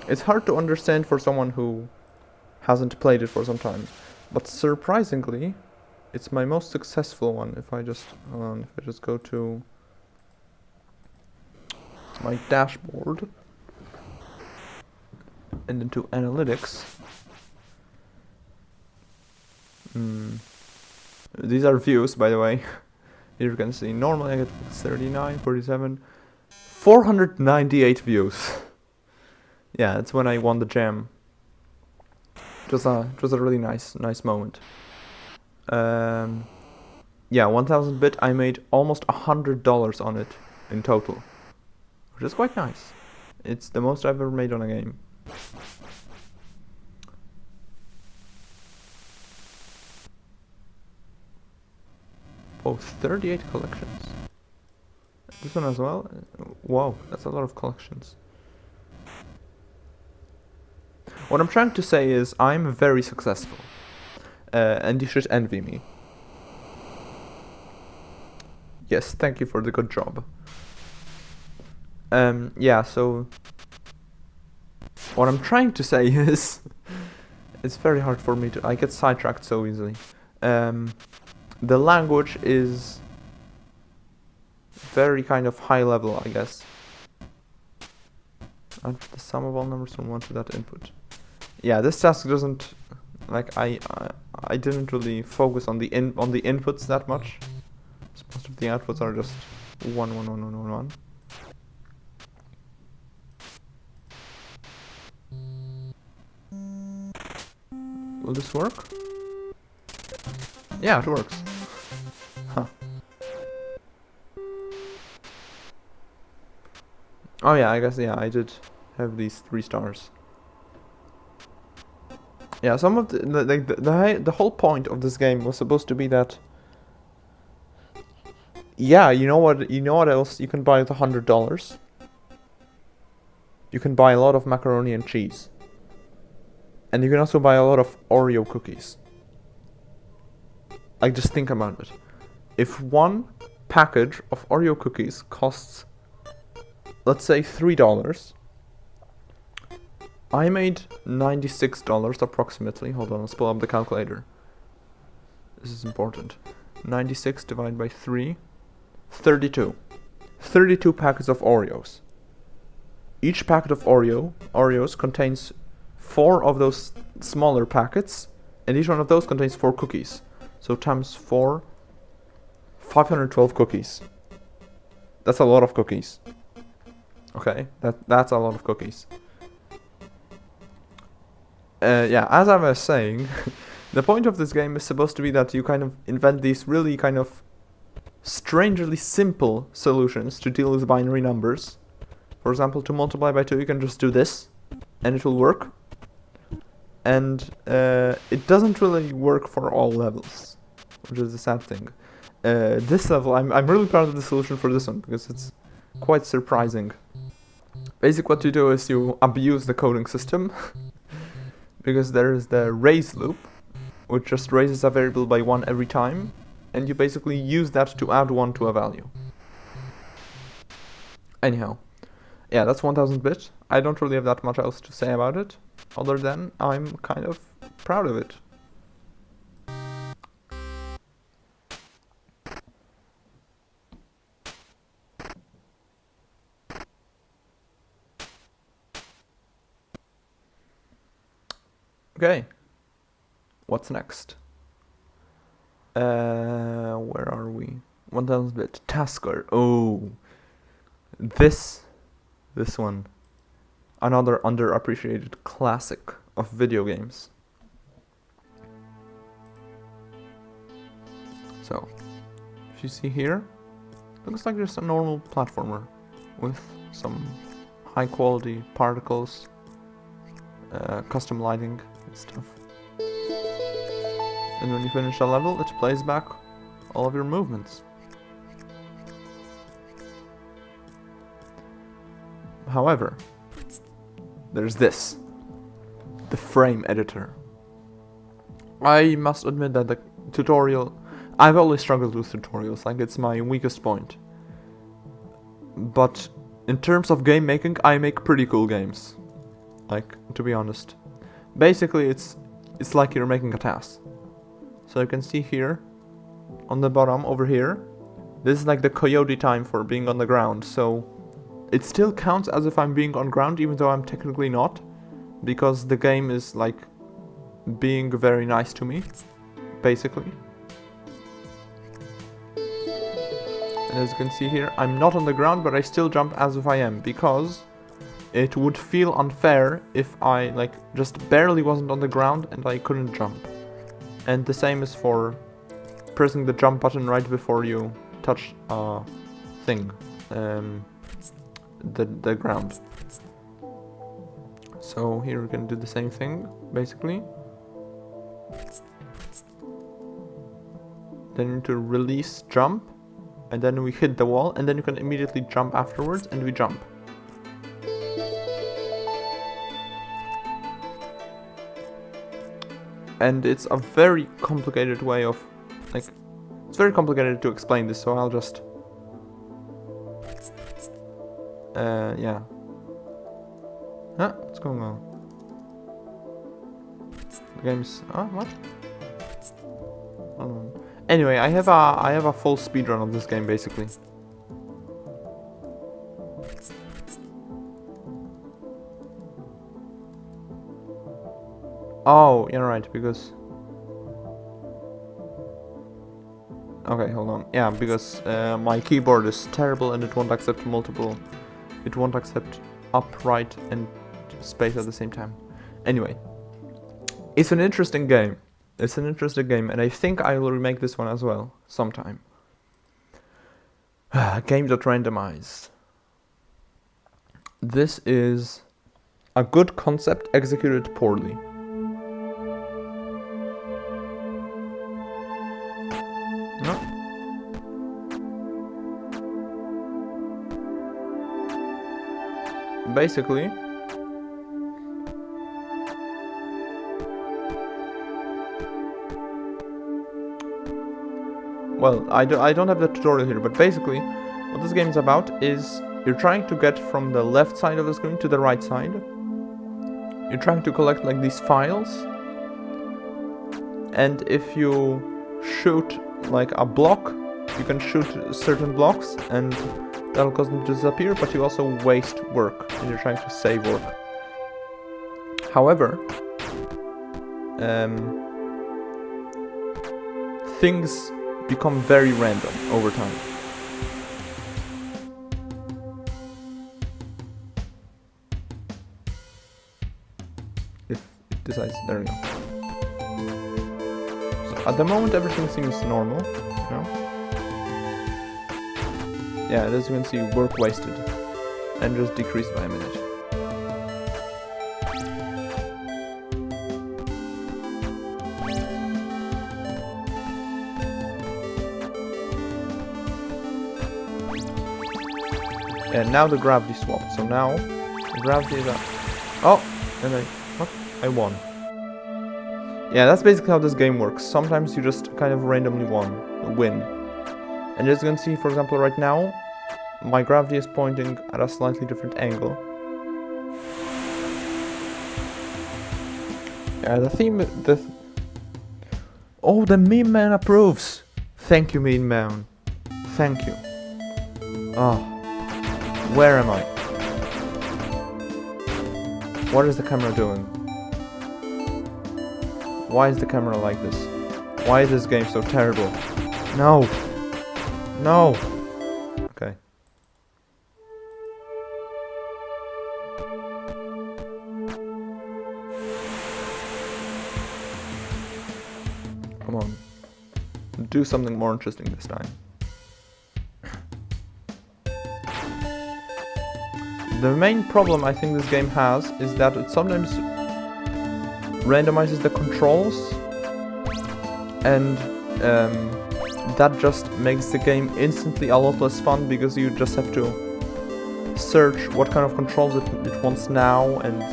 It's hard to understand for someone who hasn't played it for some time, but surprisingly it's my most successful one. If I just go to my dashboard, and into analytics. These are views, by the way. Here you can see normally I get 39, 47, 498 views. Yeah, that's when I won the jam. It was a really nice moment. Yeah, 1000 bit. I made almost $100 on it in total, which is quite nice. It's the most I've ever made on a game. Oh, 38 collections. This one as well? Wow, that's a lot of collections. What I'm trying to say is I'm very successful. And you should envy me. Yes, thank you for the good job. Yeah, so... What I'm trying to say is... It's very hard for me to... I get sidetracked so easily. The language is... very kind of high level, I guess. Add the sum of all numbers from 1 to that input. Yeah, this task doesn't... Like, I didn't really focus on the inputs that much. Most of the outputs are just 1, 1, 1, 1, 1, 1. Will this work? Yeah, it works. Huh. Oh yeah, I guess, yeah, I did have these 3 stars. Yeah, some of the whole point of this game was supposed to be that... Yeah, you know what else you can buy with $100? You can buy a lot of macaroni and cheese. And you can also buy a lot of Oreo cookies. Like, just think about it. If one package of Oreo cookies costs, let's say, $3, I made $96 approximately. Hold on, let's pull up the calculator. This is important. 96 divided by 3. 32. 32 packets of Oreos. Each packet of Oreos contains 4 of those smaller packets, and each one of those contains 4 cookies. So times 4, 512 cookies. That's a lot of cookies. Okay, that's a lot of cookies. Yeah, as I was saying, the point of this game is supposed to be that you kind of invent these really kind of strangely simple solutions to deal with binary numbers. For example, to multiply by 2 you can just do this and it will work. And it doesn't really work for all levels, which is the sad thing. This level, I'm really proud of the solution for this one because it's quite surprising. Basically what you do is you abuse the coding system because there is the raise loop, which just raises a variable by 1 every time, and you basically use that to add 1 to a value. Anyhow, yeah, that's 1000 bit. I don't really have that much else to say about it, other than I'm kind of proud of it. Okay, what's next? Where are we? 1000 bit. Tasker. Oh, this one. Another underappreciated classic of video games. So, if you see here, looks like just a normal platformer with some high quality particles, custom lighting and stuff. And when you finish a level, it plays back all of your movements. However, there's this, the frame editor. I must admit that the tutorial, I've always struggled with tutorials, like it's my weakest point. But in terms of game making, I make pretty cool games. Like, to be honest. Basically, it's like you're making a task. So you can see here, on the bottom over here, this is like the coyote time for being on the ground, so it still counts as if I'm being on ground even though I'm technically not, because the game is like being very nice to me, basically. And as you can see here, I'm not on the ground, but I still jump as if I am, because it would feel unfair if I like just barely wasn't on the ground and I couldn't jump. And the same is for pressing the jump button right before you touch a thing, the ground. So here we're gonna do the same thing, basically. Then you need to release jump, and then we hit the wall, and then you can immediately jump afterwards, and we jump. And it's a very complicated way of, like, it's very complicated to explain this, so I'll just, yeah. Huh? What's going on? The game's, what? Anyway, I have a full speedrun of this game, basically. Oh, you're right, because... Okay, hold on. Yeah, because my keyboard is terrible and it won't accept multiple... It won't accept up, right, and space at the same time. Anyway. It's an interesting game. It's an interesting game, and I think I will remake this one as well, sometime. Game.randomize. This is a good concept executed poorly. No. Basically, well, I don't have the tutorial here, but basically what this game is about is you're trying to get from the left side of the screen to the right side. You're trying to collect like these files, and if you shoot like a block, you can shoot certain blocks and that'll cause them to disappear, but you also waste work and you're trying to save work. However, things become very random over time. If it decides, there we go. So at the moment everything seems normal, you know? Yeah, as you can see, work wasted and just decreased by a minute. And now the gravity swapped, so now the gravity is up. Oh, and I won. Yeah, that's basically how this game works. Sometimes you just kind of randomly win. And as you can see, for example, right now, my gravity is pointing at a slightly different angle. Yeah, oh, the meme man approves! Thank you, meme man. Thank you. Oh. Where am I? What is the camera doing? Why is the camera like this? Why is this game so terrible? No! No! Okay. Come on. Do something more interesting this time. The main problem I think this game has is that it sometimes randomizes the controls, and that just makes the game instantly a lot less fun, because you just have to search what kind of controls it wants now, and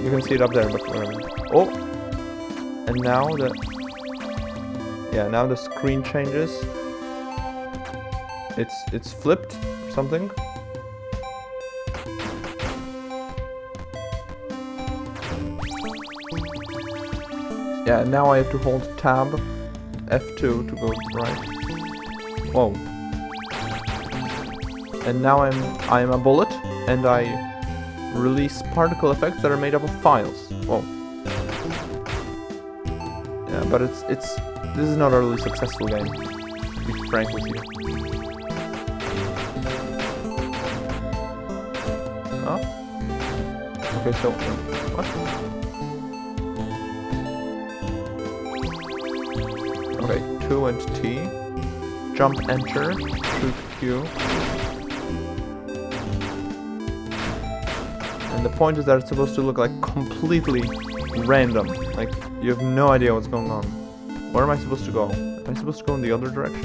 you can see it up there, but oh, and now now the screen changes. It's flipped or something. Yeah, now I have to hold tab, F2 to go right. Whoa. And now I'm a bullet, and I release particle effects that are made up of files. Whoa. Yeah, but this is not a really successful game, to be frank with you. Oh. Okay, so what? Okay, 2 and T. Jump enter, shoot Q. And the point is that it's supposed to look like completely random. Like, you have no idea what's going on. Where am I supposed to go? Am I supposed to go in the other direction?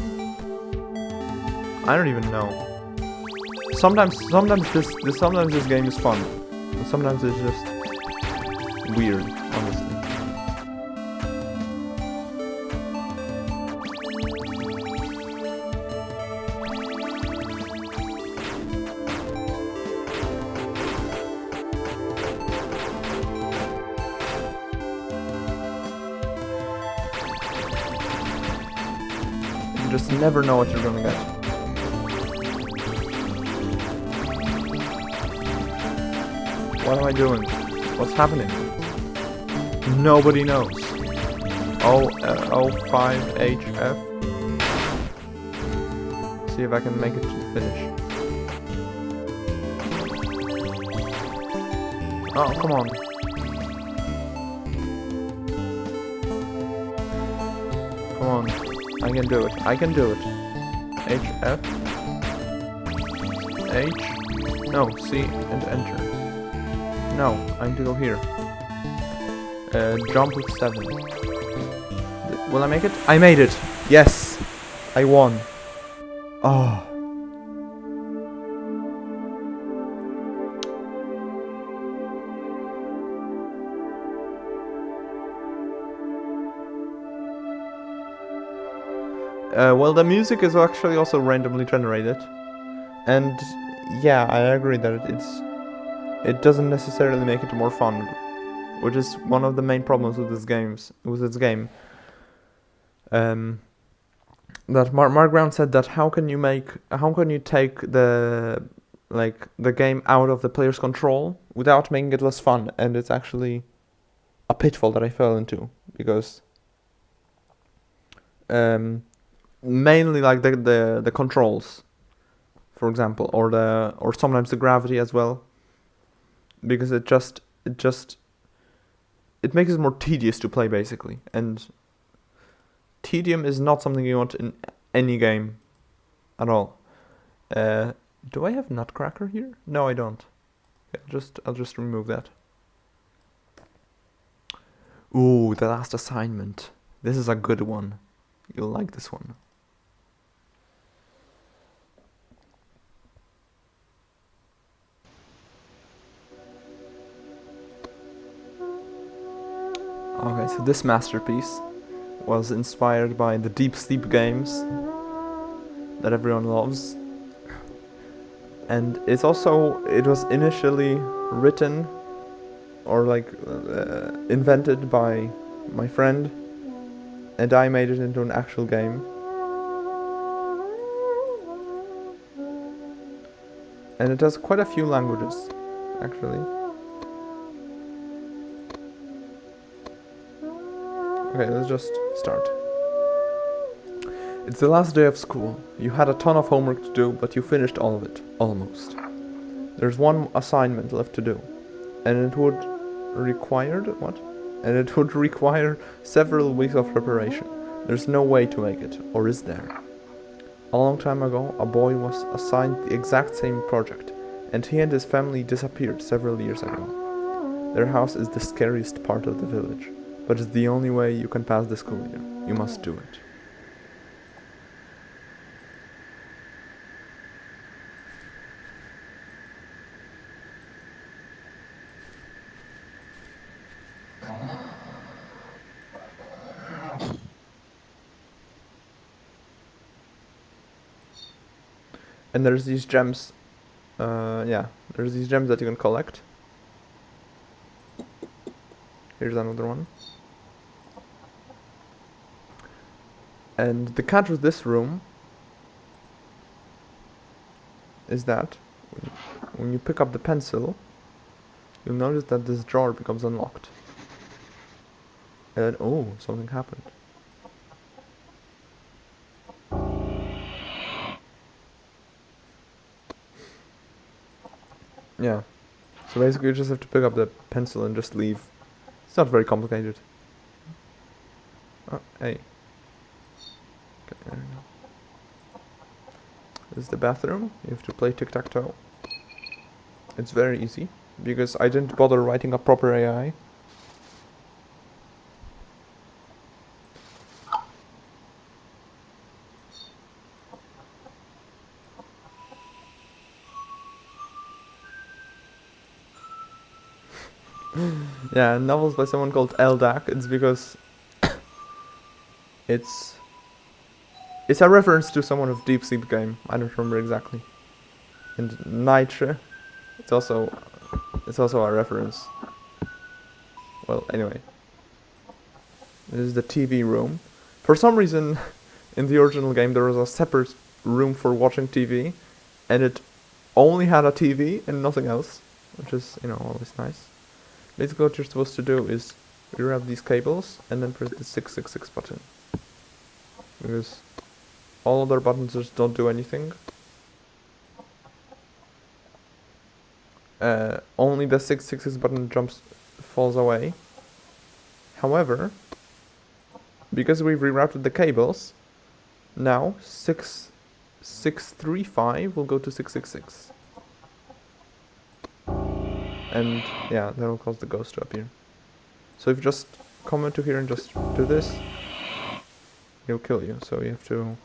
I don't even know. Sometimes this game is fun. And sometimes it's just weird, honestly. You just never know what you're gonna get. What am I doing? What's happening? Nobody knows. O5HF. See if I can make it to the finish. Oh, come on. Come on. I can do it. I can do it. HF. H. No, C and enter. No, I need to go here. Jump with 7. Will I make it? I made it! Yes! I won. Oh. Well, the music is actually also randomly generated. And yeah, I agree that it doesn't necessarily make it more fun, which is one of the main problems with this game. That Mark Brown said that how can you take the game out of the player's control without making it less fun? And it's actually a pitfall that I fell into, because mainly like the controls, for example, or sometimes the gravity as well, because it makes it more tedious to play, basically. And tedium is not something you want in any game at all. Do I have Nutcracker here? No, I don't. Okay, I'll just remove that. Ooh, the last assignment. This is a good one. You'll like this one. Okay, so this masterpiece was inspired by the Deep Sleep games that everyone loves. And it was initially written or invented by my friend, and I made it into an actual game. And it has quite a few languages, actually. Okay, let's just start. It's the last day of school. You had a ton of homework to do, but you finished all of it, almost. There's one assignment left to do, and it would require several weeks of preparation. There's no way to make it, or is there? A long time ago, a boy was assigned the exact same project, and he and his family disappeared several years ago. Their house is the scariest part of the village, but it's the only way you can pass the school year. You must do it. And there's these gems. There's these gems that you can collect. Here's another one. And the catch with this room is that when you pick up the pencil, you'll notice that this drawer becomes unlocked. And then, oh, something happened. Yeah. So basically you just have to pick up the pencil and just leave. It's not very complicated. Oh, hey. Okay, there we go. This is the bathroom. You have to play tic-tac-toe. It's very easy, because I didn't bother writing a proper AI. Yeah, novels by someone called Eldak. It's because it's a reference to someone of Deep Sleep game. I don't remember exactly. And Nietzsche. It's also a reference. Well, anyway. This is the TV room. For some reason, in the original game there was a separate room for watching TV, and it only had a TV and nothing else, which is, you know, always nice. Basically what you're supposed to do is grab these cables and then press the 666 button. Because all other buttons just don't do anything. Only the 666 button falls away. However, because we've rerouted the cables, now 635 will go to 666. And yeah, that will cause the ghost to appear. So if you just come into here and just do this, he'll kill you. So you have to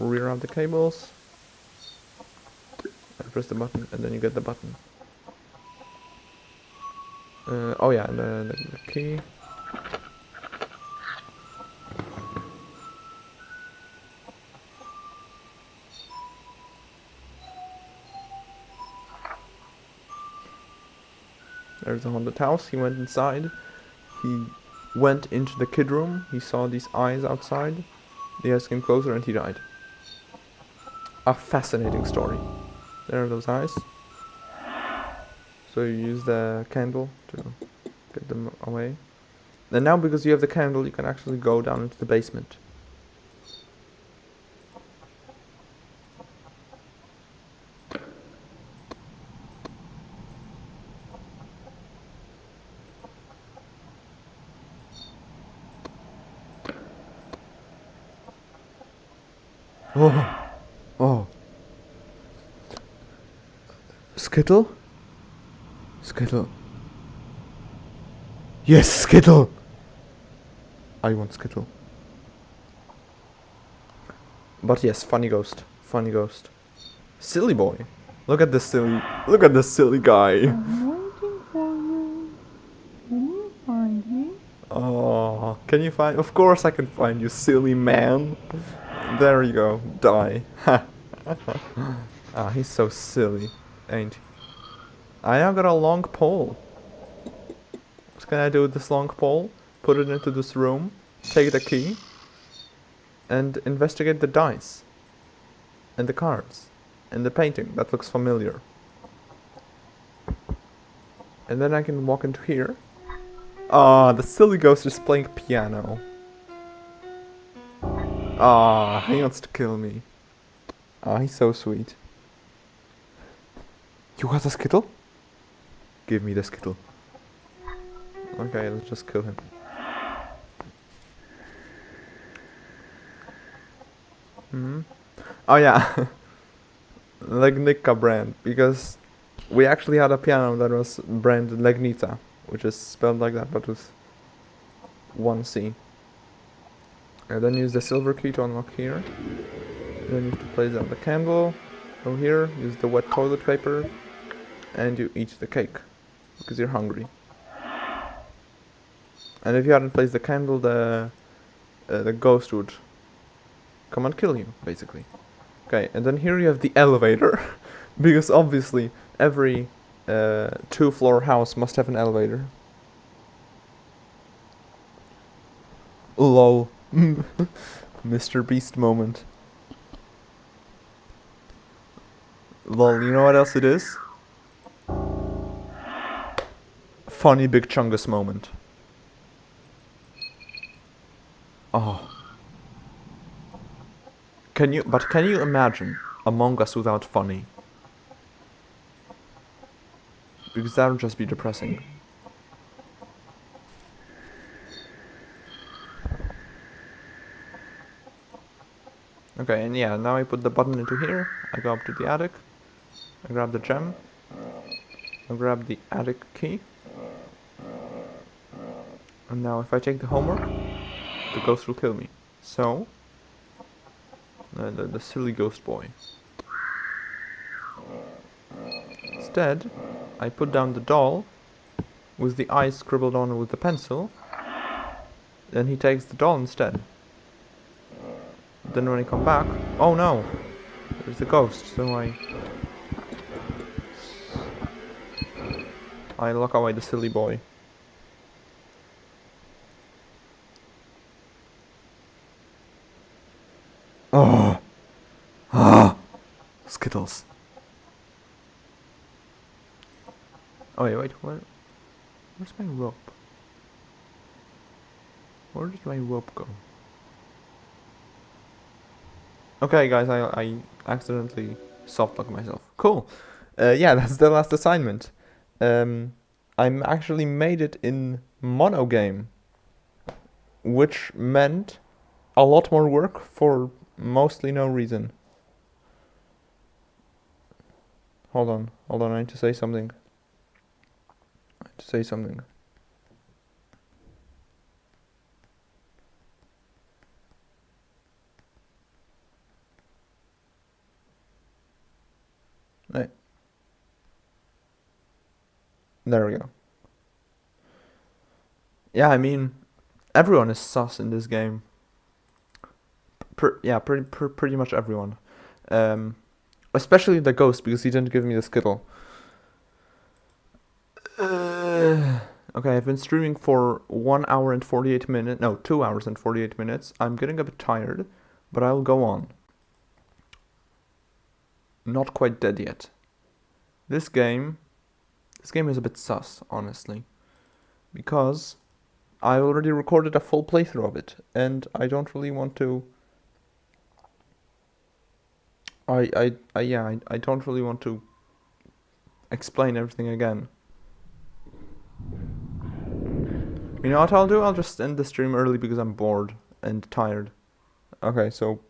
reroute the cables and press the button, and then you get the button. Oh yeah, and the key. There's a haunted house. He went inside. He went into the kid room. He saw these eyes outside. The eyes came closer and he died. A fascinating story. There are those eyes. So you use the candle to get them away. And now because you have the candle, you can actually go down into the basement. Oh, oh. Skittle? Skittle. Yes, Skittle! I want Skittle. But yes, funny ghost. Funny ghost. Silly boy. Look at this silly guy. I'm waiting for you. Can you find me? Oh, can you find? Of course I can find you, silly man. There you go. Die. Ah, he's so silly, ain't he? I now got a long pole. What can I do with this long pole? Put it into this room, take the key, and investigate the dice, and the cards, and the painting. That looks familiar. And then I can walk into here. Ah, the silly ghost is playing piano. Ah, he wants to kill me. Ah, he's so sweet. You got a Skittle? Give me the Skittle. Okay, let's just kill him. Oh yeah. Legnica brand, because we actually had a piano that was branded Legnica, which is spelled like that but with one C. And then use the silver key to unlock here. Then you have to place down the candle. Go here, use the wet toilet paper, and you eat the cake because you're hungry. And if you hadn't placed the candle, the ghost would come and kill you, basically. Okay, and then here you have the elevator, because obviously every 2-floor house must have an elevator. Lol. Mr. Beast moment. Lol, you know what else it is? funny Big Chungus moment. Oh. Can you imagine Among Us without funny? Because that would just be depressing. Okay, and yeah, now I put the button into here. I go up to the attic. I grab the gem. I grab the attic key. And now if I take the homework, the ghost will kill me. So, the silly ghost boy. Instead, I put down the doll with the eyes scribbled on with the pencil. Then he takes the doll instead. Then when I come back, oh no, there's the ghost. So I lock away the silly boy. Oh, Skittles. Oh wait, where's my rope? Where did my rope go? Okay, guys, I accidentally soft-locked myself. Cool. Yeah, that's the last assignment. I'm actually made it in mono game, which meant a lot more work for mostly no reason. Hold on, I need to say something. Right. There we go. Yeah, I mean, everyone is sus in this game. Pretty much everyone. Especially the ghost, because he didn't give me the Skittle. Okay, I've been streaming for 1 hour and 48 minutes. No, 2 hours and 48 minutes. I'm getting a bit tired, but I'll go on. Not quite dead yet. This game is a bit sus, honestly. Because I already recorded a full playthrough of it, and I don't really want to... I don't really want to explain everything again. You know what I'll do? I'll just end the stream early because I'm bored and tired. Okay, so